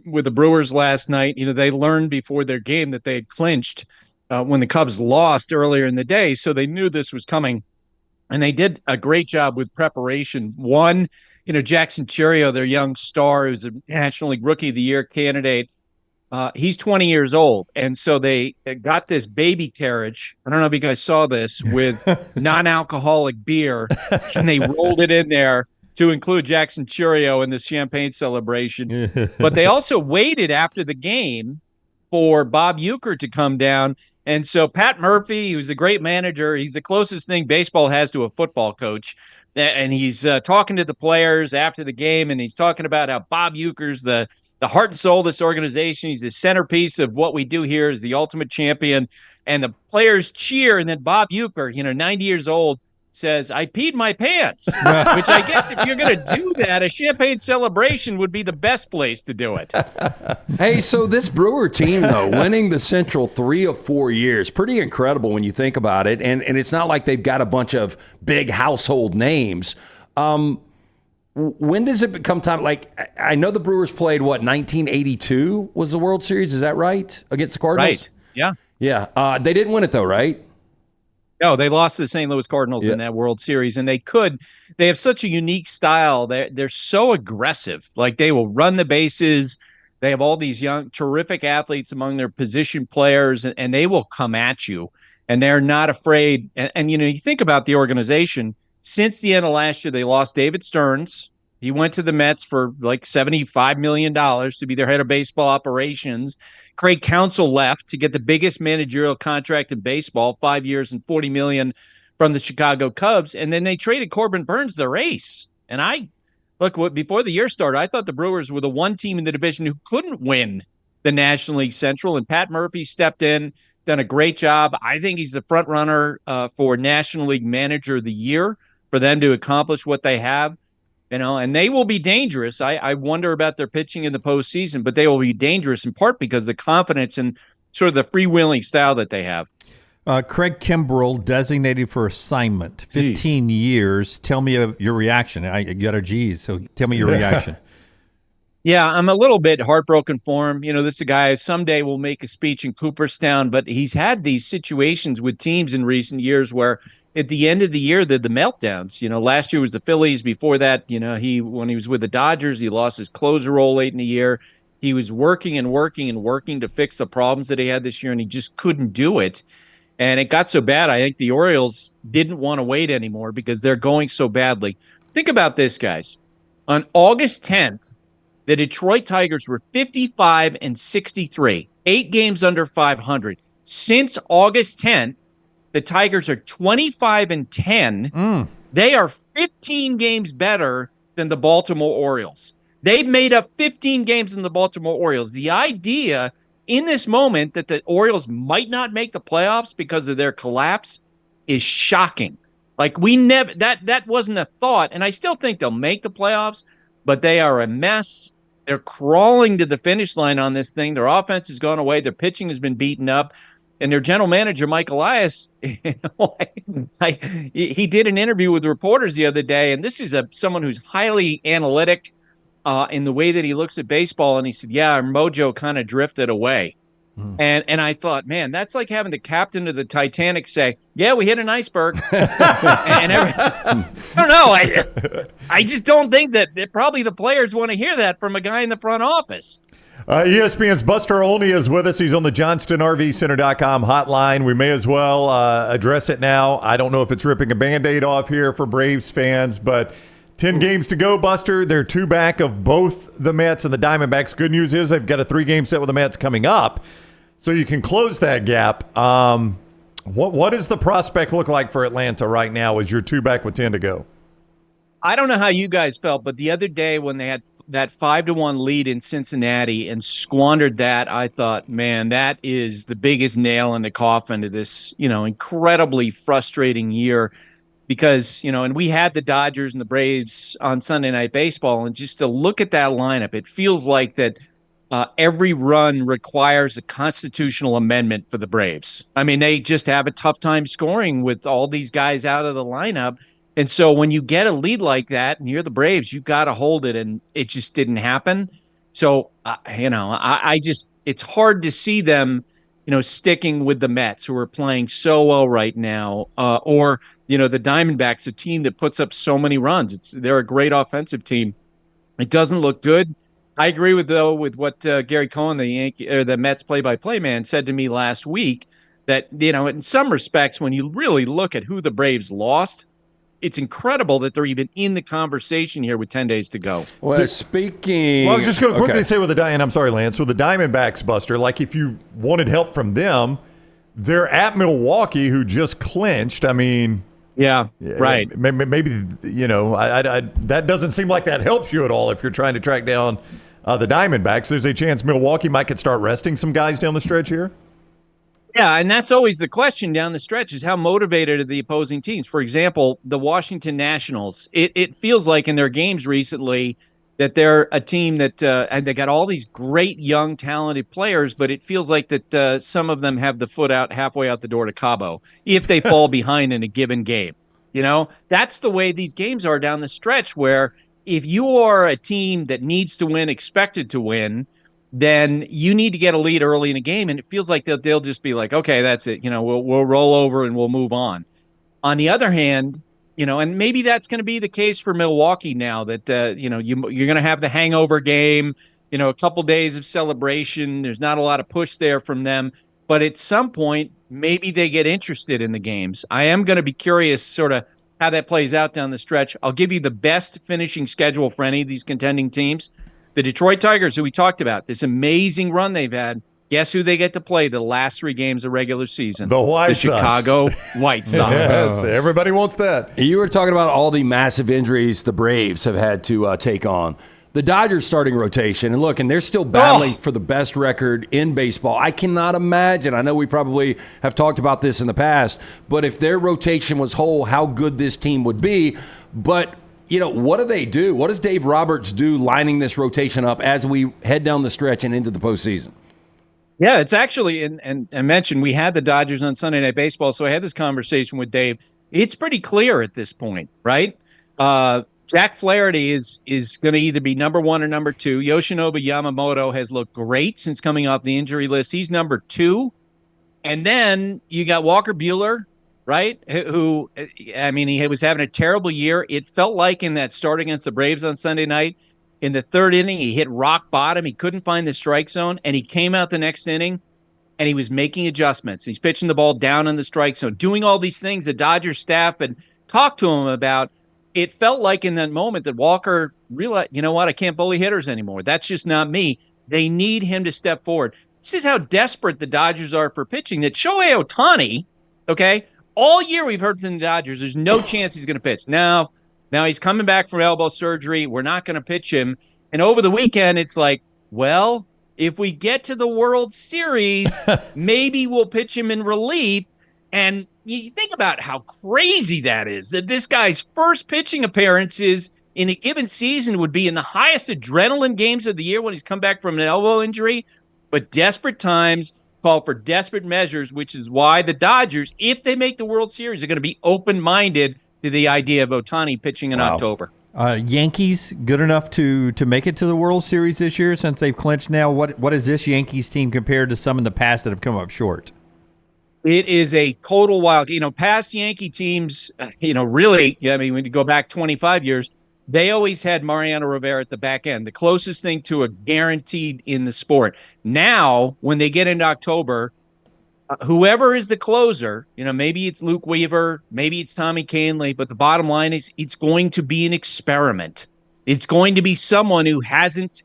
with the Brewers last night. You know, they learned before their game that they had clinched when the Cubs lost earlier in the day, so they knew this was coming. And they did a great job with preparation. One, Jackson Chourio, their young star, who's a National League Rookie of the Year candidate, he's 20 years old. And so they got this baby carriage. I don't know if you guys saw this, with non-alcoholic beer, and they rolled it in there to include Jackson Chourio in this champagne celebration. But they also waited after the game for Bob Uecker to come down. And so Pat Murphy, who's a great manager, he's the closest thing baseball has to a football coach. And he's talking to the players after the game, and he's talking about how Bob Uecker's the heart and soul of this organization. He's the centerpiece of what we do here, is the ultimate champion. And the players cheer, and then Bob Uecker, 90 years old, says, "I peed my pants," which I guess if you're going to do that, a champagne celebration would be the best place to do it. Hey, so this Brewer team, though, winning the Central 3 of 4 years, pretty incredible when you think about it. And it's not like they've got a bunch of big household names. When does it become time? Like, I know the Brewers played, 1982 was the World Series. Is that right? Against the Cardinals? Right. Yeah. Yeah. They didn't win it, though, right? No, they lost to the St. Louis Cardinals in that World Series, and they have such a unique style. They're so aggressive. Like, they will run the bases. They have all these young, terrific athletes among their position players, and they will come at you, and they're not afraid. And you think about the organization. Since the end of last year, they lost David Stearns. He went to the Mets for like $75 million to be their head of baseball operations. Craig Counsell left to get the biggest managerial contract in baseball, 5 years and $40 million from the Chicago Cubs. And then they traded Corbin Burns, their ace. And before the year started, I thought the Brewers were the one team in the division who couldn't win the National League Central. And Pat Murphy stepped in, done a great job. I think he's the front runner for National League Manager of the Year for them to accomplish what they have. And they will be dangerous. I wonder about their pitching in the postseason, but they will be dangerous in part because of the confidence and sort of the freewheeling style that they have. Craig Kimbrell, designated for assignment, 15 years. Tell me your reaction. I got a G's, so tell me your reaction. Yeah, I'm a little bit heartbroken for him. This is a guy who someday will make a speech in Cooperstown, but he's had these situations with teams in recent years where at the end of the year, the meltdowns. Last year was the Phillies. Before that, when he was with the Dodgers, he lost his closer role late in the year. He was working and working and working to fix the problems that he had this year, and he just couldn't do it. And it got so bad, I think the Orioles didn't want to wait anymore because they're going so badly. Think about this, guys. On August 10th, the Detroit Tigers were 55-63, 8 games under 500. Since August 10th, the Tigers are 25-10. They are 15 games better than the Baltimore Orioles. They've made up 15 games in the Baltimore Orioles. The idea in this moment that the Orioles might not make the playoffs because of their collapse is shocking. Like, that wasn't a thought, and I still think they'll make the playoffs, but they are a mess. They're crawling to the finish line on this thing. Their offense has gone away. Their pitching has been beaten up. And their general manager, Mike Elias, he did an interview with reporters the other day, and this is someone who's highly analytic in the way that he looks at baseball. And he said, "Yeah, our mojo kind of drifted away." And I thought, man, that's like having the captain of the Titanic say, "Yeah, we hit an iceberg." I don't know. I just don't think that probably the players want to hear that from a guy in the front office. ESPN's Buster Olney is with us. He's on the JohnstonRVCenter.com hotline. We may as well address it now. I don't know if it's ripping a Band-Aid off here for Braves fans, but 10 games to go, Buster. They're 2 back of both the Mets and the Diamondbacks. Good news is they've got a 3-game set with the Mets coming up, so you can close that gap. What does the prospect look like for Atlanta right now as you're 2 back with 10 to go? I don't know how you guys felt, but the other day when they had that 5-1 lead in Cincinnati and squandered that, I thought, man, that is the biggest nail in the coffin of this, incredibly frustrating year. because, and we had the Dodgers and the Braves on Sunday Night Baseball, and just to look at that lineup, it feels like that every run requires a constitutional amendment for the Braves. I mean, they just have a tough time scoring with all these guys out of the lineup. And so when you get a lead like that and you're the Braves, you got to hold it, and it just didn't happen. So, I just, it's hard to see them, sticking with the Mets, who are playing so well right now, or, the Diamondbacks, a team that puts up so many runs. They're a great offensive team. It doesn't look good. I agree with what Gary Cohen, the Mets play-by-play man, said to me last week, that, in some respects, when you really look at who the Braves lost, it's incredible that they're even in the conversation here with 10 days to go. Well, speaking... Well, I was just going to quickly say and I'm sorry, Lance, with the Diamondbacks, Buster, like if you wanted help from them, they're at Milwaukee, who just clinched. I mean... Yeah, right. Maybe that doesn't seem like that helps you at all if you're trying to track down the Diamondbacks. There's a chance Milwaukee could start resting some guys down the stretch here. Yeah, and that's always the question down the stretch, is how motivated are the opposing teams. For example, the Washington Nationals, it feels like in their games recently that they're a team that and they got all these great young talented players, but it feels like that some of them have the foot out halfway out the door to Cabo if they fall behind in a given game. That's the way these games are down the stretch, where if you are a team that needs to win, expected to win, then you need to get a lead early in a game, and it feels like they'll just be like, okay, that's it. We'll roll over and we'll move on. On the other hand, and maybe that's going to be the case for Milwaukee now that, you're going to have the hangover game, a couple days of celebration. There's not a lot of push there from them. But at some point, maybe they get interested in the games. I am going to be curious sort of how that plays out down the stretch. I'll give you the best finishing schedule for any of these contending teams. The Detroit Tigers, who we talked about, this amazing run they've had. Guess who they get to play the last 3 games of regular season? The Chicago White Sox. Yes, everybody wants that. You were talking about all the massive injuries the Braves have had to take on. The Dodgers starting rotation, and they're still battling for the best record in baseball. I cannot imagine. I know we probably have talked about this in the past, but if their rotation was whole, how good this team would be. But what do they do? What does Dave Roberts do lining this rotation up as we head down the stretch and into the postseason? Yeah, it's actually, and I mentioned we had the Dodgers on Sunday Night Baseball, so I had this conversation with Dave. It's pretty clear at this point, right? Jack Flaherty is going to either be number 1 or number 2. Yoshinobu Yamamoto has looked great since coming off the injury list. He's number 2. And then you got Walker Buehler, right? Who, he was having a terrible year. It felt like in that start against the Braves on Sunday night, in the 3rd inning, he hit rock bottom. He couldn't find the strike zone, and he came out the next inning, and he was making adjustments. He's pitching the ball down in the strike zone, doing all these things the Dodgers staff had talked to him about. It felt like in that moment that Walker realized, I can't bully hitters anymore. That's just not me. They need him to step forward. This is how desperate the Dodgers are for pitching, that Shohei Ohtani, okay, all year we've heard from the Dodgers, there's no chance he's going to pitch. Now he's coming back from elbow surgery. We're not going to pitch him. And over the weekend, it's like, well, if we get to the World Series, maybe we'll pitch him in relief. And you think about how crazy that is, that this guy's first pitching appearances in a given season would be in the highest adrenaline games of the year when he's come back from an elbow injury. But desperate times call for desperate measures, which is why the Dodgers, if they make the World Series, are going to be open-minded to the idea of Ohtani pitching in October. Yankees good enough to make it to the World Series this year since they've clinched now? What is this Yankees team compared to some in the past that have come up short? It is a total wild. Past Yankee teams, really, when you go back 25 years, they always had Mariano Rivera at the back end, the closest thing to a guaranteed in the sport. Now, when they get into October, whoever is the closer, maybe it's Luke Weaver, maybe it's Tommy Kahnle, but the bottom line is it's going to be an experiment. It's going to be someone who hasn't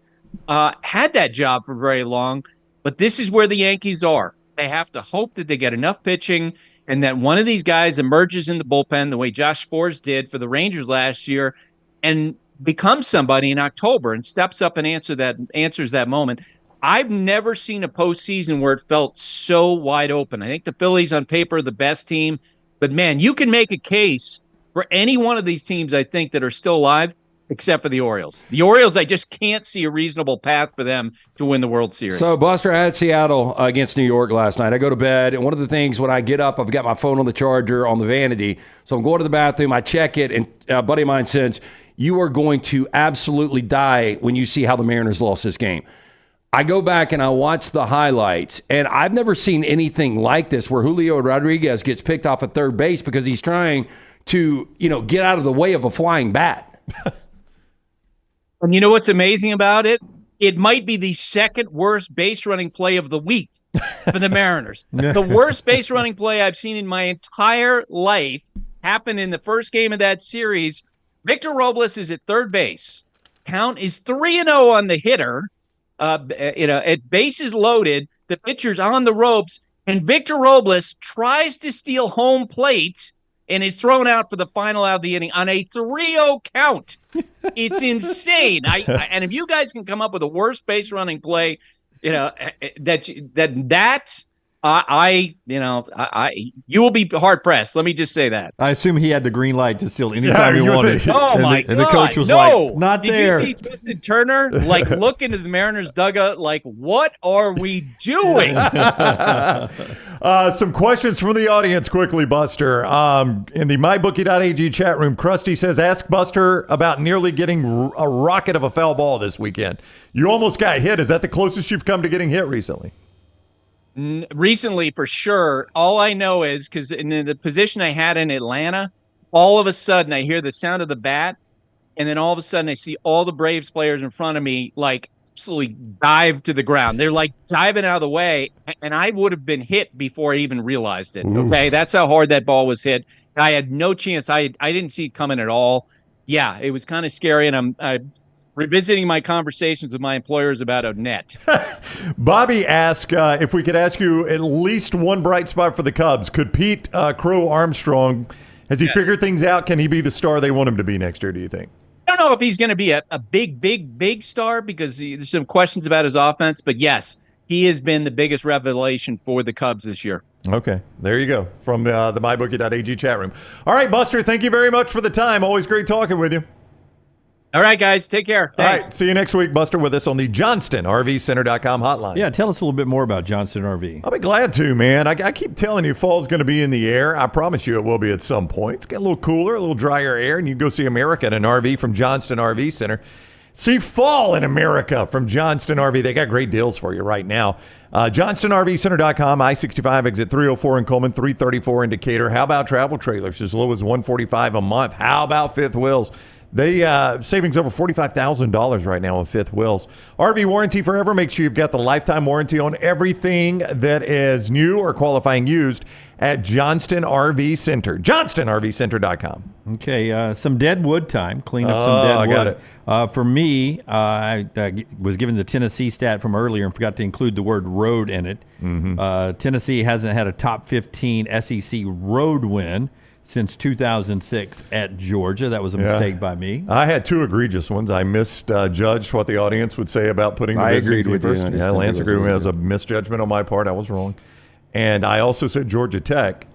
had that job for very long, but this is where the Yankees are. They have to hope that they get enough pitching and that one of these guys emerges in the bullpen the way Josh Sborz did for the Rangers last year and becomes somebody in October and steps up and answers that moment. I've never seen a postseason where it felt so wide open. I think the Phillies on paper are the best team, but man, you can make a case for any one of these teams, I think, that are still alive, except for the Orioles. The Orioles, I just can't see a reasonable path for them to win the World Series. So, Buster, I had Seattle against New York last night. I go to bed, and one of the things when I get up, I've got my phone on the charger on the vanity. So I'm going to the bathroom, I check it, and a buddy of mine says, you are going to absolutely die when you see how the Mariners lost this game. I go back and I watch the highlights, and I've never seen anything like this where Julio Rodriguez gets picked off at third base because he's trying to, get out of the way of a flying bat. And you know what's amazing about it? It might be the second worst base running play of the week for the Mariners. The worst base running play I've seen in my entire life happened in the first game of that series. Victor Robles is at third base. Count is 3-0 on the hitter. At bases loaded, the pitcher's on the ropes, and Victor Robles tries to steal home plate and is thrown out for the final out of the inning on a 3-0 count. It's insane. And if you guys can come up with a worst base running play, you will be hard pressed. Let me just say that. I assume he had the green light to steal anytime he wanted. Oh my God! And the coach was like, "Not there." Did you see Tristan Turner look into the Mariners dugout like, "What are we doing?" Some questions from the audience quickly, Buster. In the mybookie.ag chat room, Krusty says, "Ask Buster about nearly getting a rocket of a foul ball this weekend. You almost got hit. Is that the closest you've come to getting hit recently?" Recently, for sure. All I know is because in the position I had in Atlanta, all of a sudden I hear the sound of the bat, and then all of a sudden I see all the Braves players in front of me absolutely dive to the ground. They're diving out of the way, and I would have been hit before I even realized it. Okay, that's how hard that ball was hit. I had no chance. I didn't see it coming at all. Yeah, it was kind of scary, and I'm revisiting my conversations with my employers about a net. Bobby asked if we could ask you at least one bright spot for the Cubs. Could Pete Crow Armstrong, has he figured things out? Can he be the star they want him to be next year, do you think? I don't know if he's going to be a big star because there's some questions about his offense. But, yes, he has been the biggest revelation for the Cubs this year. Okay, there you go from the mybookie.ag chat room. All right, Buster, thank you very much for the time. Always great talking with you. All right, guys. Take care. Thanks. All right. See you next week. Buster with us on the JohnstonRVCenter.com hotline. Yeah, tell us a little bit more about Johnston RV. I'll be glad to, man. I keep telling you fall's going to be in the air. I promise you it will be at some point. It's getting a little cooler, a little drier air, and you can go see America in an RV from Johnston RV Center. See fall in America from Johnston RV. They got great deals for you right now. JohnstonRVCenter.com, I-65 exit 304 in Coleman, 334 in Decatur. How about travel trailers as low as $145 a month? How about fifth wheels? They savings over $45,000 right now on fifth wheels. RV warranty forever. Make sure you've got the lifetime warranty on everything that is new or qualifying used at Johnston RV Center. JohnstonRVCenter.com. Okay, some dead wood time. Clean up some dead wood. I got it. For me, I was given the Tennessee stat from earlier and forgot to include the word road in it. Mm-hmm. Tennessee hasn't had a top 15 SEC road win since 2006 at Georgia. That was a mistake by me. I had two egregious ones. I misjudged what the audience would say about putting the visiting team first. Yeah, Lance agreed with me. It was a misjudgment on my part. I was wrong. And I also said Georgia Tech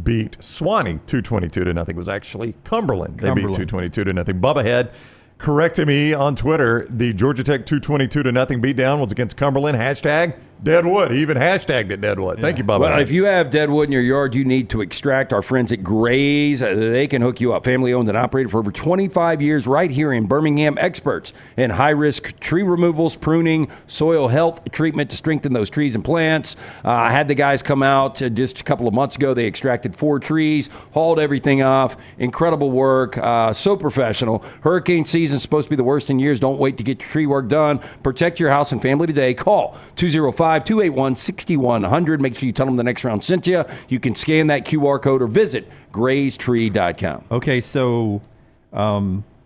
beat Swanee 222-0. It was actually Cumberland. They beat 222-0. Bubba Head corrected me on Twitter. The Georgia Tech 222-0 beatdown was against Cumberland. Hashtag Deadwood. He even hashtagged it Deadwood. Thank you, Bubba. Well, if you have Deadwood in your yard you need to extract, our friends at Gray's, they can hook you up. Family owned and operated for over 25 years right here in Birmingham. Experts in high-risk tree removals, pruning, soil health treatment to strengthen those trees and plants. I had the guys come out just a couple of months ago. They extracted 4 trees, hauled everything off. Incredible work. So professional. Hurricane season is supposed to be the worst in years. Don't wait to get your tree work done. Protect your house and family today. Call 205-281-6100. Make sure you tell them the next round sent you. You can scan that QR code or visit graystree.com. Okay, so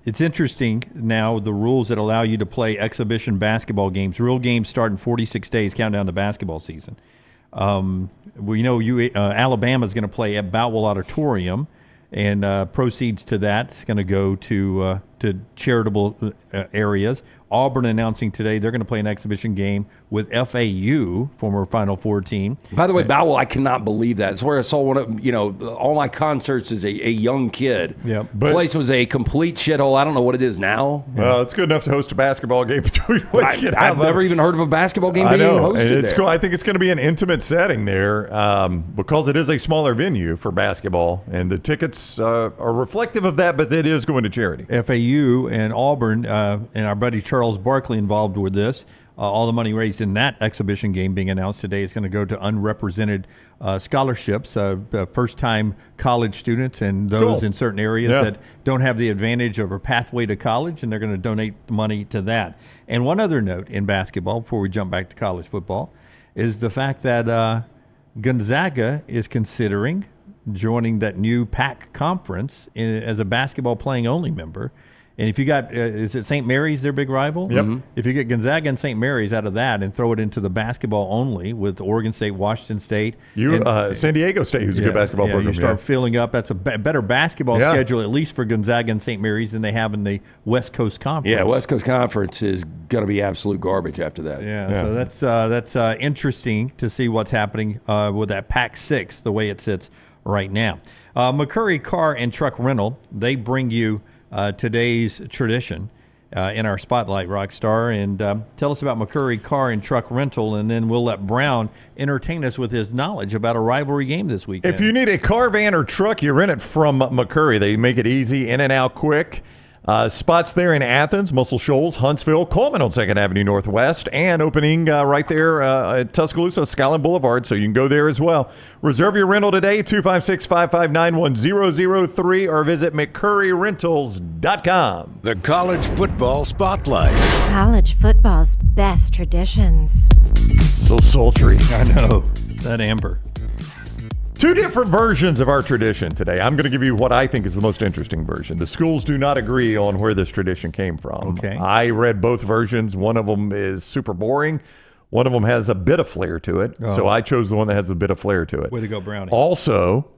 it's interesting now, the rules that allow you to play exhibition basketball games. Real games start in 46 days, countdown to basketball season. We know Alabama's going to play at Boutwell Auditorium, and proceeds to that's going to go to charitable areas. Auburn announcing today they're going to play an exhibition game with FAU, former Final Four team. By the way, Bowell, I cannot believe that. It's where I saw one of, all my concerts as a young kid. Yeah, the place was a complete shithole. I don't know what it is now. Well, it's good enough to host a basketball game between. I've never even heard of a basketball game being hosted and it's there. cool. I think it's going to be an intimate setting there because it is a smaller venue for basketball, and the tickets are reflective of that, but it is going to charity. FAU and Auburn and our buddy Charles Barkley involved with this. All the money raised in that exhibition game being announced today is going to go to unrepresented scholarships, first-time college students and those in certain areas that don't have the advantage of a pathway to college, and they're going to donate money to that. And one other note in basketball before we jump back to college football is the fact that Gonzaga is considering joining that new PAC conference as a basketball playing only member. And if you got, is it St. Mary's, their big rival? Yep. If you get Gonzaga and St. Mary's out of that and throw it into the basketball only with Oregon State, Washington State. San Diego State, who's a good basketball program. You start filling up. That's a better basketball schedule, at least for Gonzaga and St. Mary's, than they have in the West Coast Conference. Yeah, West Coast Conference is going to be absolute garbage after that. So that's interesting to see what's happening with that Pac-6, the way it sits right now. McCurry Car and Truck Rental, they bring you today's tradition in our Spotlight, Rockstar. And tell us about McCurry Car and Truck Rental, and then we'll let Brown entertain us with his knowledge about a rivalry game this weekend. If you need a car, van, or truck, you rent it from McCurry. They make it easy, in and out quick. Spots there in Athens, Muscle Shoals, Huntsville, Coleman on 2nd Avenue Northwest, and opening right there at Tuscaloosa, Skyline Boulevard, so you can go there as well. Reserve your rental today, 256-559-1003, or visit McCurryRentals.com. The College Football Spotlight. College football's best traditions. So sultry. I know. That amber. Two different versions of our tradition today. I'm going to give you what I think is the most interesting version. The schools do not agree on where this tradition came from. Okay. I read both versions. One of them is super boring. One of them has a bit of flair to it. So I chose the one that has a bit of flair to it. Way to go, Brownie. Also,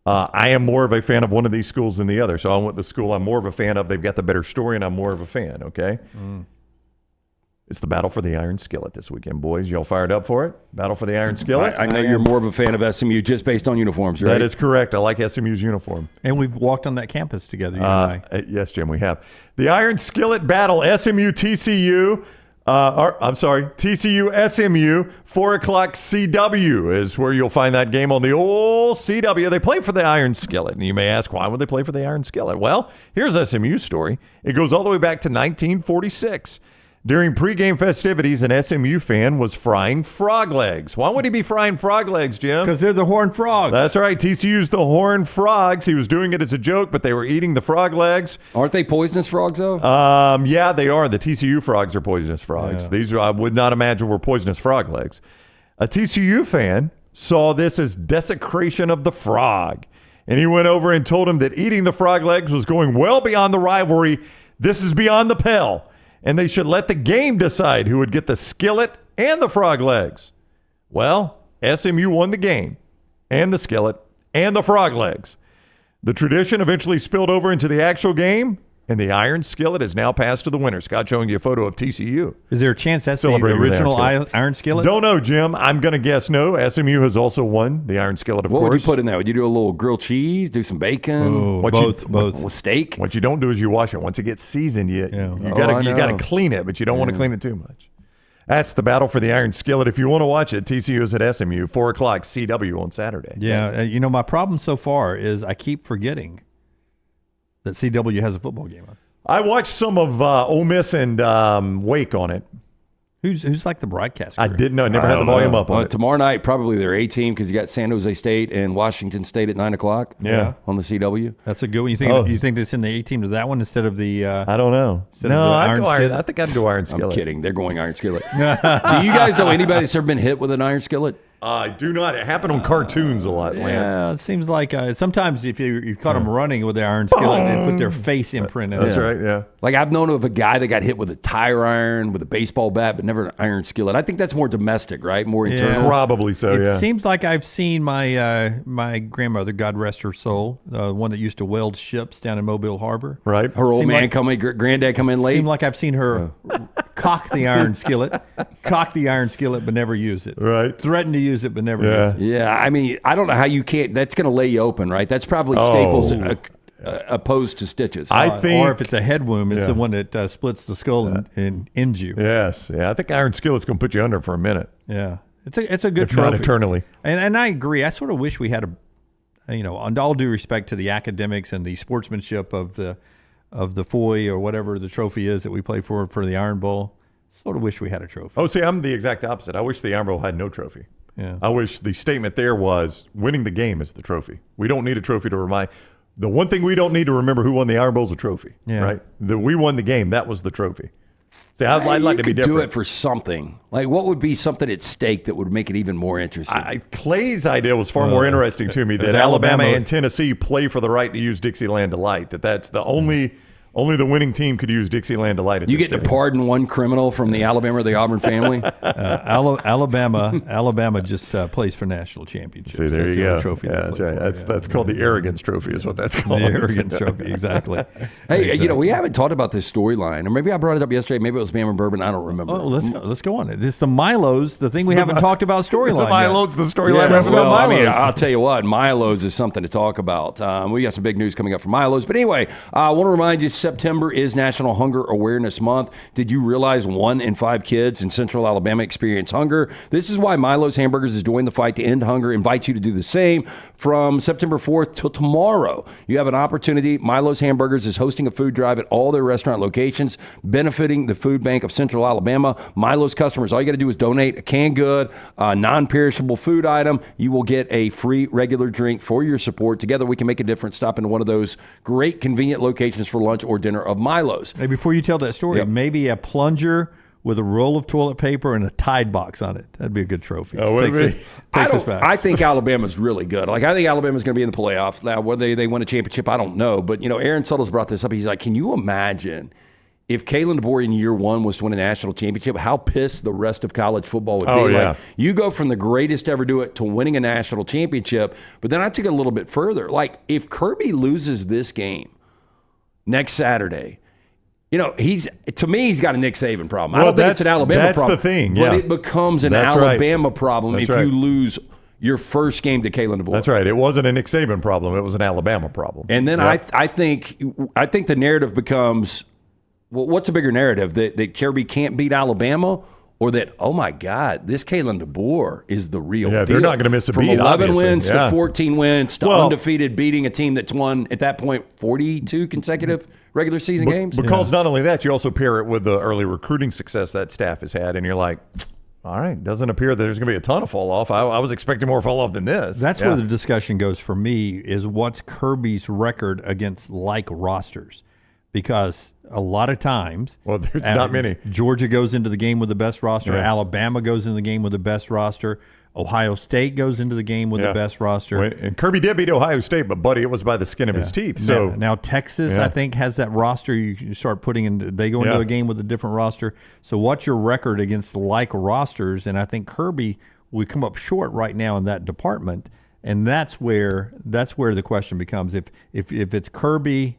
I am more of a fan of one of these schools than the other. So I went the school I'm more of a fan of. They've got the better story, and I'm more of a fan, okay? It's the battle for the Iron Skillet this weekend, boys. Y'all fired up for it? Battle for the Iron Skillet? I know you're more of a fan of SMU just based on uniforms, right? That is correct. I like SMU's uniform. And we've walked on that campus together, you and I. Yes, Jim, we have. The Iron Skillet battle, SMU-TCU. TCU-SMU, 4 o'clock CW is where you'll find that game on the old CW. They play for the Iron Skillet. And you may ask, why would they play for the Iron Skillet? Well, here's SMU's story. It goes all the way back to 1946. During pregame festivities, an SMU fan was frying frog legs. Why would he be frying frog legs, Jim? Because they're the Horned Frogs. That's right. TCU's the Horned Frogs. He was doing it as a joke, but they were eating the frog legs. Aren't they poisonous frogs, though? Yeah, they are. The TCU frogs are poisonous frogs. Yeah. These I would not imagine were poisonous frog legs. A TCU fan saw this as desecration of the frog, and he went over and told him that eating the frog legs was going well beyond the rivalry. This is beyond the pale. And they should let the game decide who would get the skillet and the frog legs. Well, SMU won the game and the skillet and the frog legs. The tradition eventually spilled over into the actual game, and the Iron Skillet is now passed to the winner. Scott showing you a photo of TCU. Is there a chance that's the Celebrating with original Iron Skillet? Don't know, Jim. I'm going to guess no. SMU has also won the Iron Skillet, of course. What would you put in there? Would you do a little grilled cheese, do some bacon? Both. With steak? What you don't do is you wash it. Once it gets seasoned, you got to clean it, but you don't want to clean it too much. That's the battle for the Iron Skillet. If you want to watch it, TCU is at SMU, 4 o'clock CW on Saturday. Yeah, my problem so far is I keep forgetting that CW has a football game on. I watched some of Ole Miss and Wake on it. Who's like the broadcast crew? I didn't know. I never had the volume up on it. Tomorrow night, probably their A team because you got San Jose State and Washington State at 9 o'clock. Yeah, on the CW. That's a good one. You think it's in the A team to that one instead of the? I don't know. I think I'd go Iron Skillet. I'm kidding. They're going Iron Skillet. Do you guys know anybody that's ever been hit with an Iron Skillet? I do not. It happened on cartoons a lot, Lance. Yeah, it seems like sometimes if you caught them running with the iron skillet, they put their face imprint in it. That's right, yeah. Like I've known of a guy that got hit with a tire iron, with a baseball bat, but never an iron skillet. I think that's more domestic, right? More internal. Probably so, It seems like I've seen my grandmother, God rest her soul, one that used to weld ships down in Mobile Harbor. Right. Her old man granddad come in late. Seemed like I've seen her cock the iron skillet, but never use it. Right. Threaten to use it, but never use it. Yeah, I mean, I don't know how you can't. That's going to lay you open, right? That's probably staples opposed to stitches. I think, or if it's a head wound, it's the one that splits the skull and ends you. Yes, yeah. I think iron skillet's going to put you under for a minute. Yeah, it's a good if trophy. not eternally. And I agree. I sort of wish we had on all due respect to the academics and the sportsmanship of the foy or whatever the trophy is that we play for the Iron Bowl. Sort of wish we had a trophy. Oh, see, I'm the exact opposite. I wish the Iron Bowl had no trophy. Yeah. I wish the statement there was winning the game is the trophy. We don't need a trophy to remind. The one thing we don't need to remember who won the Iron Bowl is a trophy. Yeah. Right? We won the game. That was the trophy. See, I'd like to be different. Do it for something. Like, what would be something at stake that would make it even more interesting? Clay's idea was far more interesting to me, that Alabama and Tennessee play for the right to use Dixieland Delight. That's the only the winning team could use Dixieland Delight. You get to pardon one criminal from the Alabama or the Auburn family. Alabama just plays for national championships. See, there that's you the go. only trophy That's right. That's called the Arrogance Trophy, is what that's called. The Arrogance Trophy, exactly. Hey, we haven't talked about this storyline, or maybe I brought it up yesterday. Maybe it was Bama Bourbon. I don't remember. Oh, let's go on it. It's the Milos, the thing we haven't talked about storyline. The Milos, the storyline. I'll tell you what, Milos is something to talk about. We got some big news coming up from Milos, but anyway, I want to remind you, September is National Hunger Awareness Month. Did you realize 1 in 5 kids in Central Alabama experience hunger? This is why Milo's Hamburgers is joining the fight to end hunger. Invite you to do the same from September 4th till tomorrow. You have an opportunity. Milo's Hamburgers is hosting a food drive at all their restaurant locations, benefiting the food bank of Central Alabama. Milo's customers, all you got to do is donate a canned good, non-perishable food item. You will get a free regular drink for your support. Together we can make a difference. Stop into one of those great convenient locations for lunch or dinner of Milo's. Hey, before you tell that story, maybe a plunger with a roll of toilet paper and a Tide box on it. That'd be a good trophy. Oh, Takes us back. I think Alabama's really good. Like, I think Alabama's going to be in the playoffs. Now, whether they win a championship, I don't know. But, Aaron Suttles brought this up. He's like, can you imagine if Kalen DeBoer in year 1 was to win a national championship, how pissed the rest of college football would be? Oh, yeah. Like, you go from the greatest to ever do it to winning a national championship. But then I took it a little bit further. Like, if Kirby loses this game next Saturday, he's got a Nick Saban problem. I don't think it's an Alabama problem. That's the thing, But it becomes an Alabama problem if you lose your first game to Kalen DeBoer. That's right. It wasn't a Nick Saban problem. It was an Alabama problem. And then I think the narrative becomes, well, what's a bigger narrative? That Kirby can't beat Alabama, or that, oh my God, this Kalen DeBoer is the real deal. They're not going to miss a From beat, 11 obviously. wins to 14 wins to undefeated, beating a team that's won, at that point, 42 consecutive regular season games. Because not only that, you also pair it with the early recruiting success that staff has had, and you're like, all right, doesn't appear that there's going to be a ton of fall off. I was expecting more fall off than this. That's where the discussion goes for me, is what's Kirby's record against like rosters? Because a lot of times, there's not many. Georgia goes into the game with the best roster. Yeah. Alabama goes into the game with the best roster. Ohio State goes into the game with the best roster. And Kirby did beat Ohio State, but buddy, it was by the skin of his teeth. So now Texas, I think, has that roster. You start putting in. They go into a game with a different roster. So what's your record against like rosters? And I think Kirby would come up short right now in that department. And that's where the question becomes: if it's Kirby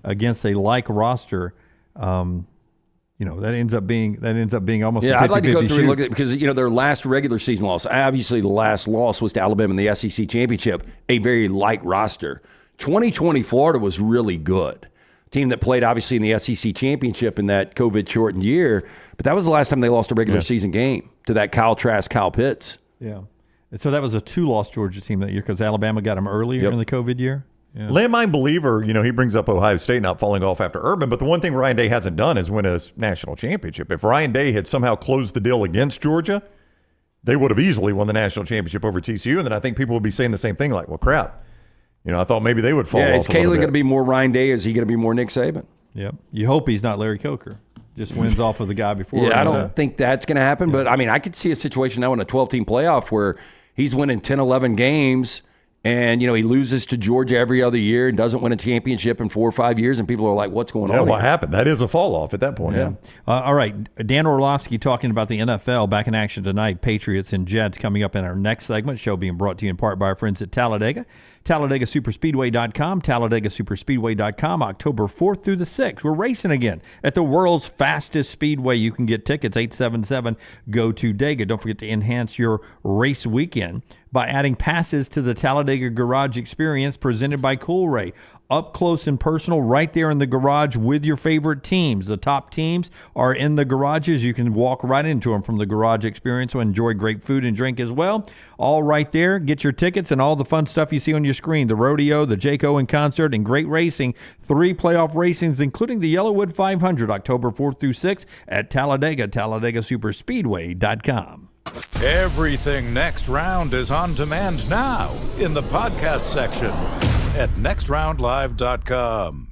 against a like roster, that ends up being almost a 50-50 I'd like to go through shoot. and look at it because their last regular season loss, obviously the last loss was to Alabama in the SEC championship, a very light roster. 2020 Florida was really good. Team that played obviously in the SEC championship in that COVID shortened year, but that was the last time they lost a regular season game to that Kyle Trask, Kyle Pitts. Yeah, and so that was a 2-loss Georgia team that year because Alabama got them earlier in the COVID year. Yeah. Landmine believer, he brings up Ohio State not falling off after Urban, but the one thing Ryan Day hasn't done is win a national championship. If Ryan Day had somehow closed the deal against Georgia, they would have easily won the national championship over TCU, and then I think people would be saying the same thing, like, well, crap. I thought maybe they would fall off. Is Kalen going to be more Ryan Day? Is he going to be more Nick Saban? Yep. You hope he's not Larry Coker. Just wins off of the guy before. Yeah, I don't think that's going to happen, but I could see a situation now in a 12-team playoff where he's winning 10, 11 games. And, he loses to Georgia every other year and doesn't win a championship in 4 or 5 years. And people are like, what's going on? What happened? That is a fall off at that point. Yeah. All right. Dan Orlovsky talking about the NFL. Back in action tonight. Patriots and Jets coming up in our next segment. Show being brought to you in part by our friends at Talladega. TalladagaSuperspeedway.com. TalladagaSuperspeedway.com. October 4th through the 6th. We're racing again at the world's fastest speedway. You can get tickets. 877-GO-TO-DEGA. Don't forget to enhance your race weekend by adding passes to the Talladega Garage Experience presented by Cool Ray. Up close and personal right there in the garage with your favorite teams. The top teams are in the garages. You can walk right into them from the Garage Experience to enjoy great food and drink as well. All right there. Get your tickets and all the fun stuff you see on your screen. The rodeo, the Jayco in concert, and great racing. 3 playoff racings, including the Yellowwood 500, October 4th through 6th at Talladega, TalladagaSuperspeedway.com. Everything Next Round is on demand now in the podcast section at nextroundlive.com.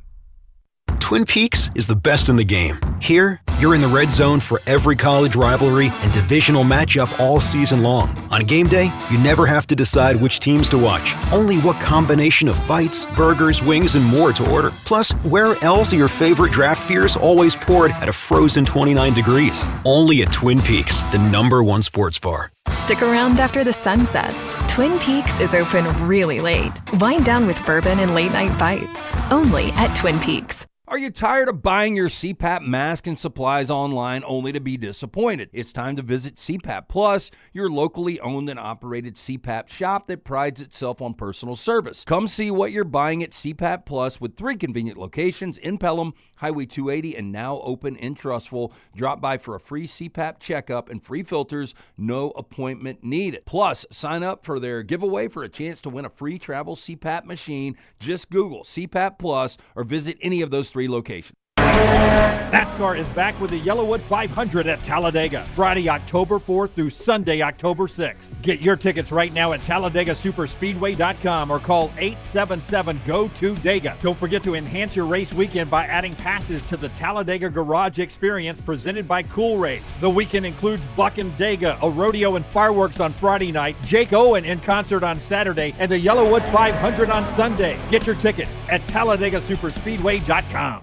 Twin Peaks is the best in the game. Here, you're in the red zone for every college rivalry and divisional matchup all season long. On game day, you never have to decide which teams to watch, only what combination of bites, burgers, wings, and more to order. Plus, where else are your favorite draft beers always poured at a frozen 29 degrees? Only at Twin Peaks, the #1 sports bar. Stick around after the sun sets. Twin Peaks is open really late. Wind down with bourbon and late-night bites. Only at Twin Peaks. Are you tired of buying your CPAP mask and supplies online only to be disappointed? It's time to visit CPAP Plus, your locally owned and operated CPAP shop that prides itself on personal service. Come see what you're buying at CPAP Plus with 3 convenient locations in Pelham, Highway 280, and now open in Trustful. Drop by for a free CPAP checkup and free filters, no appointment needed. Plus, sign up for their giveaway for a chance to win a free travel CPAP machine. Just Google CPAP Plus or visit any of those 3 locations. NASCAR is back with the Yellowwood 500 at Talladega, Friday, October 4th through Sunday, October 6th. Get your tickets right now at TalladagaSuperspeedway.com or call 877-GO-TO-DEGA. Don't forget to enhance your race weekend by adding passes to the Talladega Garage Experience presented by Cool Ray. The weekend includes Buck and Dega, a rodeo and fireworks on Friday night, Jake Owen in concert on Saturday, and the Yellowwood 500 on Sunday. Get your tickets at TalladagaSuperspeedway.com.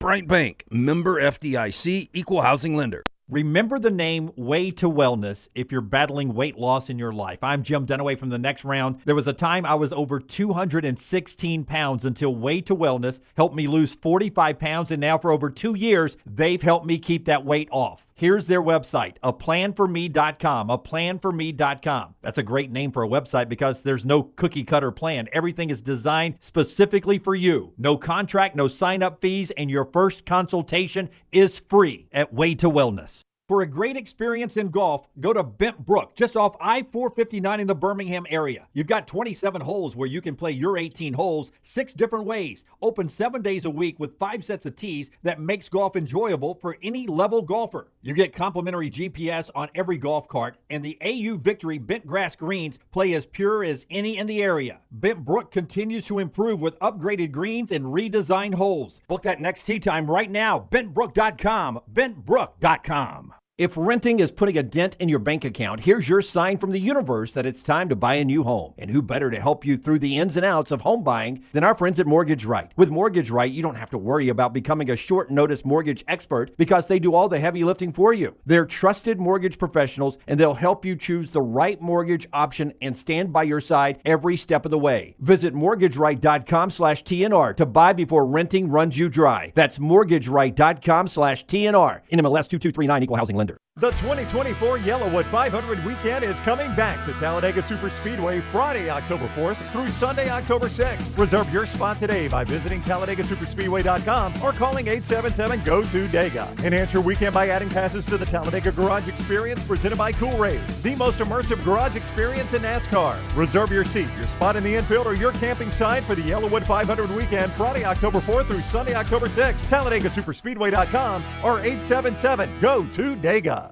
Bryant Bank, member FDIC, equal housing lender. Remember the name Way to Wellness if you're battling weight loss in your life. I'm Jim Dunaway from The Next Round. There was a time I was over 216 pounds until Way to Wellness helped me lose 45 pounds, and now for over 2 years, they've helped me keep that weight off. Here's their website, aplanforme.com, aplanforme.com. That's a great name for a website because there's no cookie cutter plan. Everything is designed specifically for you. No contract, no sign-up fees, and your first consultation is free at Way to Wellness. For a great experience in golf, go to Bent Brook, just off I-459 in the Birmingham area. You've got 27 holes where you can play your 18 holes 6 different ways. Open 7 days a week with 5 sets of tees that makes golf enjoyable for any level golfer. You get complimentary GPS on every golf cart, and the AU Victory bent grass greens play as pure as any in the area. Bent Brook continues to improve with upgraded greens and redesigned holes. Book that next tee time right now. BentBrook.com. BentBrook.com. If renting is putting a dent in your bank account, here's your sign from the universe that it's time to buy a new home. And who better to help you through the ins and outs of home buying than our friends at Mortgage Right. With Mortgage Right, you don't have to worry about becoming a short notice mortgage expert because they do all the heavy lifting for you. They're trusted mortgage professionals, and they'll help you choose the right mortgage option and stand by your side every step of the way. Visit mortgageright.com/TNR to buy before renting runs you dry. That's mortgageright.com/TNR. NMLS 2239, equal housing lender. The 2024 Yellowwood 500 weekend is coming back to Talladega Superspeedway Friday, October 4th through Sunday, October 6th. Reserve your spot today by visiting TalladagaSuperspeedway.com or calling 877-GO-TO-DEGA. Enhance your weekend by adding passes to the Talladega Garage Experience presented by Cool Ray, the most immersive garage experience in NASCAR. Reserve your seat, your spot in the infield, or your camping site for the Yellowwood 500 weekend Friday, October 4th through Sunday, October 6th. TalladagaSuperspeedway.com or 877-GO-TO-DEGA.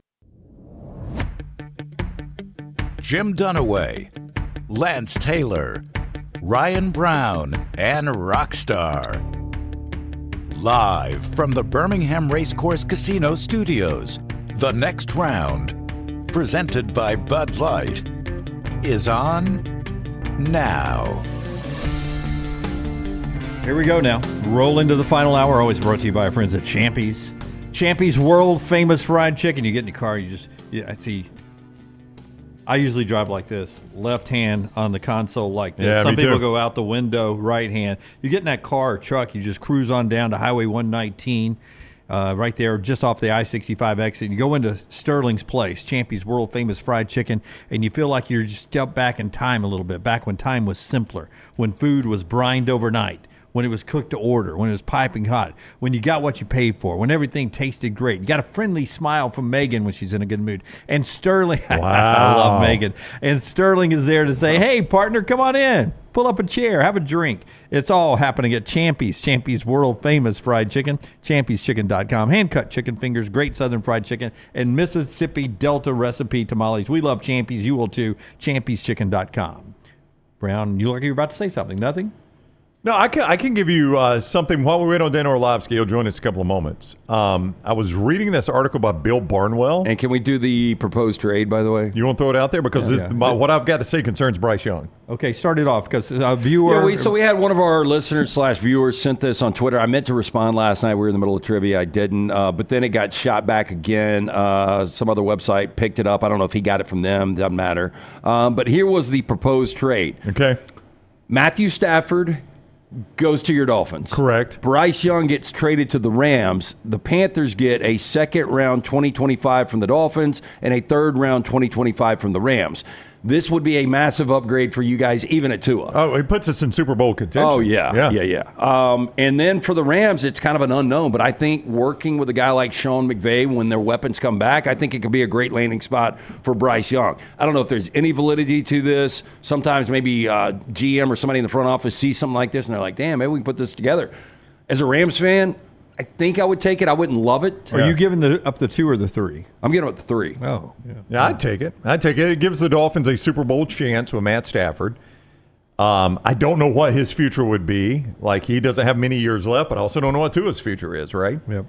Jim Dunaway, Lance Taylor, Ryan Brown, and Rockstar. Live from the Birmingham Racecourse Casino Studios, The Next Round, presented by Bud Light, is on now. Here we go now. Roll into the final hour. Always brought to you by our friends at Champy's. Champy's world famous fried chicken. You get in your car, I usually drive like this, left hand on the console like this. Yeah, Some me people too. go out the window, right hand. You get in that car or truck, you just cruise on down to Highway 119, right there, just off the I-65 exit. You go into Sterling's Place, Champy's world famous fried chicken, and you feel like you're just stepped back in time a little bit, back when time was simpler, when food was brined overnight, when it was cooked to order, when it was piping hot, when you got what you paid for, when everything tasted great. You got a friendly smile from Megan when she's in a good mood. And Sterling, I love Megan. And Sterling is there to say, hey, partner, come on in. Pull up a chair, have a drink. It's all happening at Champy's. Champy's world famous fried chicken, champy'schicken.com. Hand-cut chicken fingers, great southern fried chicken, and Mississippi Delta recipe tamales. We love Champy's. You will too. champy'schicken.com. Brown, you look like you're about to say something. Nothing? No, I can give you something while we wait on Dan Orlovsky. He'll join us in a couple of moments. I was reading this article by Bill Barnwell. And can we do the proposed trade, by the way? You want to throw it out there? Because what I've got to say concerns Bryce Young. Okay, start it off because a viewer. So we had one of our listeners / viewers sent this on Twitter. I meant to respond last night. We were in the middle of trivia. I didn't. But then it got shot back again. Some other website picked it up. I don't know if he got it from them. Doesn't matter. But here was the proposed trade. Okay. Matthew Stafford goes to your Dolphins. Correct. Bryce Young gets traded to the Rams. The Panthers get a second round 2025 from the Dolphins and a third round 2025 from the Rams. This would be a massive upgrade for you guys, even at Tua. Oh, it puts us in Super Bowl contention. Oh, yeah. And then for the Rams, it's kind of an unknown. But I think working with a guy like Sean McVay when their weapons come back, I think it could be a great landing spot for Bryce Young. I don't know if there's any validity to this. Sometimes maybe GM or somebody in the front office sees something like this, and they're like, damn, maybe we can put this together. As a Rams fan, I think I would take it. I wouldn't love it. Are you giving up the 2 or the 3? I'm giving up the 3. Oh, yeah. I'd take it. It gives the Dolphins a Super Bowl chance with Matt Stafford. I don't know what his future would be. Like, he doesn't have many years left, but I also don't know what Tua's future is, right? Yep.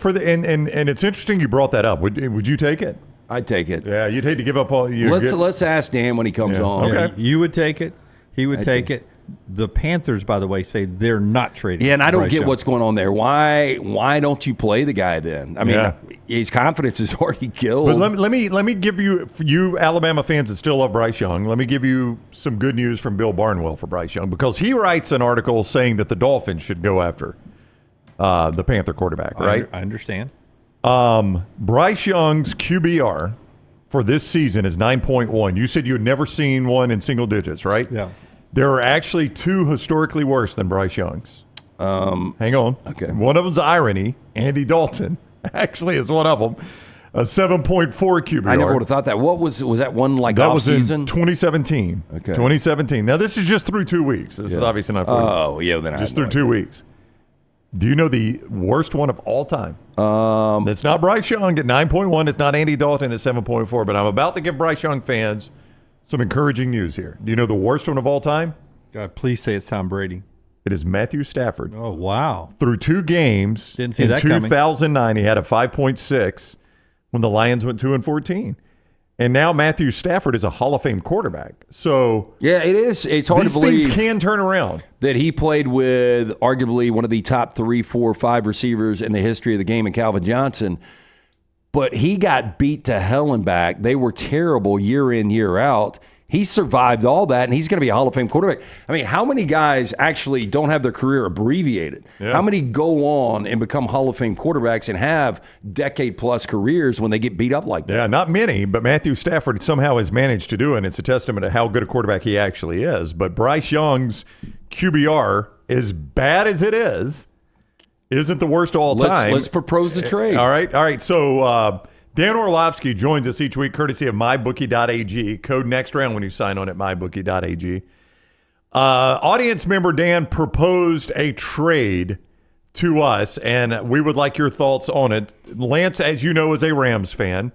And it's interesting you brought that up. Would you take it? I'd take it. Yeah, you'd hate to give up all you. Let's ask Dan when he comes on. Okay. You would take it. He would take it. The Panthers, by the way, say they're not trading. Yeah, and I don't Bryce get Young. what's going on there. Why don't you play the guy then? I mean, his confidence is already killed. But let me give you Alabama fans that still love Bryce Young, let me give you some good news from Bill Barnwell for Bryce Young, because he writes an article saying that the Dolphins should go after the Panther quarterback, right? I understand. Bryce Young's QBR for this season is 9.1. You said you had never seen one in single digits, right? Yeah. There are actually 2 historically worse than Bryce Young's. Hang on. Okay. One of them's irony. Andy Dalton actually is one of them. A 7.4 QBR. I never would have thought that. What was that one like that off was season? in 2017. Okay. 2017. Now, this is just through 2 weeks. This is obviously not for Oh, yeah. Then just through 2 weeks. Do you know the worst one of all time? It's not Bryce Young at 9.1. It's not Andy Dalton at 7.4. But I'm about to give Bryce Young fans some encouraging news here. Do you know the worst one of all time? God, please say it's Tom Brady. It is Matthew Stafford. Oh, wow. Through 2 games Didn't see in that coming. 2009, he had a 5.6 when the Lions went 2-14. And now Matthew Stafford is a Hall of Fame quarterback. So yeah, it is. It's hard these to believe things can turn around. That he played with arguably one of the top 3, 4, 5 receivers in the history of the game in Calvin Johnson. But he got beat to hell and back. They were terrible year in, year out. He survived all that, and he's going to be a Hall of Fame quarterback. I mean, how many guys actually don't have their career abbreviated? Yeah. How many go on and become Hall of Fame quarterbacks and have decade-plus careers when they get beat up like that? Yeah, not many, but Matthew Stafford somehow has managed to do it, and it's a testament to how good a quarterback he actually is. But Bryce Young's QBR, as bad as it is, isn't the worst of all time. Let's propose the trade. All right. So Dan Orlovsky joins us each week courtesy of mybookie.ag. Code next round when you sign on at mybookie.ag. Audience member Dan proposed a trade to us, and we would like your thoughts on it. Lance, as you know, is a Rams fan.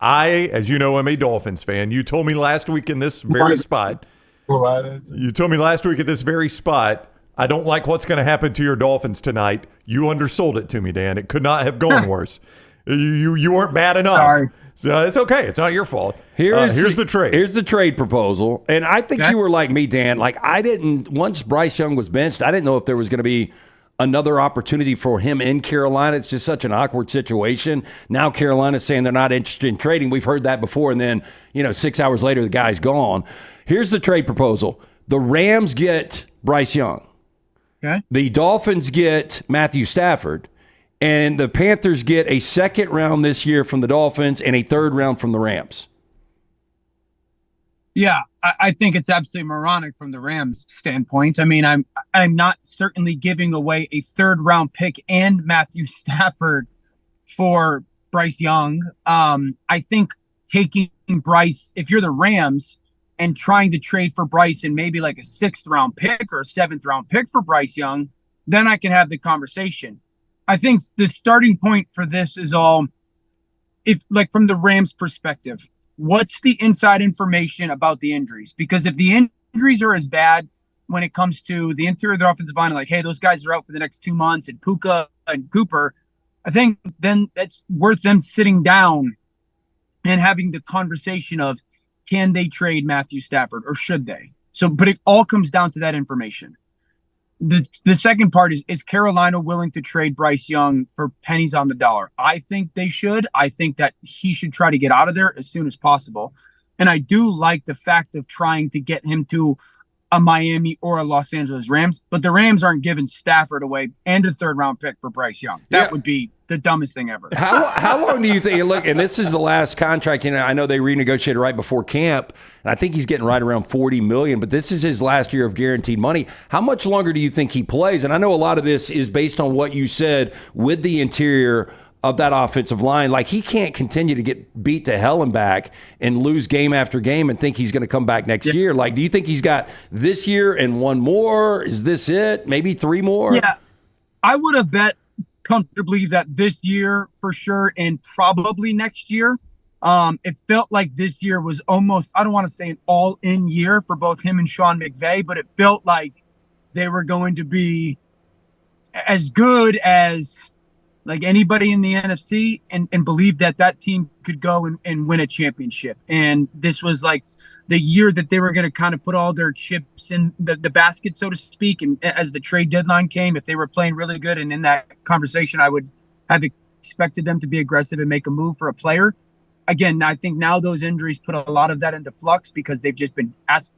I, as you know, am a Dolphins fan. You told me last week in this very spot. You told me last week at this very spot, I don't like what's going to happen to your Dolphins tonight. You undersold it to me, Dan. It could not have gone worse. You weren't bad enough. Sorry. So it's okay. It's not your fault. Here's the trade. Here's the trade proposal. And I think you were like me, Dan. Like, once Bryce Young was benched, I didn't know if there was going to be another opportunity for him in Carolina. It's just such an awkward situation. Now Carolina's saying they're not interested in trading. We've heard that before. And then, 6 hours later, the guy's gone. Here's the trade proposal. The Rams get Bryce Young. Okay. The Dolphins get Matthew Stafford. And the Panthers get a second round this year from the Dolphins and a third round from the Rams. Yeah, I think it's absolutely moronic from the Rams' standpoint. I mean, I'm not certainly giving away a third round pick and Matthew Stafford for Bryce Young. I think taking Bryce, if you're the Rams and trying to trade for Bryce and maybe like a 6th round pick or a 7th round pick for Bryce Young, then I can have the conversation. I think the starting point for this is all, from the Rams' perspective, what's the inside information about the injuries? Because if the injuries are as bad when it comes to the interior of the offensive line, like, hey, those guys are out for the next 2 months, and Puka and Cooper, I think then that's worth them sitting down and having the conversation of, can they trade Matthew Stafford or should they? So, but it all comes down to that information. The second part is Carolina willing to trade Bryce Young for pennies on the dollar? I think they should. I think that he should try to get out of there as soon as possible. And I do like the fact of trying to get him to a Miami or a Los Angeles Rams, but the Rams aren't giving Stafford away and a 3rd round pick for Bryce Young. That would be the dumbest thing ever. How long do you think? Look, and this is the last contract. I know they renegotiated right before camp, and I think he's getting right around $40 million. But this is his last year of guaranteed money. How much longer do you think he plays? And I know a lot of this is based on what you said with the interior of that offensive line. Like, he can't continue to get beat to hell and back and lose game after game and think he's going to come back next year. Like, do you think he's got this year and one more? Is this it? Maybe 3 more? Yeah, I would have bet comfortably that this year for sure and probably next year. It felt like this year was almost, I don't want to say an all-in year for both him and Sean McVay, but it felt like they were going to be as good as like anybody in the NFC and believe that team could go and win a championship. And this was like the year that they were going to kind of put all their chips in the basket, so to speak. And as the trade deadline came, if they were playing really good and in that conversation, I would have expected them to be aggressive and make a move for a player. Again, I think now those injuries put a lot of that into flux because they've just been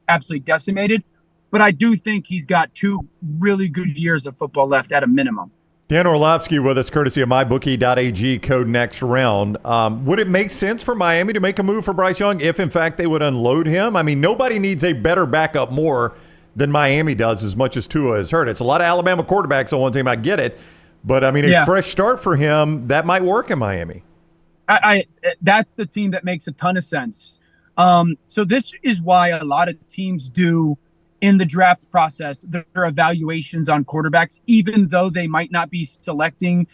absolutely decimated. But I do think he's got 2 really good years of football left at a minimum. Dan Orlovsky with us, courtesy of mybookie.ag, code next round. Would it make sense for Miami to make a move for Bryce Young if, in fact, they would unload him? I mean, nobody needs a better backup more than Miami does as much as Tua is hurt. It's a lot of Alabama quarterbacks on one team. I get it. But, I mean, a fresh start for him, that might work in Miami. That's the team that makes a ton of sense. So this is why a lot of teams do in the draft process their evaluations on quarterbacks, even though they might not be selecting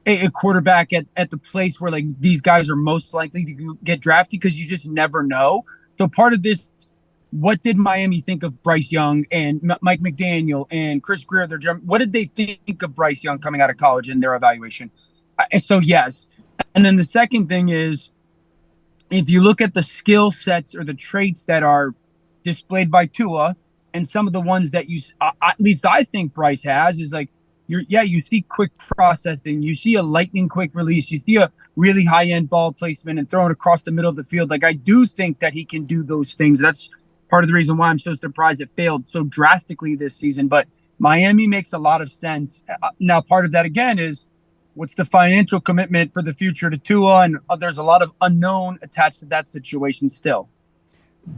a quarterback at the place where like these guys are most likely to get drafted, because you just never know. So part of this, what did Miami think of Bryce Young and Mike McDaniel and Chris Greer? What did they think of Bryce Young coming out of college in their evaluation? So yes. And then the second thing is, if you look at the skill sets or the traits that are displayed by Tua, and some of the ones that you, at least I think Bryce has, is like, you see quick processing, you see a lightning quick release, you see a really high-end ball placement and throwing across the middle of the field. Like, I do think that he can do those things. That's part of the reason why I'm so surprised it failed so drastically this season. But Miami makes a lot of sense. Now, part of that, again, is what's the financial commitment for the future to Tua? And there's a lot of unknown attached to that situation still.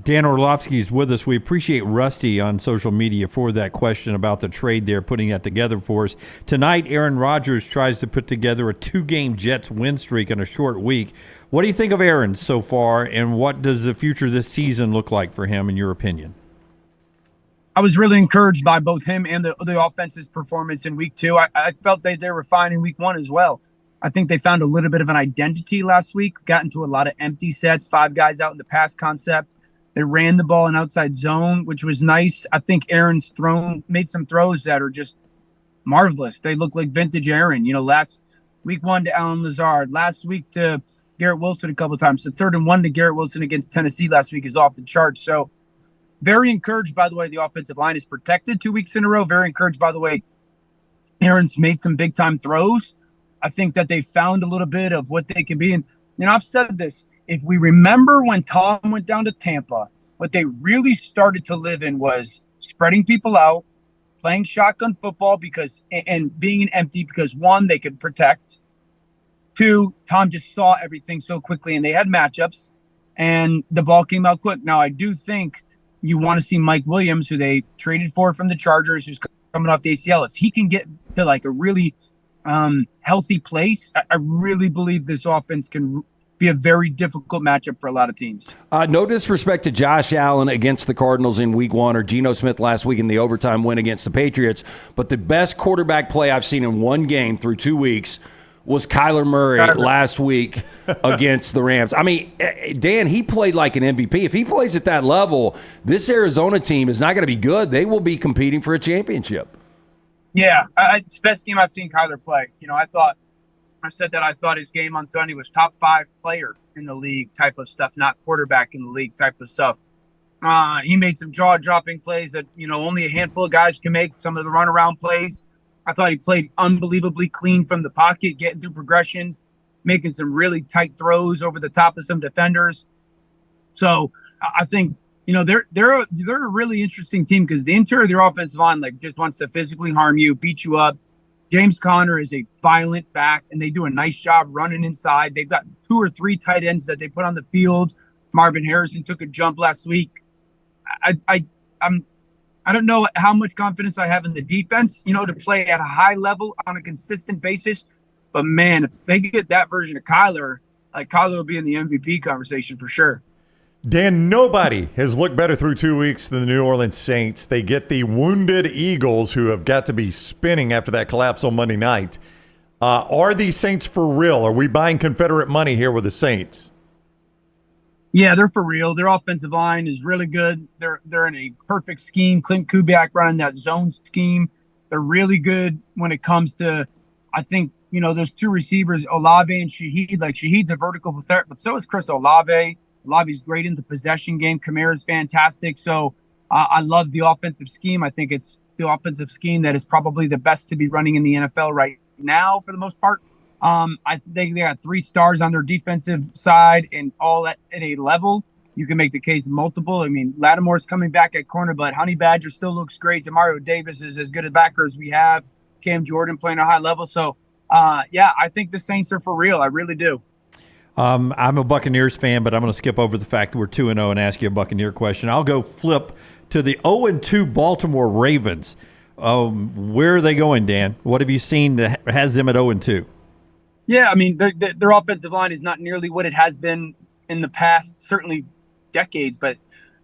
Dan Orlovsky is with us. We appreciate Rusty on social media for that question about the trade there, putting that together for us. Tonight, Aaron Rodgers tries to put together a 2-game Jets win streak in a short week. What do you think of Aaron so far, and what does the future this season look like for him, in your opinion? I was really encouraged by both him and the offense's performance in week 2. I felt they were fine in week 1 as well. I think they found a little bit of an identity last week, got into a lot of empty sets, 5 guys out in the pass concept. They ran the ball in outside zone, which was nice. I think Aaron's made some throws that are just marvelous. They look like vintage Aaron. You know, last week 1 to Alan Lazard, last week to Garrett Wilson a couple times. The 3rd and 1 to Garrett Wilson against Tennessee last week is off the charts. So very encouraged by the way the offensive line is protected 2 weeks in a row. Very encouraged by the way Aaron's made some big time throws. I think that they found a little bit of what they can be. And I've said this, if we remember when Tom went down to Tampa, what they really started to live in was spreading people out, playing shotgun football and being empty because 1, they could protect. 2, Tom just saw everything so quickly and they had matchups and the ball came out quick. Now I do think you want to see Mike Williams, who they traded for from the Chargers, who's coming off the ACL. If he can get to like a really healthy place, I really believe this offense can be a very difficult matchup for a lot of teams. No disrespect to Josh Allen against the Cardinals in week 1 or Geno Smith last week in the overtime win against the Patriots, but the best quarterback play I've seen in one game through 2 weeks was Kyler Murray last week against the Rams. I mean, Dan, he played like an MVP. If he plays at that level, this Arizona team is not going to be good. They will be competing for a championship. Yeah, it's the best game I've seen Kyler play. I said that I thought his game on Sunday was top 5 player in the league type of stuff, not quarterback in the league type of stuff. He made some jaw-dropping plays that, only a handful of guys can make, some of the runaround plays. I thought he played unbelievably clean from the pocket, getting through progressions, making some really tight throws over the top of some defenders. So I think, they're a really interesting team because the interior of their offensive line just wants to physically harm you, beat you up. James Conner is a violent back, and they do a nice job running inside. They've got 2 or 3 tight ends that they put on the field. Marvin Harrison took a jump last week. I don't know how much confidence I have in the defense, to play at a high level on a consistent basis. But, man, if they get that version of Kyler, Kyler will be in the MVP conversation for sure. Dan, nobody has looked better through 2 weeks than the New Orleans Saints. They get the wounded Eagles, who have got to be spinning after that collapse on Monday night. Are these Saints for real? Are we buying Confederate money here with the Saints? Yeah, they're for real. Their offensive line is really good. They're in a perfect scheme. Clint Kubiak running that zone scheme. They're really good when it comes to, I think, those 2 receivers, Olave and Shaheed. Shaheed's a vertical threat, but so is Chris Olave. Olave's great in the possession game. Kamara's fantastic. So I love the offensive scheme. I think it's the offensive scheme that is probably the best to be running in the NFL right now for the most part. I think they got 3 stars on their defensive side and all at a level. You can make the case multiple. I mean, Lattimore's coming back at corner, but Honey Badger still looks great. Demario Davis is as good a backer as we have. Cam Jordan playing a high level. So, I think the Saints are for real. I really do. I'm a Buccaneers fan, but I'm going to skip over the fact that we're 2-0 and ask you a Buccaneer question. I'll go flip to the 0-2 Baltimore Ravens. Where are they going, Dan? What have you seen that has them at 0-2? Yeah, I mean, their offensive line is not nearly what it has been in the past, certainly decades, but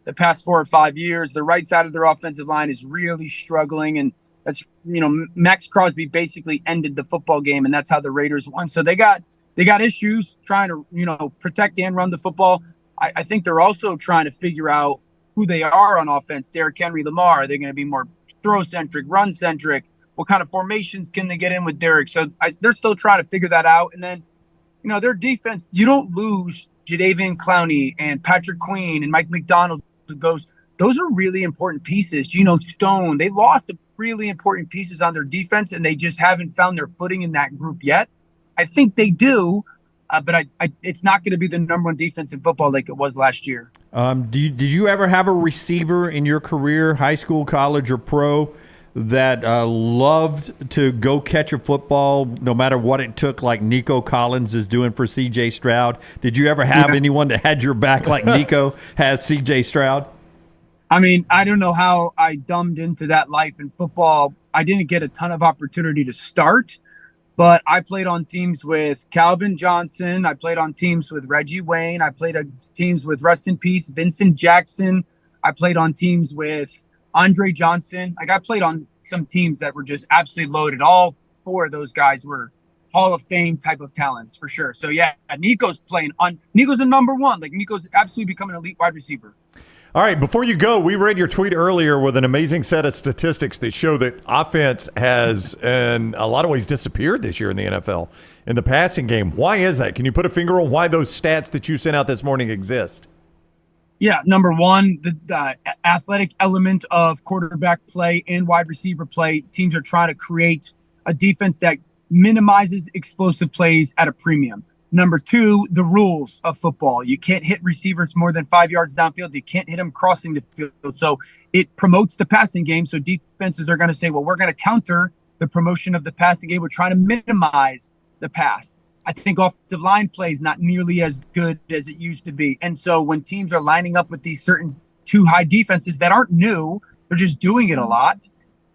the past 4 or 5 years. The right side of their offensive line is really struggling, and that's, Max Crosby basically ended the football game, and that's how the Raiders won. So they got issues trying to, protect and run the football. I think they're also trying to figure out who they are on offense. Derrick Henry, Lamar, are they going to be more throw-centric, run-centric? What kind of formations can they get in with Derrick? So they're still trying to figure that out. And then, their defense, you don't lose Jadeveon Clowney and Patrick Queen and Mike McDonald. Those are really important pieces. Geno Stone, they lost really important pieces on their defense, and they just haven't found their footing in that group yet. I think they do, but it's not going to be the number 1 defense in football like it was last year. Did you ever have a receiver in your career, high school, college, or pro, that loved to go catch a football no matter what it took, like Nico Collins is doing for C.J. Stroud? Did you ever have anyone that had your back like Nico has C.J. Stroud? I mean, I don't know how I dumbed into that life in football. I didn't get a ton of opportunity to start. But I played on teams with Calvin Johnson. I played on teams with Reggie Wayne. I played on teams with, rest in peace, Vincent Jackson. I played on teams with Andre Johnson. I played on some teams that were just absolutely loaded. All 4 of those guys were Hall of Fame type of talents for sure. So, yeah, Nico's playing on – Nico's a number 1. Nico's absolutely becoming an elite wide receiver. All right, before you go, we read your tweet earlier with an amazing set of statistics that show that offense has, in a lot of ways, disappeared this year in the NFL in the passing game. Why is that? Can you put a finger on why those stats that you sent out this morning exist? Yeah, number one, the athletic element of quarterback play and wide receiver play. Teams are trying to create a defense that minimizes explosive plays at a premium. Number two, the rules of football. You can't hit receivers more than 5 yards downfield. You can't hit them crossing the field. So it promotes the passing game. So defenses are going to say, well, we're going to counter the promotion of the passing game. We're trying to minimize the pass. I think offensive line play is not nearly as good as it used to be. And so when teams are lining up with these certain too high defenses that aren't new, they're just doing it a lot.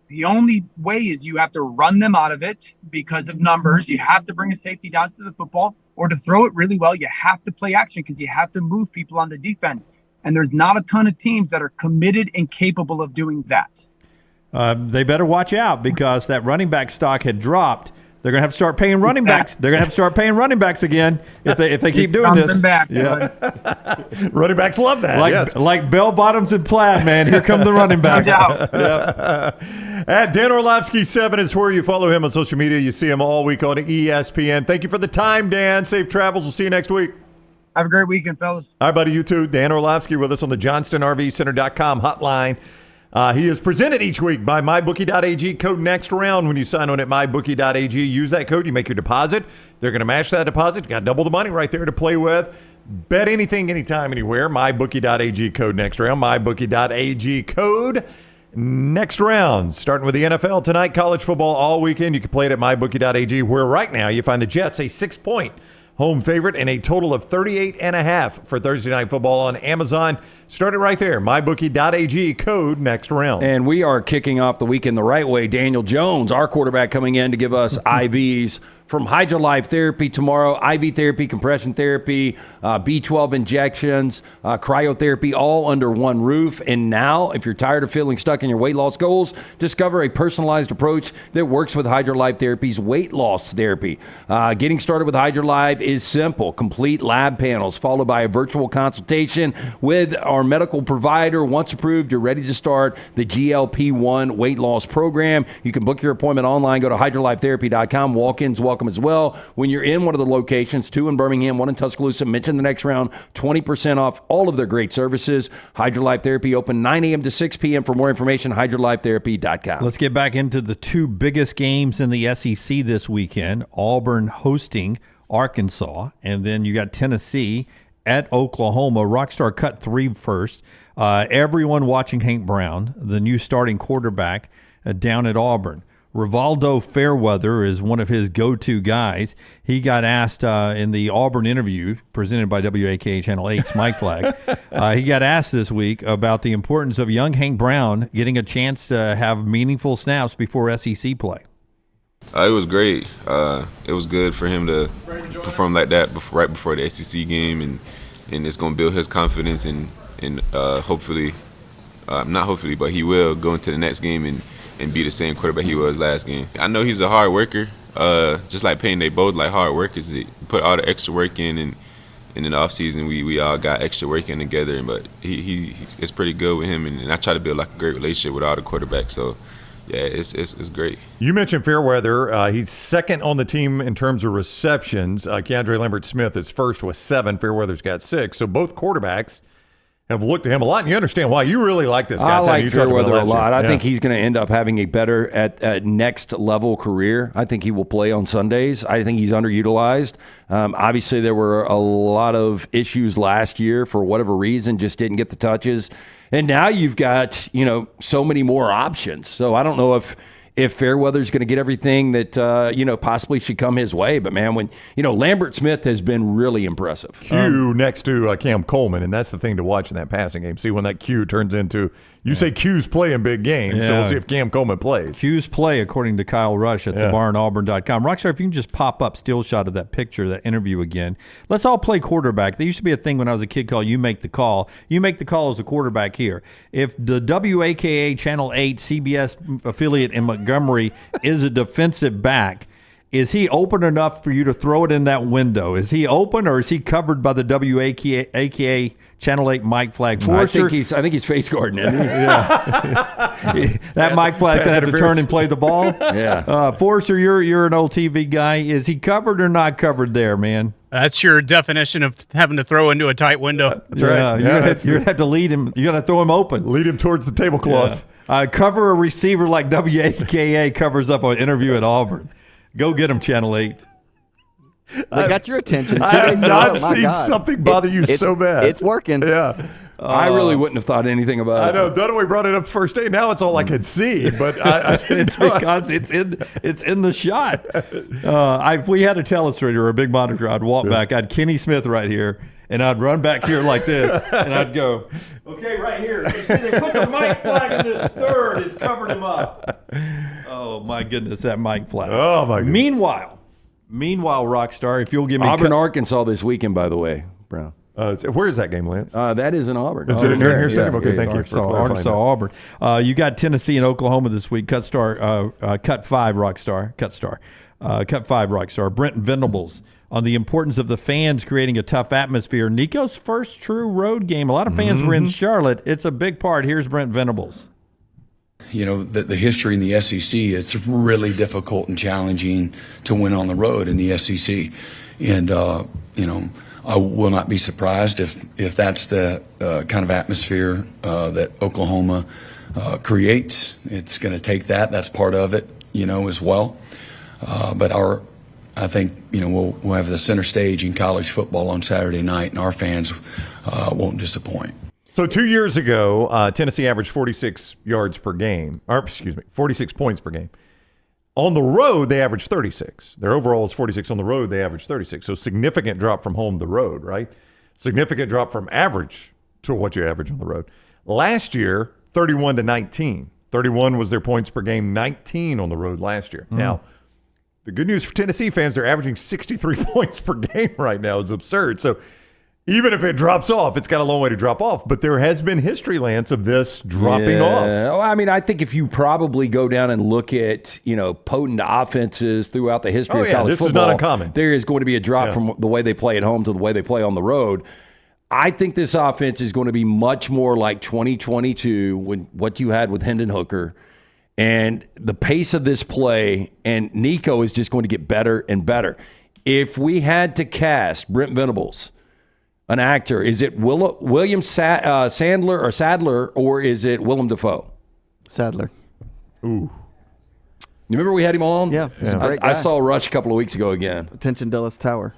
The only way is you have to run them out of it because of numbers. You have to bring a safety down to the football, or to throw it really well, you have to play action because you have to move people on the defense. And there's not a ton of teams that are committed and capable of doing that. They better watch out because that running back stock had dropped. They're going to have to start paying running backs. They're going to have to start paying running backs again if they keep doing this. Back, running backs love that. Like bell bottoms and plaid, man. Here come the running backs. At Dan Orlovsky 7 is where you follow him on social media. You see him all week on ESPN. Thank you for the time, Dan. Safe travels. We'll see you next week. Have a great weekend, fellas. All right, buddy. You too. Dan Orlovsky with us on the JohnstonRVCenter.com hotline. He is presented each week by MyBookie.ag. Code NEXTROUND when you sign on at MyBookie.ag. Use that code. You make your deposit. They're going to match that deposit. You got double the money right there to play with. Bet anything, anytime, anywhere. MyBookie.ag. Code NEXTROUND. MyBookie.ag. Code NEXTROUND. Starting with the NFL tonight. College football all weekend. You can play it at MyBookie.ag, where right now you find the Jets a 6-point home favorite and a total of 38.5 for Thursday Night Football on Amazon. Start it right there. MyBookie.ag, code NEXTROUND. And we are kicking off the weekend the right way. Daniel Jones, our quarterback, coming in to give us IVs from HydroLife Therapy tomorrow. IV therapy, compression therapy, B12 injections, cryotherapy, all under one roof. And now, if you're tired of feeling stuck in your weight loss goals, discover a personalized approach that works with HydroLife Therapy's weight loss therapy. Getting started with HydroLife is simple. Complete lab panels followed by a virtual consultation with our medical provider. Once approved, you're ready to start the GLP-1 weight loss program. You can book your appointment online. Go to hydrolifetherapy.com. Walk-ins welcome as well. When you're in one of the locations, 2 in Birmingham, 1 in Tuscaloosa, mention the next round, 20% off all of their great services. HydroLife Therapy open 9 a.m. to 6 p.m. For more information, hydrolifetherapy.com. Let's get back into the 2 biggest games in the SEC this weekend. Auburn hosting Arkansas, and then you got Tennessee at Oklahoma. Rockstar cut 3 first. Everyone watching Hank Brown, the new starting quarterback down at Auburn. Rivaldo Fairweather is one of his go-to guys. He got asked in the Auburn interview presented by WAKA Channel 8's Mike Flag. He got asked this week about the importance of young Hank Brown getting a chance to have meaningful snaps before SEC play. It was great. It was good for him to perform like that right before the SEC game, and it's going to build his confidence and hopefully, not hopefully, but he will go into the next game and be the same quarterback he was last game. I know he's a hard worker, just like Payne. They both like hard workers. They put all the extra work in, and in the offseason we all got extra work in together. But he it's pretty good with him, and I try to build like a great relationship with all the quarterbacks. So. Yeah, it's great. You mentioned Fairweather. He's second on the team in terms of receptions. Keandre Lambert-Smith is first with 7. Fairweather's got 6. So both quarterbacks have looked at him a lot, and you understand why. You really like this guy. I like Fairweather a lot. I think he's he's going to end up having a better at next level career. I think he will play on Sundays. I think he's underutilized. Obviously, there were a lot of issues last year for whatever reason, just didn't get the touches. And now you've got, so many more options. So I don't know if Fairweather's going to get everything that, possibly should come his way. But, man, when, Lambert-Smith has been really impressive. Q next to Cam Coleman, and that's the thing to watch in that passing game. See when that Q turns into – you say Q's play in big games, so we'll see if Cam Coleman plays. Q's play, according to Kyle Rush at thebarnauburn.com. Rockstar, if you can just pop up still shot of that picture, that interview again. Let's all play quarterback. There used to be a thing when I was a kid called You Make the Call. You make the call as a quarterback here. If the WAKA Channel 8 CBS affiliate in Montgomery is a defensive back, Is he open enough for you to throw it in that window? Is he open, or is he covered by the WAKA Channel 8 mic flag? I think he's face guarding it. That mic flag's gonna have to turn and play the ball. Yeah. Forrester, you're an old TV guy. Is he covered or not covered there, man? That's your definition of having to throw into a tight window. That's right. Yeah, you're gonna have to lead him. You're gonna throw him open. Lead him towards the tablecloth. Cover a receiver like WAKA covers up an interview at Auburn. Go get him, Channel 8. They got your attention. I have not seen something bother you so bad. It's working. Yeah. I really wouldn't have thought anything about it. I know Dunaway brought it up first day. Now it's all I could see, but it's because it's in the shot. If we had a telestrator or a big monitor, I'd walk back. I'd Kenny Smith right here, and I'd run back here like this, and I'd go, okay, right here. You see, they put the mic flag in this third. It's covered him up. Oh my goodness, that mic flag. Oh my goodness. Meanwhile, Rockstar, if you'll give me Auburn, Arkansas this weekend, by the way, Brown. Where is that game, Lance? That is in Auburn. Is it in your stadium? Okay, thank you for Arkansas, Auburn. You got Tennessee and Oklahoma this week. Cut 5 Rockstar. Cut 5 Rockstar. Brent Venables on the importance of the fans creating a tough atmosphere. Nico's first true road game. A lot of fans were in Charlotte. It's a big part. Here's Brent Venables. You know, the history in the SEC, it's really difficult and challenging to win on the road in the SEC. And, you know, I will not be surprised if that's the kind of atmosphere that Oklahoma creates. It's going to take that. That's part of it, you know, as well. But I think, you know, we'll have the center stage in college football on Saturday night, and our fans won't disappoint. So 2 years ago, Tennessee averaged 46 yards per game, or 46 points per game. On the road, they averaged 36. Their overall is 46. On the road, they averaged 36. So significant drop from home to road, right? Significant drop from average to what you average on the road. Last year, 31 to 19. 31 was their points per game, 19 on the road last year. Now, the good news for Tennessee fans, they're averaging 63 points per game right now. It's absurd. So even if it drops off, it's got a long way to drop off. But there has been history, Lance, of this dropping off. Oh, I mean, I think if you probably go down and look at, you know, potent offenses throughout the history of college football, this is not uncommon. There is going to be a drop from the way they play at home to the way they play on the road. I think this offense is going to be much more like 2022 when what you had with Hendon Hooker. And the pace of this play, and Nico is just going to get better and better. If we had to cast Brent Venables, an actor, is it William Sadler, or is it Willem Dafoe? Sadler. Ooh. You remember we had him on? Yeah. He's a great guy. I saw Rush a couple of weeks ago again. Attention Dulles Tower.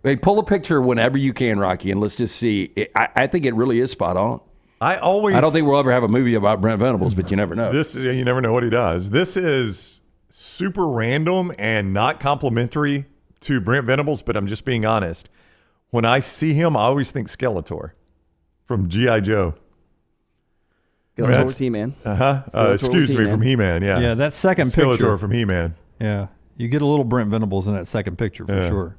Hey, pull a picture whenever you can, Rocky, and let's just see. I think it really is spot on. I don't think we'll ever have a movie about Brent Venables, but you never know. You never know what he does. This is super random and not complimentary to Brent Venables, but I'm just being honest. When I see him, I always think Skeletor from G.I. Joe. Skeletor was He-Man. Excuse me, from He-Man, yeah. Yeah, that second Skeletor picture. from He-Man. Yeah, you get a little Brent Venables in that second picture for sure.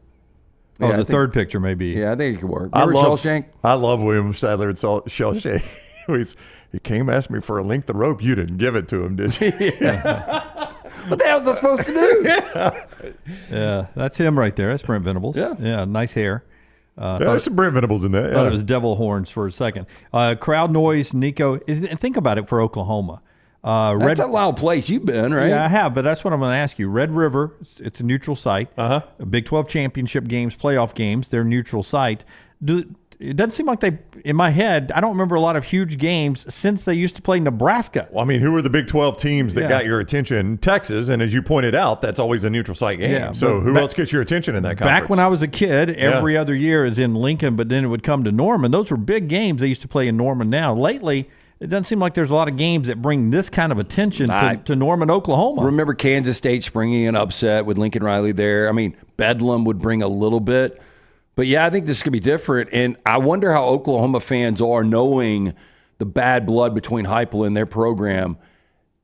Oh, Yeah, the third picture maybe. Yeah, I think it could work. I love Shawshank? William Sadler and Shawshank. He came ask me for a length of rope. You didn't give it to him, did you? What the hell was I supposed to do? Yeah, that's him right there. That's Brent Venables. Yeah, nice hair. There's some Brent Venables in there. Thought it was devil horns for a second. Crowd noise, Nico. And think about it for Oklahoma. That's a loud place you've been, right? Yeah, I have, but that's what I'm going to ask you. Red River, it's a neutral site. Big 12 championship games, playoff games, they're neutral site. It doesn't seem like they, in my head, I don't remember a lot of huge games since they used to play Nebraska. Well, I mean, who were the Big 12 teams that got your attention? Texas, and as you pointed out, that's always a neutral site game. Yeah, so who else gets your attention in that conference? Back when I was a kid, every other year is in Lincoln, but then it would come to Norman. Those were big games they used to play in Norman now. Lately, it doesn't seem like there's a lot of games that bring this kind of attention to Norman, Oklahoma. Remember Kansas State springing an upset with Lincoln Riley there. I mean, Bedlam would bring a little bit. But, yeah, I think this could be different. And I wonder how Oklahoma fans are knowing the bad blood between Heupel and their program.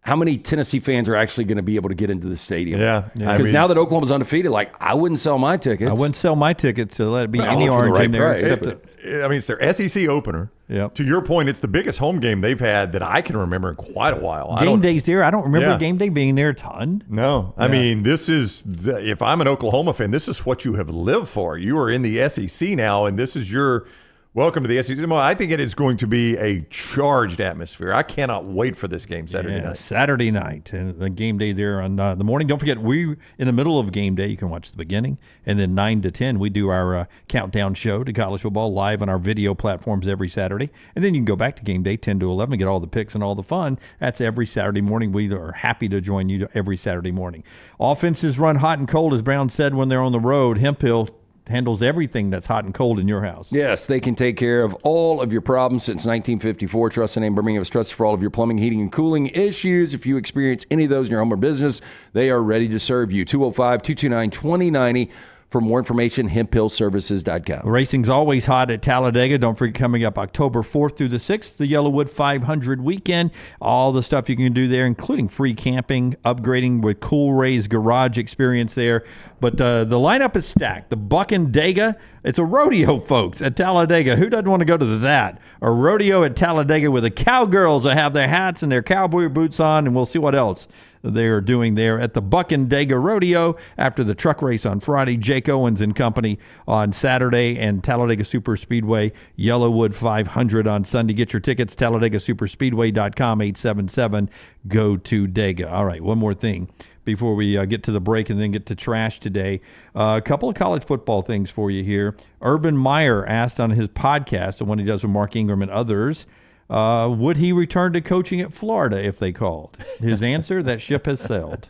how many Tennessee fans are actually going to be able to get into the stadium? Yeah. Because now that Oklahoma's undefeated, like, I wouldn't sell my tickets. I wouldn't sell my tickets to let it be any orange in there. I mean, it's their SEC opener. Yep. To your point, it's the biggest home game they've had that I can remember in quite a while. Game day's there. I don't remember game day being there a ton. No. I mean, this is, if I'm an Oklahoma fan, this is what you have lived for. You are in the SEC now, and this is your welcome to the SEC. Well, I think it is going to be a charged atmosphere. I cannot wait for this game Saturday night. Saturday night, and the game day there on the morning. Don't forget, we in the middle of game day. You can watch the beginning, and then 9 to 10, we do our countdown show to college football live on our video platforms every Saturday, and then you can go back to game day 10 to 11 and get all the picks and all the fun. That's every Saturday morning. We are happy to join you every Saturday morning. Offenses run hot and cold, as Brown said, when they're on the road. Hemphill handles everything that's hot and cold in your house. Yes, they can take care of all of your problems since 1954. Trust the name Birmingham is trusted for all of your plumbing, heating, and cooling issues. If you experience any of those in your home or business, they are ready to serve you. 205-229-2090. For more information, hemphillservices.com. Racing's always hot at Talladega. Don't forget, coming up October 4th through the 6th, the Yellowwood 500 weekend. All the stuff you can do there, including free camping, upgrading with Cool Ray's garage experience there. But the lineup is stacked. The Buck-and-Dega, it's a rodeo, folks, at Talladega. Who doesn't want to go to that? A rodeo at Talladega with the cowgirls that have their hats and their cowboy boots on, and we'll see what else they're doing there at the Buck-and-Dega Rodeo after the truck race on Friday. Jake Owens and company on Saturday, and Talladega Super Speedway Yellowwood 500 on Sunday. Get your tickets, TalladagaSuperspeedway.com, 877-GO-TO-DEGA. All right, one more thing before we get to the break and then get to trash today. A couple of college football things for you here. Urban Meyer asked on his podcast, the one he does with Mark Ingram and others, would he return to coaching at Florida if they called? His answer, that ship has sailed.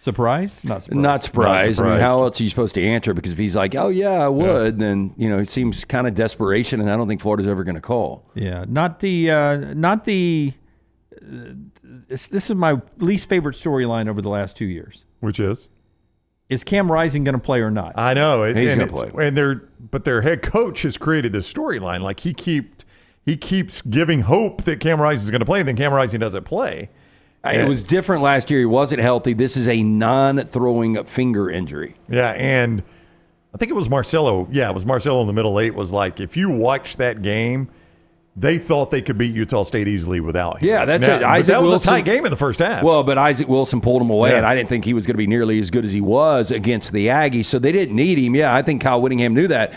Surprised? Not surprised. Not surprised. I mean, how else are you supposed to answer? Because if he's like, oh, yeah, I would, then, it seems kind of desperation, and I don't think Florida's ever going to call. Yeah, this is my least favorite storyline over the last 2 years. Which is? Is Cam Rising going to play or not? I know. He's going to play. But their head coach has created this storyline. Like, he keeps giving hope that Cam Rising is going to play, and then Cam Rising doesn't play. It was different last year. He wasn't healthy. This is a non-throwing finger injury. Yeah, and I think it was Marcelo. Yeah, it was Marcelo in the middle eight was like, if you watch that game, they thought they could beat Utah State easily without him. Yeah, that's it. That was a tight game in the first half. Well, but Isaac Wilson pulled him away, and I didn't think he was going to be nearly as good as he was against the Aggies, so they didn't need him. Yeah, I think Kyle Whittingham knew that.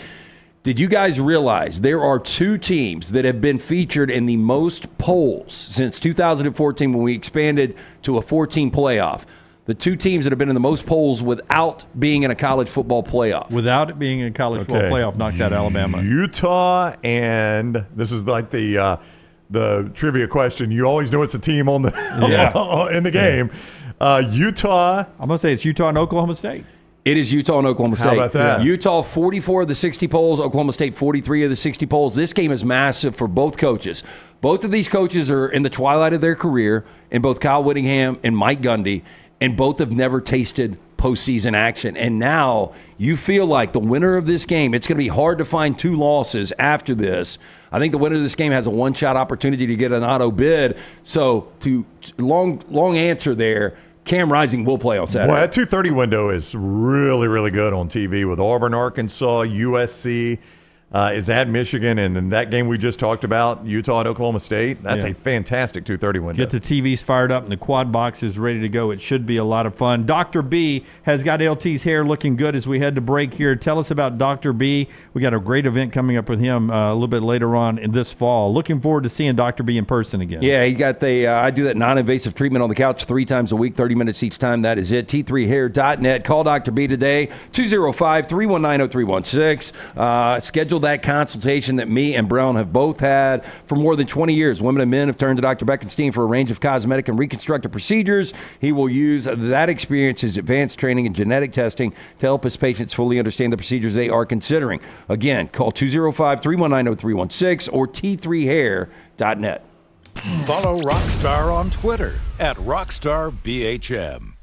Did you guys realize there are two teams that have been featured in the most polls since 2014 when we expanded to a 14 playoff? The two teams that have been in the most polls without being in a college football playoff. Without it being in a college football playoff knocks out Alabama. Utah, and this is like the trivia question. You always know it's the team on the in the game. Utah. I'm going to say it's Utah and Oklahoma State. It is Utah and Oklahoma State. How about that? Utah, 44 of the 60 polls. Oklahoma State, 43 of the 60 polls. This game is massive for both coaches. Both of these coaches are in the twilight of their career, in both Kyle Whittingham and Mike Gundy, and both have never tasted postseason action. And now you feel like the winner of this game, it's going to be hard to find two losses after this. I think the winner of this game has a one-shot opportunity to get an auto bid. So long answer there. Cam Rising will play on Saturday. Well, that 2:30 window is really, really good on TV with Auburn, Arkansas, USC is at Michigan, and then that game we just talked about, Utah and Oklahoma State. That's a fantastic 2:30 window. Get the TVs fired up and the quad box is ready to go. It should be a lot of fun. Dr. B has got LT's hair looking good as we head to break here. Tell us about Dr. B. We got a great event coming up with him a little bit later on in this fall. Looking forward to seeing Dr. B in person again. Yeah, he got I do that non-invasive treatment on the couch 3 times a week, 30 minutes each time. That is it. T3hair.net. Call Dr. B today, 205-319-0316. Schedule that consultation that me and Brown have both had for more than 20 years. Women and men have turned to Dr. Beckenstein for a range of cosmetic and reconstructive procedures. He will use that experience, his advanced training and genetic testing to help his patients fully understand the procedures they are considering. Again, call 205-319-0316 or T3hair.net. Follow Rockstar on Twitter at RockstarBHM.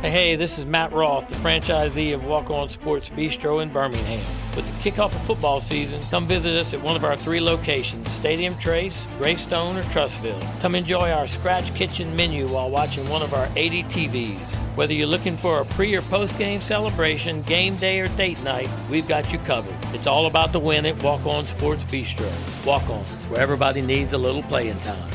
Hey, this is Matt Roth, the franchisee of Walk On Sports Bistro in Birmingham. With the kickoff of football season, come visit us at one of our 3 locations, Stadium Trace, Greystone, or Trussville. Come enjoy our scratch kitchen menu while watching one of our 80 TVs. Whether you're looking for a pre- or post-game celebration, game day, or date night, we've got you covered. It's all about the win at Walk On Sports Bistro. Walk On, where everybody needs a little playing time.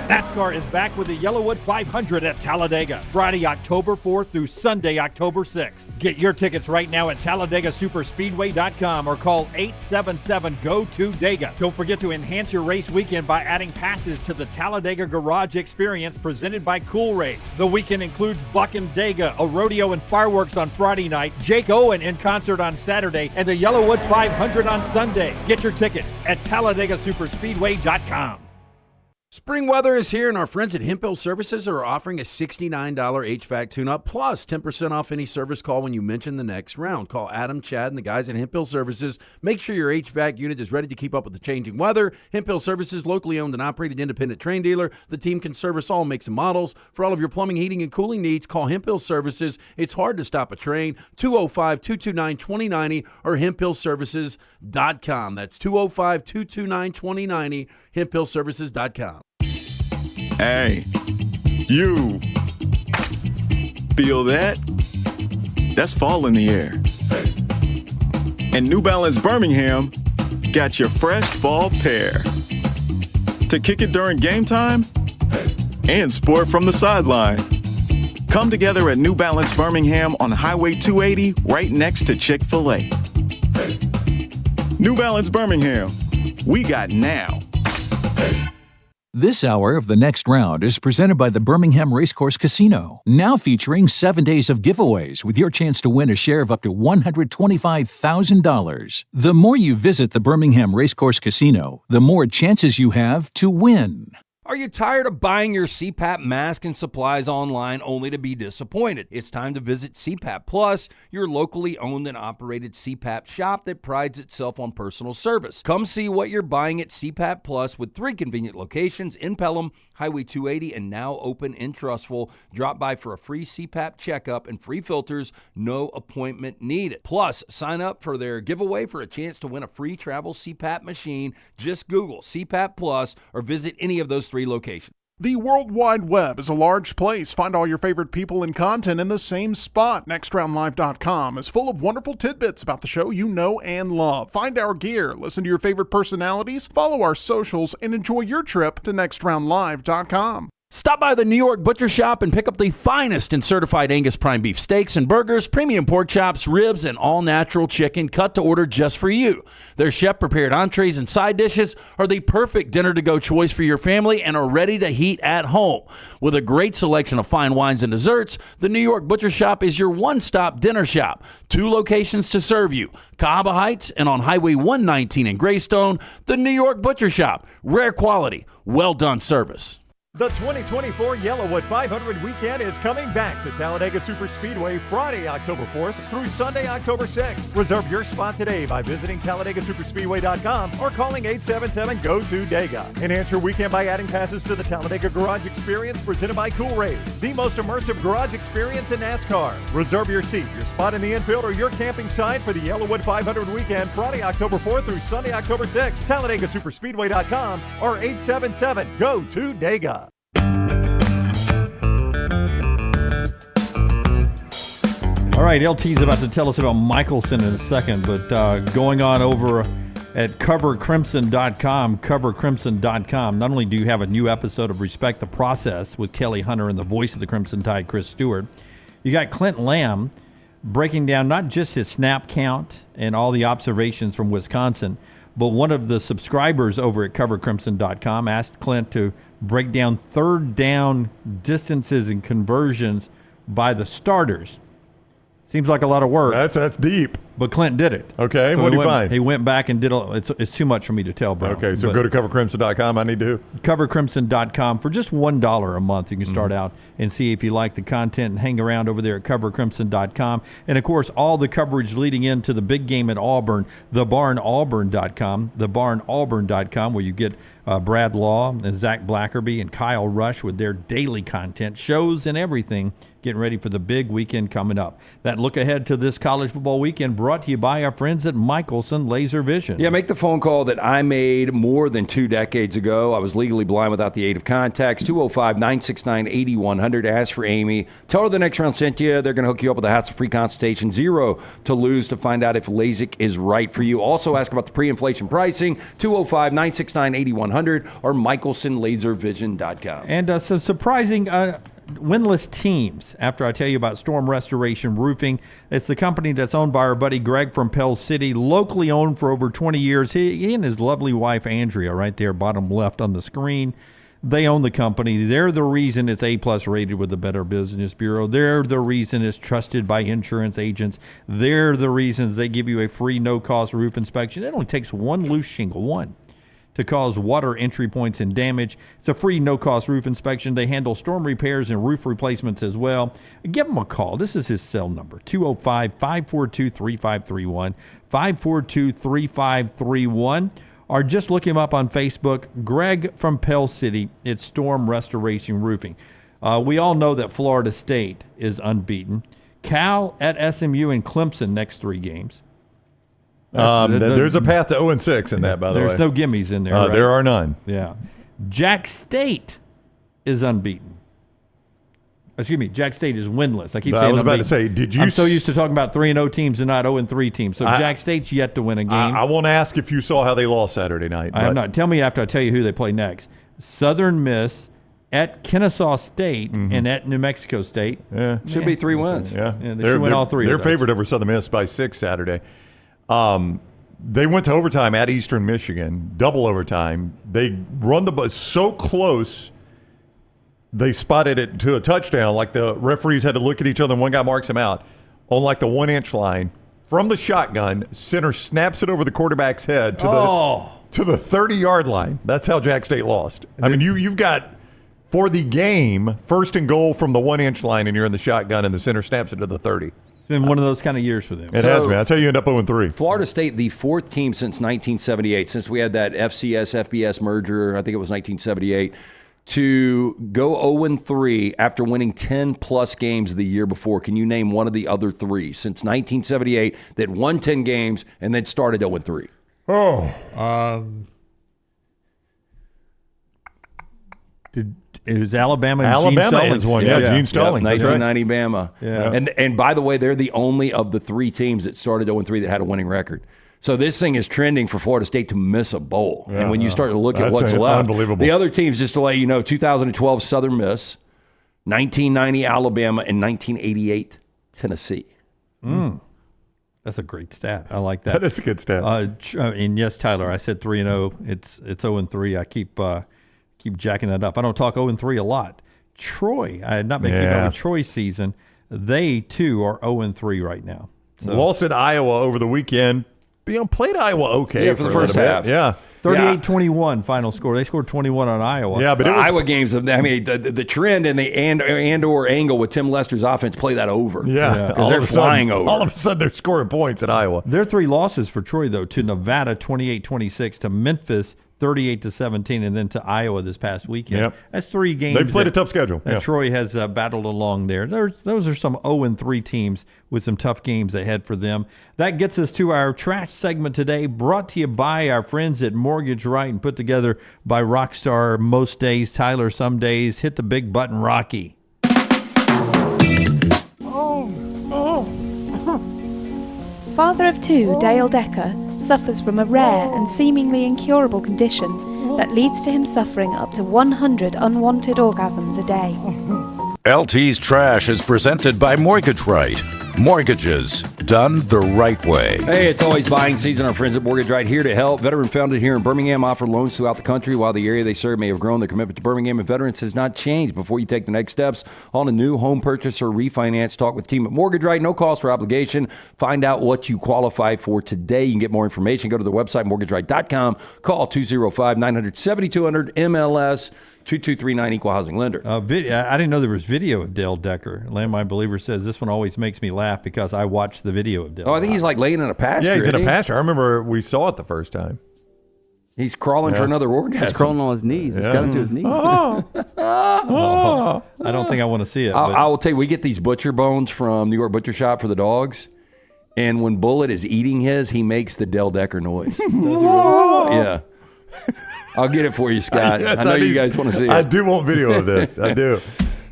NASCAR is back with the Yellowwood 500 at Talladega, Friday, October 4th through Sunday, October 6th. Get your tickets right now at TalladagaSuperspeedway.com or call 877-GO-TO-DEGA. Don't forget to enhance your race weekend by adding passes to the Talladega Garage Experience presented by Coolray. The weekend includes Buck and Dega, a rodeo and fireworks on Friday night, Jake Owen in concert on Saturday, and the Yellowwood 500 on Sunday. Get your tickets at TalladagaSuperspeedway.com. Spring weather is here, and our friends at Hemp Hill Services are offering a $69 HVAC tune-up plus 10% off any service call when you mention the next round. Call Adam, Chad, and the guys at Hemp Hill Services. Make sure your HVAC unit is ready to keep up with the changing weather. Hemp Hill Services, locally owned and operated independent train dealer. The team can service all makes and models. For all of your plumbing, heating, and cooling needs, call Hemp Hill Services. It's hard to stop a train. 205-229-2090 or hemphillservices.com. That's 205-229-2090, hemphillservices.com. Hey, you feel that? That's fall in the air. And New Balance Birmingham got your fresh fall pair to kick it during game time and sport from the sideline. Come together at New Balance Birmingham on Highway 280 right next to Chick-fil-A. New Balance Birmingham, we got now. This hour of The Next Round is presented by the Birmingham Racecourse Casino, now featuring 7 days of giveaways with your chance to win a share of up to $125,000. The more you visit the Birmingham Racecourse Casino, the more chances you have to win. Are you tired of buying your CPAP mask and supplies online only to be disappointed? It's time to visit CPAP Plus, your locally owned and operated CPAP shop that prides itself on personal service. Come see what you're buying at CPAP Plus with 3 convenient locations in Pelham, Highway 280, and now open in Trussville. Drop by for a free CPAP checkup and free filters, no appointment needed. Plus, sign up for their giveaway for a chance to win a free travel CPAP machine. Just Google CPAP Plus or visit any of those 3 locations. The World Wide Web is a large place. Find all your favorite people and content in the same spot. NextRoundLive.com is full of wonderful tidbits about the show you know and love. Find our gear, listen to your favorite personalities, follow our socials, and enjoy your trip to NextRoundLive.com. Stop by the New York Butcher Shop and pick up the finest in certified Angus prime beef steaks and burgers, premium pork chops, ribs, and all-natural chicken cut to order just for you. Their chef-prepared entrees and side dishes are the perfect dinner-to-go choice for your family and are ready to heat at home. With a great selection of fine wines and desserts, the New York Butcher Shop is your one-stop dinner shop. 2 locations to serve you, Cahaba Heights and on Highway 119 in Greystone. The New York Butcher Shop, rare quality, well-done service. The 2024 Yellowwood 500 weekend is coming back to Talladega Superspeedway Friday, October 4th through Sunday, October 6th. Reserve your spot today by visiting TalladagaSuperspeedway.com or calling 877-GO-TO-DEGA. Enhance your weekend by adding passes to the Talladega Garage Experience presented by Coolray, the most immersive garage experience in NASCAR. Reserve your seat, your spot in the infield, or your camping site for the Yellowwood 500 weekend Friday, October 4th through Sunday, October 6th. TalladagaSuperspeedway.com or 877-GO-TO-DEGA. All right, LT's about to tell us about Michelson in a second, but going on over at covercrimson.com, not only do you have a new episode of Respect the Process with Kelly Hunter and the voice of the Crimson Tide, Chris Stewart, you got Clint Lamb breaking down not just his snap count and all the observations from Wisconsin, but one of the subscribers over at covercrimson.com asked Clint to break down third down distances and conversions by the starters. Seems like a lot of work. That's deep. But Clint did it. Okay, so what did you find? He went back and did it's too much for me to tell, bro. Okay, so go to covercrimson.com. I need to. Covercrimson.com for just $1 a month. You can start out and see if you like the content and hang around over there at covercrimson.com. And, of course, all the coverage leading into the big game at Auburn, thebarnauburn.com, thebarnauburn.com, where you get Brad Law and Zach Blackerby and Kyle Rush with their daily content, shows and everything, getting ready for the big weekend coming up. That look ahead to this college football weekend brought to you by our friends at Michelson Laser Vision. Yeah, make the phone call that I made more than 2 decades ago. I was legally blind without the aid of contacts. 205-969-8100. Ask for Amy. Tell her the next round sent you. They're going to hook you up with a hassle-free consultation. 0 to lose to find out if LASIK is right for you. Also ask about the pre-inflation pricing. 205-969-8100 or michelsonlaservision.com. And some surprising winless teams after I tell you about Storm Restoration Roofing. It's the company that's owned by our buddy Greg from Pell City, locally owned for over 20 years. He and his lovely wife Andrea, right there bottom left on the screen, they own the company. They're the reason it's A-plus rated with the Better Business Bureau. They're the reason it's trusted by insurance agents. They're the reasons they give you a free no-cost roof inspection. It only takes one loose shingle, to cause water entry points and damage. It's a free no-cost roof inspection. They handle storm repairs and roof replacements as well. Give him a call. This is his cell number, 205-542-3531, 542-3531, or just look him up on Facebook, Greg from Pell City. It's Storm Restoration Roofing. We all know that Florida State is unbeaten. Cal at SMU and Clemson next 3 games. There's a path to 0-6 in that, by the way. There's no gimmies in there. Right? There are none. Yeah. Jack State is unbeaten. Excuse me, Jack State is winless. I keep saying I was unbeaten. about to say, did you... I'm so used to talking about 3-0 teams and not 0-3 teams. So Jack State's yet to win a game. I won't ask if you saw how they lost Saturday night. I have not. Tell me after I tell you who they play next. Southern Miss at Kennesaw State and at New Mexico State. Yeah. Should be 3 wins. Yeah. They should win all 3 They're of those. favored over Southern Miss by 6 Saturday. They went to overtime at Eastern Michigan, double overtime. They run the ball so close, they spotted it to a touchdown. Like the referees had to look at each other, and one guy marks him out on like the 1-inch line. From the shotgun, center snaps it over the quarterback's head to the 30-yard line. That's how Jack State lost. I mean, you've got, for the game, 1st and goal from the 1-inch line, and you're in the shotgun, and the center snaps it to the 30. It's been one of those kind of years for them. It has been. That's how you end up 0-3. Florida State, the 4th team since 1978, since we had that FCS-FBS merger, I think it was 1978, to go 0-3 after winning 10-plus games the year before. Can you name one of the other 3 since 1978 that won 10 games and then started 0-3? It was Alabama and Alabama Gene is one. Stallings. Yeah, Gene Stallings. 1990 Bama. Yeah. And by the way, they're the only of the 3 teams that started 0-3 that had a winning record. So this thing is trending for Florida State to miss a bowl. Yeah, and when you start to look at that's what's left, unbelievable. the other teams, just to let you know, 2012 Southern Miss, 1990 Alabama, and 1988 Tennessee. That's a great stat. I like that. That is a good stat. And yes, Tyler, I said 3-0. It's 0-3. I keep jacking that up. I don't talk 0-3 a lot. Troy, I had not been keeping up with Troy's season. They too are 0-3 right now. So. Lost at Iowa over the weekend. Played Iowa okay for the first half. Yeah. 38-21 final score. They scored 21 on Iowa. Yeah, but it was, Iowa games, I mean, the trend and the and/or angle with Tim Lester's offense play that over. Yeah. Because they're flying over. All of a sudden, they're scoring points at Iowa. There are 3 losses for Troy, though, to Nevada 28-26, to Memphis 38-17, and then to Iowa this past weekend. Yep. That's 3 games. They've played a tough schedule. That Troy has battled along there. Those are some 0-3 teams with some tough games ahead for them. That gets us to our trash segment today, brought to you by our friends at Mortgage Right and put together by Rockstar most days. Tyler, some days. Hit the big button, Rocky. Father of 2, Dale Decker, suffers from a rare and seemingly incurable condition that leads to him suffering up to 100 unwanted orgasms a day. LT's Trash is presented by Mortgage Right. Mortgages done the right way. Hey, it's always buying season. Our friends at Mortgage Right here to help. Veteran founded here in Birmingham, offer loans throughout the country. While the area they serve may have grown, their commitment to Birmingham and veterans has not changed. Before you take the next steps on a new home purchase or refinance, talk with the team at Mortgage Right. No cost or obligation. Find out what you qualify for today. You can get more information. Go to the website, mortgageright.com. Call 205-900-7200 MLS. 2239 Equal Housing Lender. I didn't know there was video of Dale Decker. Landmine Believer says this one always makes me laugh because I watched the video of Dale. Oh, I think he's like laying in a pasture. Yeah, he's in a pasture. I remember we saw it the first time. He's crawling for another orgasm. He's crawling on his knees. He's got him to his knees. I don't think I want to see it. I will tell you, we get these butcher bones from New York Butcher Shop for the dogs. And when Bullet is eating his, he makes the Del Decker noise. Yeah. I'll get it for you, Scott. Yes, I know you guys want to see it. I do want video of this. I do.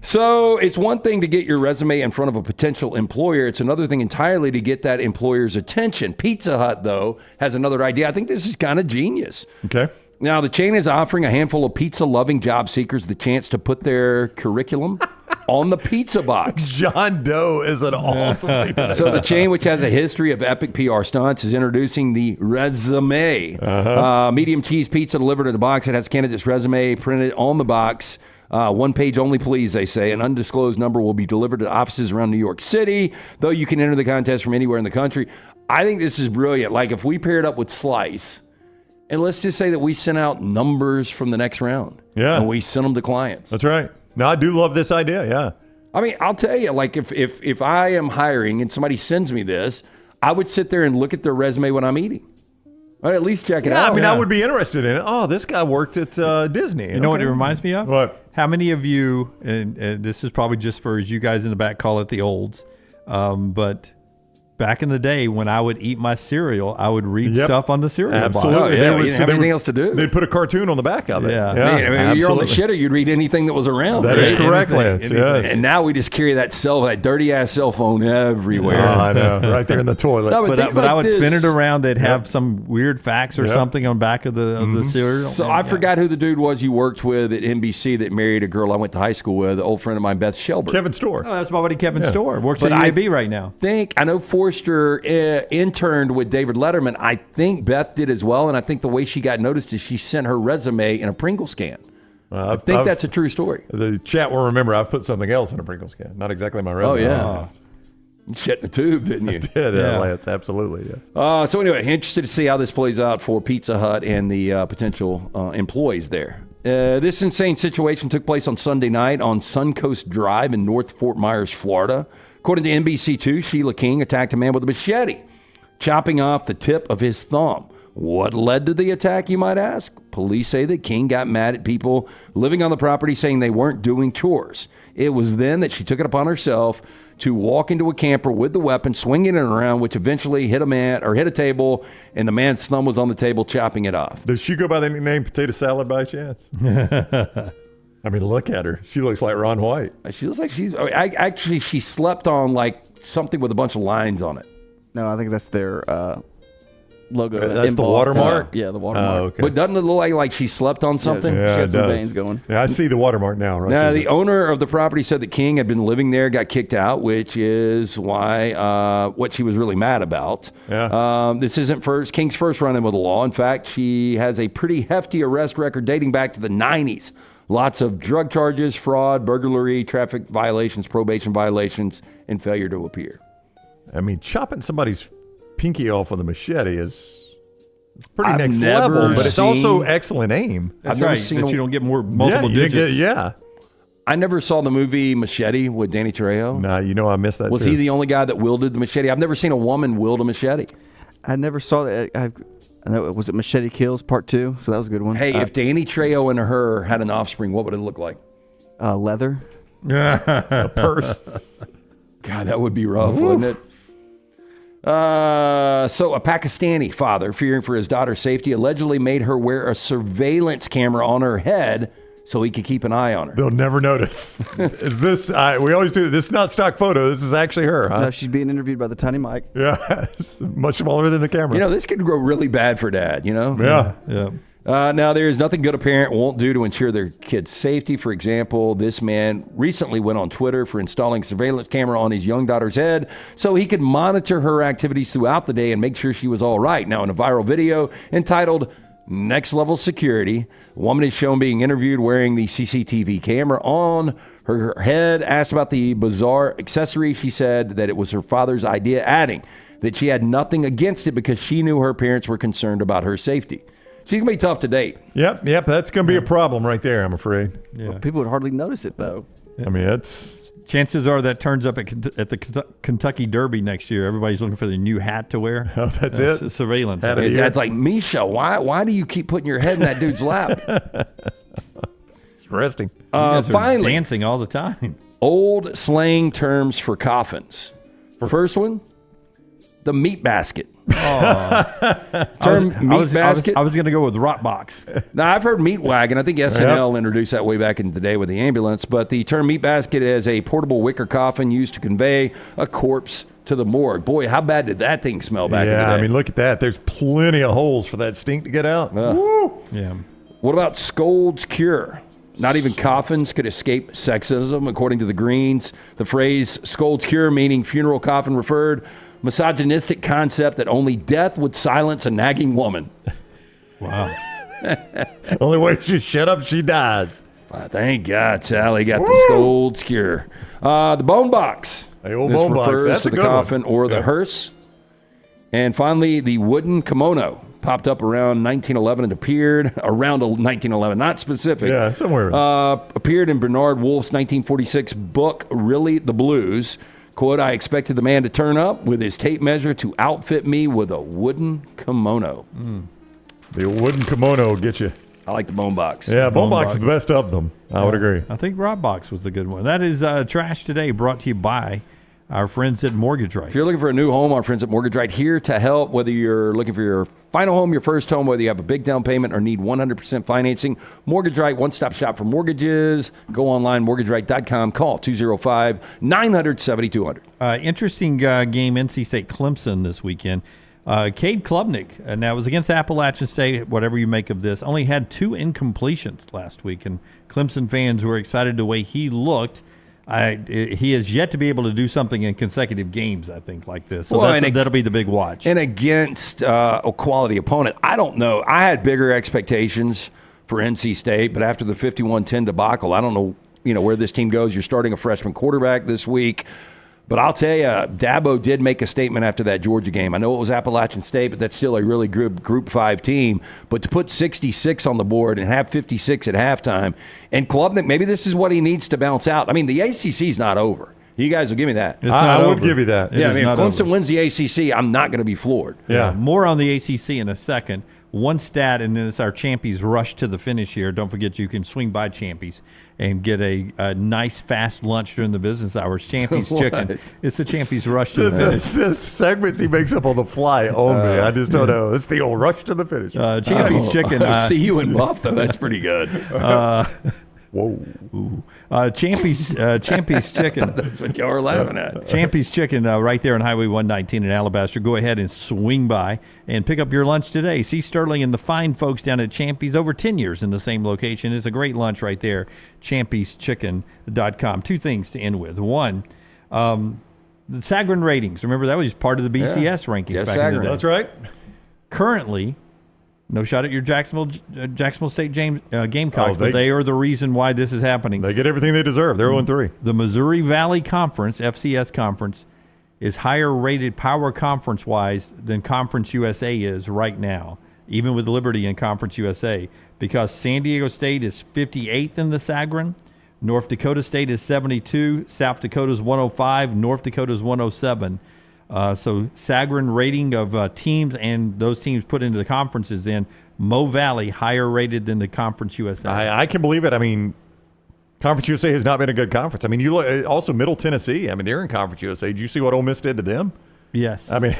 So it's one thing to get your resume in front of a potential employer. It's another thing entirely to get that employer's attention. Pizza Hut, though, has another idea. I think this is kind of genius. Okay. Now, the chain is offering a handful of pizza-loving job seekers the chance to put their curriculum on the pizza box. John Doe is an awesome thing. So the chain, which has a history of epic PR stunts, is introducing the resume. Medium cheese pizza delivered in a box. It has candidate's resume printed on the box. One page only, please, they say. An undisclosed number will be delivered to offices around New York City, though you can enter the contest from anywhere in the country. I think this is brilliant. Like, if we pair it up with Slice, and let's just say that we sent out numbers from the next round. Yeah. And we sent them to clients. That's right. No, I do love this idea, yeah. I mean, I'll tell you, like, if I am hiring and somebody sends me this, I would sit there and look at their resume when I'm eating. I'd at least check it out. I mean, I would be interested in it. Oh, this guy worked at Disney. You know what it reminds me of? What? How many of you, and this is probably just for you guys in the back, call it the olds, but back in the day when I would eat my cereal, I would read stuff on the cereal Absolutely. box. Oh, yeah, you didn't have anything else to do. They'd put a cartoon on the back of it. Yeah. I mean, you're on the shitter, you'd read anything that was around. That right? is correct, Lance. Yes. And now we just carry that dirty-ass cell phone everywhere. Oh, I know. Right there in the toilet. No, But things I like would this- spin it around. They'd have some weird facts or something on the back of the cereal. So I forgot who the dude was you worked with at NBC that married a girl I went to high school with, an old friend of mine, Beth Shelber. Kevin Storr. Oh, that's my buddy Kevin Storr. Works But at UAB right now. I know Forster interned with David Letterman. I think Beth did as well, and I think the way she got noticed is she sent her resume in a Pringles can. I think that's a true story. The chat will remember I've put something else in a Pringles can. Not exactly my resume. Oh, yeah. You shit in the tube, didn't you? I did, Lance. Absolutely, yes. So anyway, interested to see how this plays out for Pizza Hut and the potential employees there. This insane situation took place on Sunday night on Suncoast Drive in North Fort Myers, Florida. According to NBC2, Sheila King attacked a man with a machete, chopping off the tip of his thumb. What led to the attack, you might ask? Police say that King got mad at people living on the property saying they weren't doing chores. It was then that she took it upon herself to walk into a camper with the weapon, swinging it around, which eventually hit a table, and the man's thumb was on the table, chopping it off. Does she go by the nickname Potato Salad by chance? I mean, look at her. She looks like Ron White. She looks like she slept on like something with a bunch of lines on it. No, I think that's their logo. That's the watermark? Yeah, the watermark. Oh, okay. But doesn't it look like she slept on something? Yeah, she has it some does. veins going. Yeah, I see the watermark now. Right Now, there. the owner of the property said that King had been living there, got kicked out, which is why what she was really mad about. Yeah. This isn't King's first run-in with the law. In fact, she has a pretty hefty arrest record dating back to the 90s. Lots of drug charges, fraud, burglary, traffic violations, probation violations, and failure to appear. I mean, chopping somebody's pinky off with a machete is pretty I've next never level, but it's seen- also excellent aim. That's I've never right. seen That a- you don't get multiple you didn't digits. yeah. I never saw the movie Machete with Danny Trejo. Nah, you know I missed that Was too. he the only guy that wielded the machete? I've never seen a woman wield a machete. I never saw that. I know, was it Machete Kills Part 2? So that was a good one. Hey, if Danny Trejo and her had an offspring, what would it look like? Leather. A purse. God, that would be rough, wouldn't it? So a Pakistani father, fearing for his daughter's safety, allegedly made her wear a surveillance camera on her head so he could keep an eye on her. They'll never notice. Is this? We always do. This is not stock photo. This is actually her. Huh? No, she's being interviewed by the tiny mic. Yeah, it's much smaller than the camera. You know, this could grow really bad for dad, you know? Yeah. Now, there is nothing good a parent won't do to ensure their kid's safety. For example, this man recently went on Twitter for installing a surveillance camera on his young daughter's head so he could monitor her activities throughout the day and make sure she was all right. Now, in a viral video entitled Next Level Security, a woman is shown being interviewed wearing the CCTV camera on her head. Asked about the bizarre accessory, she said that it was her father's idea, adding that she had nothing against it because she knew her parents were concerned about her safety. She's going to be tough to date. Yep. That's going to be a problem right there, I'm afraid. Yeah. Well, people would hardly notice it, though. I mean, it's Chances are that turns up at the Kentucky Derby next year. Everybody's looking for the new hat to wear. Oh, that's it? Surveillance. Dad's like, Misha, why do you keep putting your head in that dude's lap? It's resting. You guys are Finally, dancing all the time. Old slang terms for coffins. First one, the meat basket. Term meat basket. I was going to go with rot box. Now, I've heard meat wagon. I think SNL introduced that way back in the day with the ambulance. But the term meat basket is a portable wicker coffin used to convey a corpse to the morgue. Boy, how bad did that thing smell back in the day? I mean, look at that. There's plenty of holes for that stink to get out. Woo! Yeah. What about Scold's Cure? Not even coffins could escape sexism, according to the Greens. The phrase Scold's Cure, meaning funeral coffin, referred misogynistic concept that only death would silence a nagging woman. Wow. Only way she shut up, she dies. Thank God Sally got the Scold's Cure. The bone box. Hey, old this bone box. refers That's to a the good coffin one. or the hearse. And finally, the wooden kimono popped up around 1911 and appeared around 1911, not specific. Yeah, somewhere. Appeared in Bernard Wolfe's 1946 book, Really the Blues. Quote, I expected the man to turn up with his tape measure to outfit me with a wooden kimono. The wooden kimono will get you. I like the bone box. Yeah, bone box is the best of them. I would agree. I think rot box was a good one. That is Trash Today, brought to you by our friends at Mortgage Right. If you're looking for a new home, our friends at Mortgage Right here to help, whether you're looking for your final home, your first home, whether you have a big down payment or need 100% financing, Mortgage Right, one-stop shop for mortgages. Go online, mortgageright.com. Call 205-900-7200. Interesting game, NC State Clemson this weekend. Cade Klubnik, now it was against Appalachian State, whatever you make of this, only had 2 incompletions last week, and Clemson fans were excited the way he looked. He has yet to be able to do something in consecutive games, I think, like this. So that'll be the big watch. And against a quality opponent, I don't know. I had bigger expectations for NC State, but after the 51-10 debacle, I don't know, where this team goes. You're starting a freshman quarterback this week. But I'll tell you, Dabo did make a statement after that Georgia game. I know it was Appalachian State, but that's still a really good Group 5 team. But to put 66 on the board and have 56 at halftime, and Klubnik, maybe this is what he needs to bounce out. I mean, the ACC's not over. You guys will give me that. I would give you that. Yeah, I mean, if Clemson wins the ACC, I'm not going to be floored. Yeah, more on the ACC in a second. One stat, and then it's our Champies rush to the finish here. Don't forget you can swing by Champies and get a nice, fast lunch during the business hours. Champies Chicken. It's the Champies rush to the finish. The segments he makes up on the fly own me. I just don't know. It's the old rush to the finish. Champies Chicken. See you in Buff, though. That's pretty good. Whoa. Champies Chicken. That's what y'all are laughing at. Champies Chicken right there on Highway 119 in Alabaster. Go ahead and swing by and pick up your lunch today. See Sterling and the fine folks down at Champies, over 10 years in the same location. It's a great lunch right there, champieschicken.com. 2 things to end with. One, the Sagarin ratings. Remember, that was part of the BCS rankings back in the day. That's right. Currently, no shot at your Jacksonville State Gamecocks, but they they are the reason why this is happening. They get everything they deserve. They're 0-3. The Missouri Valley Conference, FCS Conference, is higher rated power conference-wise than Conference USA is right now, even with Liberty in Conference USA, because San Diego State is 58th in the Sagarin, North Dakota State is 72, South Dakota's 105, North Dakota's 107. So Sagarin rating of teams and those teams put into the conferences, then Mo Valley higher rated than the Conference USA. I can believe it. I mean, Conference USA has not been a good conference. I mean, you look, also Middle Tennessee. I mean, they're in Conference USA. Did you see what Ole Miss did to them? Yes. I mean,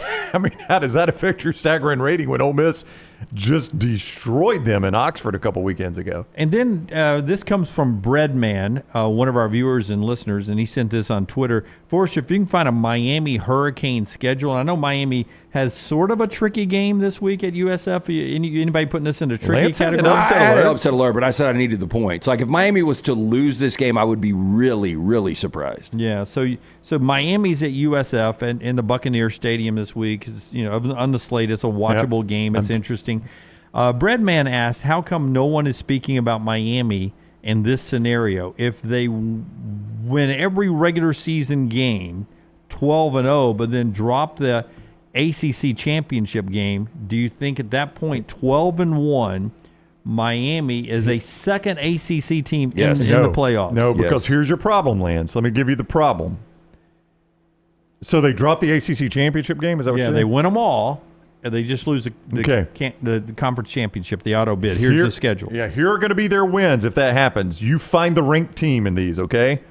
how does that affect your Sagarin rating when Ole Miss just destroyed them in Oxford a couple weekends ago? And then this comes from Breadman, one of our viewers and listeners, and he sent this on Twitter. Forrest, if you can find a Miami Hurricane schedule, and I know Miami has sort of a tricky game this week at USF. Anybody putting this in a tricky category? I had an upset alert, but I said I needed the points. Like, if Miami was to lose this game, I would be really, really surprised. Yeah, so Miami's at USF and in the Buccaneer Stadium this week. It's, on the slate, it's a watchable game. It's interesting. Breadman asked, how come no one is speaking about Miami in this scenario? If they win every regular season game 12-0, but then drop the ACC championship game, do you think at that point 12-1 Miami is a second ACC team in No, the playoffs. No, because here's your problem, Lance. Let me give you the problem. So they dropped the ACC championship game? Is that what you're saying? They win them all, and they just lose the conference championship, the auto bid. Here's the schedule. Yeah, here are going to be their wins if that happens. You find the ranked team in these, okay?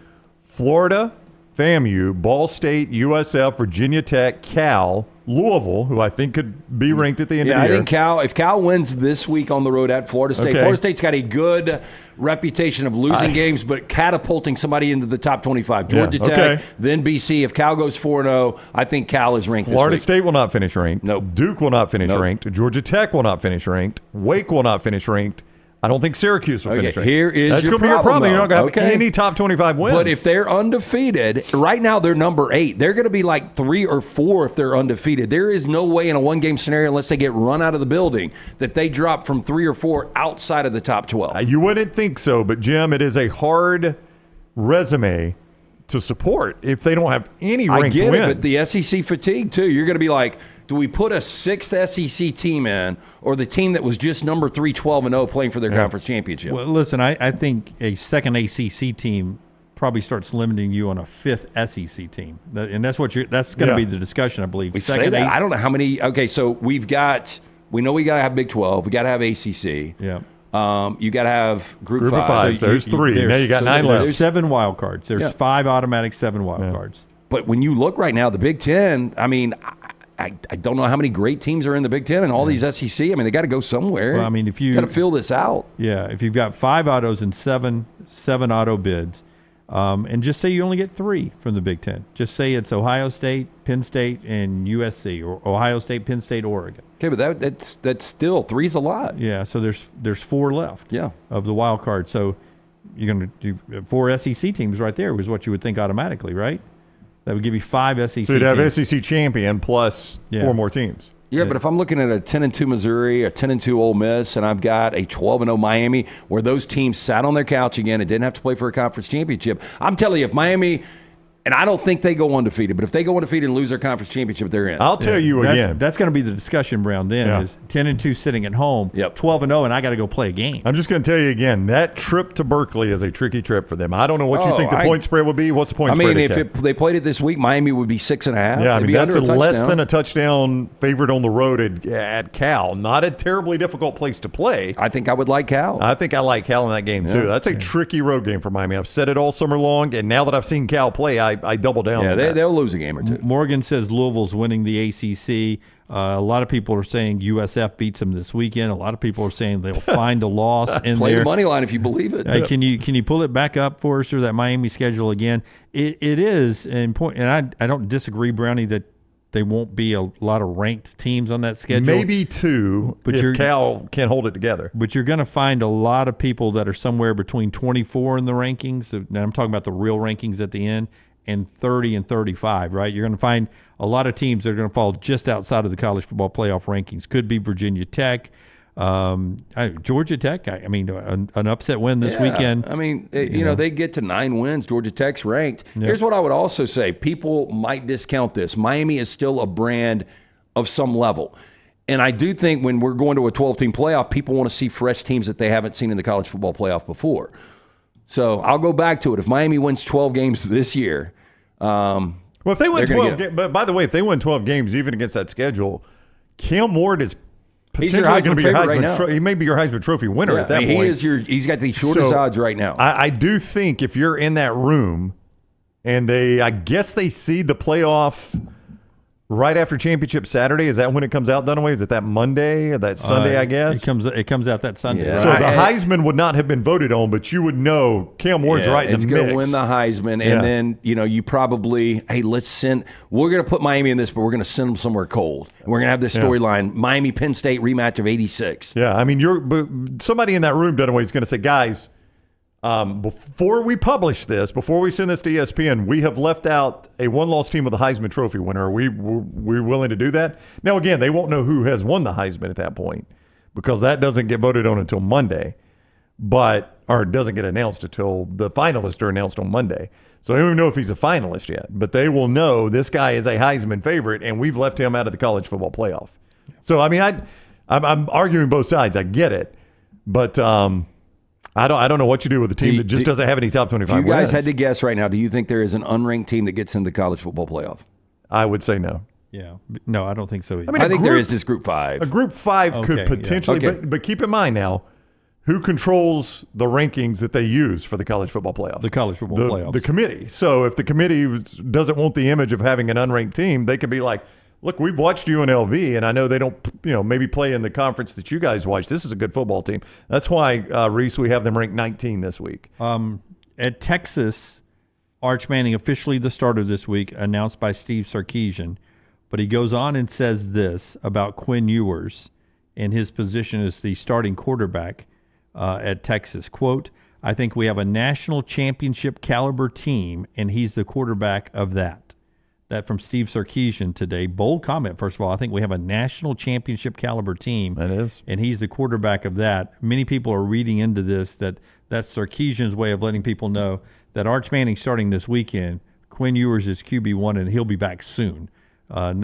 Florida, FAMU, Ball State, USF, Virginia Tech, Cal, Louisville, who I think could be ranked at the end of the year. I think if Cal wins this week on the road at Florida State, Florida State's got a good reputation of losing games, but catapulting somebody into the top 25. Georgia Tech, then BC. If Cal goes 4-0, I think Cal is ranked Florida this week. State will not finish ranked. Nope. Duke will not finish ranked. Georgia Tech will not finish ranked. Wake will not finish ranked. I don't think Syracuse will finish ranked. Here is That's your going to be your problem. though. You're not going to have any top 25 wins. But if they're undefeated, right now they're number 8. They're going to be like 3 or 4 if they're undefeated. There is no way in a one-game scenario, unless they get run out of the building, that they drop from 3 or 4 outside of the top 12. You wouldn't think so, but Jim, it is a hard resume to support if they don't have any ranked wins. I get it, but the SEC fatigue too. You're going to be like, do we put a 6th SEC team in, or the team that was just number 3, 12-0 playing for their conference championship? Well, listen, I think a second ACC team probably starts limiting you on a 5th SEC team, and that's going to be the discussion, I believe. We say that. I don't know how many. Okay, so we know we got to have Big 12. We got to have ACC. Yeah. You got to have Group 5. So there's 3. Now you got 9 left. There's 7 wild cards. There's 5 automatic 7 wild cards. But when you look right now, the Big 10, I mean, I don't know how many great teams are in the Big 10 and all these SEC. I mean, they got to go somewhere. Well, I mean, if you got to fill this out. Yeah, if you've got 5 autos and seven auto bids, and just say you only get 3 from the Big 10. Just say it's Ohio State, Penn State, and USC, or Ohio State, Penn State, Oregon. Okay, but that's still 3's a lot. Yeah, so there's 4 left. Yeah. Of the wild card. So you're going to do 4 SEC teams right there, was what you would think automatically, right? That would give you 5 SEC teams. So you'd have SEC champion plus 4 more teams. Yeah, but if I'm looking at a 10-2 Missouri, a 10-2 Ole Miss, and I've got a 12-0 Miami, where those teams sat on their couch again and didn't have to play for a conference championship, I'm telling you, if Miami, and I don't think they go undefeated, but if they go undefeated and lose their conference championship, they're in. I'll tell you again. That's going to be the discussion round then, is 10-2 sitting at home, 12-0, and I got to go play a game. I'm just going to tell you again, that trip to Berkeley is a tricky trip for them. I don't know what you think the point spread would be. What's the point spread? I mean, if they played it this week, Miami would be 6.5. Yeah, I mean, that's less than a touchdown favorite on the road at Cal. Not a terribly difficult place to play. I think I would like Cal. I think I like Cal in that game, too. That's a tricky road game for Miami. I've said it all summer long, and now that I've seen Cal play, I double down. Yeah, they'll lose a game or two. Morgan says Louisville's winning the ACC. A lot of people are saying USF beats them this weekend. A lot of people are saying they'll find a loss in Play there. the money line if you believe it. Can you pull it back up for us, or that Miami schedule again? It is important, and I don't disagree, Brownie, that they won't be a lot of ranked teams on that schedule. Maybe 2, but if Cal can hold it together. But you're going to find a lot of people that are somewhere between 24 in the rankings. And I'm talking about the real rankings at the end, and 30 and 35, right? You're going to find a lot of teams that are going to fall just outside of the college football playoff rankings. Could be Virginia Tech, Georgia Tech. I mean, an upset win this weekend. I mean, you know, they get to 9 wins. Georgia Tech's ranked. Yep. Here's what I would also say. People might discount this. Miami is still a brand of some level. And I do think when we're going to a 12-team playoff, people want to see fresh teams that they haven't seen in the college football playoff before. So I'll go back to it. If Miami wins 12 games this year, well, if they win 12 games, but by the way, if they win 12 games, even against that schedule, Cam Ward is potentially going to be your Heisman. He may be your Heisman Trophy winner at that point. He is he's got the shortest odds right now. I do think if you're in that room, and I guess they seed the playoff right after Championship Saturday. Is that when it comes out, Dunaway? Is it that Monday or that Sunday, I guess? It comes out that Sunday. Yeah. So the Heisman would not have been voted on, but you would know Cam Ward's right in the mix. It's going to win the Heisman. And then, you probably, we're going to put Miami in this, but we're going to send them somewhere cold. And we're going to have this storyline, Miami-Penn State rematch of 86. Yeah, I mean, somebody in that room, Dunaway, is going to say, guys, before we publish this, before we send this to ESPN, we have left out a one-loss team with a Heisman Trophy winner. Are we willing to do that? Now, again, they won't know who has won the Heisman at that point because that doesn't get voted on until Monday, or it doesn't get announced until the finalists are announced on Monday. So they don't even know if he's a finalist yet, but they will know this guy is a Heisman favorite, and we've left him out of the college football playoff. So, I mean, I'm arguing both sides. I get it. But I don't know what you do with a team that just doesn't have any top 25 If you guys wins. had to guess right now, do you think there is an unranked team that gets into the college football playoff? I would say no. Yeah. No, I don't think so either. I think there is this Group 5. A Group 5 could Okay, potentially, yeah. Okay. but keep in mind now, who controls the rankings that they use for the college football playoff? The college football playoffs. The committee. So if the committee doesn't want the image of having an unranked team, they could be like, look, we've watched UNLV, and I know they don't, maybe play in the conference that you guys watch. This is a good football team. That's why, Reese, we have them ranked 19 this week. At Texas, Arch Manning, officially the starter this week, announced by Steve Sarkisian. But he goes on and says this about Quinn Ewers and his position as the starting quarterback at Texas. Quote, I think we have a national championship caliber team, and he's the quarterback of that. That from Steve Sarkisian today. Bold comment, first of all. I think we have a national championship caliber team. That is. And he's the quarterback of that. Many people are reading into this that's Sarkisian's way of letting people know that Arch Manning starting this weekend, Quinn Ewers is QB1, and he'll be back soon. Not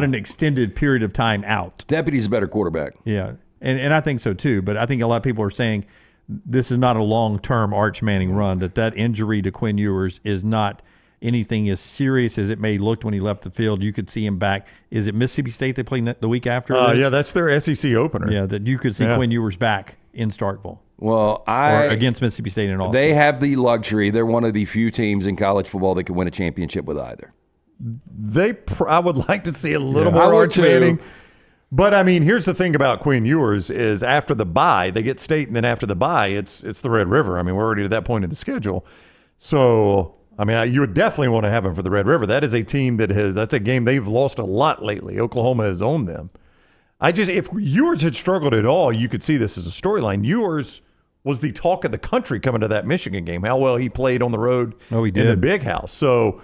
an extended period of time out. Deputy's a better quarterback. Yeah, and I think so too. But I think a lot of people are saying this is not a long-term Arch Manning run, that injury to Quinn Ewers is not anything as serious as it may look when he left the field. You could see him back. Is it Mississippi State they play the week after? Yeah, that's their SEC opener. Yeah, that you could see Quinn Ewers back in Starkville. Well, or against Mississippi State in Austin. They have the luxury. They're one of the few teams in college football that can win a championship with either. I would like to see a little more Arch Manning. But, I mean, here's the thing about Quinn Ewers is after the bye, they get State, and then after the bye, it's the Red River. I mean, we're already at that point in the schedule. So, I mean, you would definitely want to have him for the Red River. That is a team that's a game they've lost a lot lately. Oklahoma has owned them. If Ewers had struggled at all, you could see this as a storyline. Ewers was the talk of the country coming to that Michigan game, how well he played on the road he did. in the Big House. So,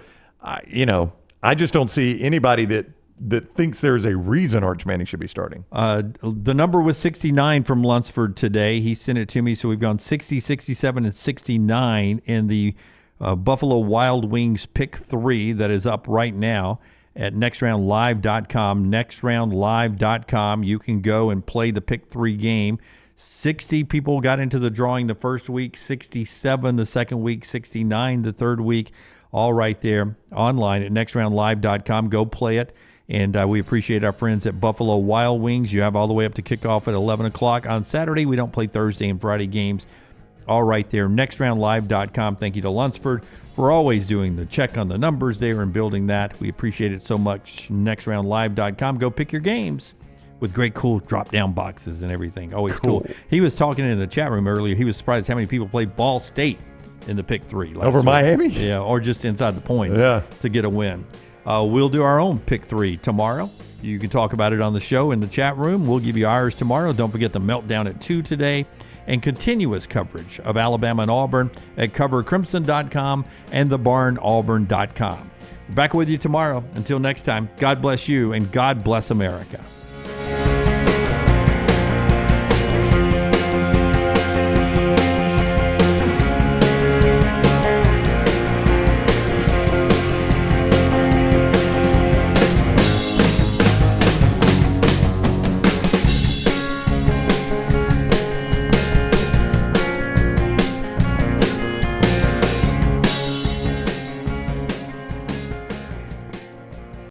I just don't see anybody that thinks there's a reason Arch Manning should be starting. The number was 69 from Lunceford today. He sent it to me, so we've gone 60, 67, and 69 in the Buffalo Wild Wings Pick 3 that is up right now at nextroundlive.com. Nextroundlive.com. You can go and play the Pick 3 game. 60 people got into the drawing the first week, 67 the second week, 69 the third week. All right there online at nextroundlive.com. Go play it. And we appreciate our friends at Buffalo Wild Wings. You have all the way up to kickoff at 11 o'clock on Saturday. We don't play Thursday and Friday games. All right there, nextroundlive.com. Thank you to Lunceford for always doing the check on the numbers there and building that. We appreciate it so much. Nextroundlive.com. Go pick your games with great, cool drop-down boxes and everything. Always cool. He was talking in the chat room earlier. He was surprised how many people played Ball State in the Pick 3. Over Miami? Yeah, or just inside the points to get a win. We'll do our own Pick 3 tomorrow. You can talk about it on the show in the chat room. We'll give you ours tomorrow. Don't forget the Meltdown at 2 today. And continuous coverage of Alabama and Auburn at covercrimson.com and thebarnauburn.com. Back with you tomorrow. Until next time, God bless you and God bless America.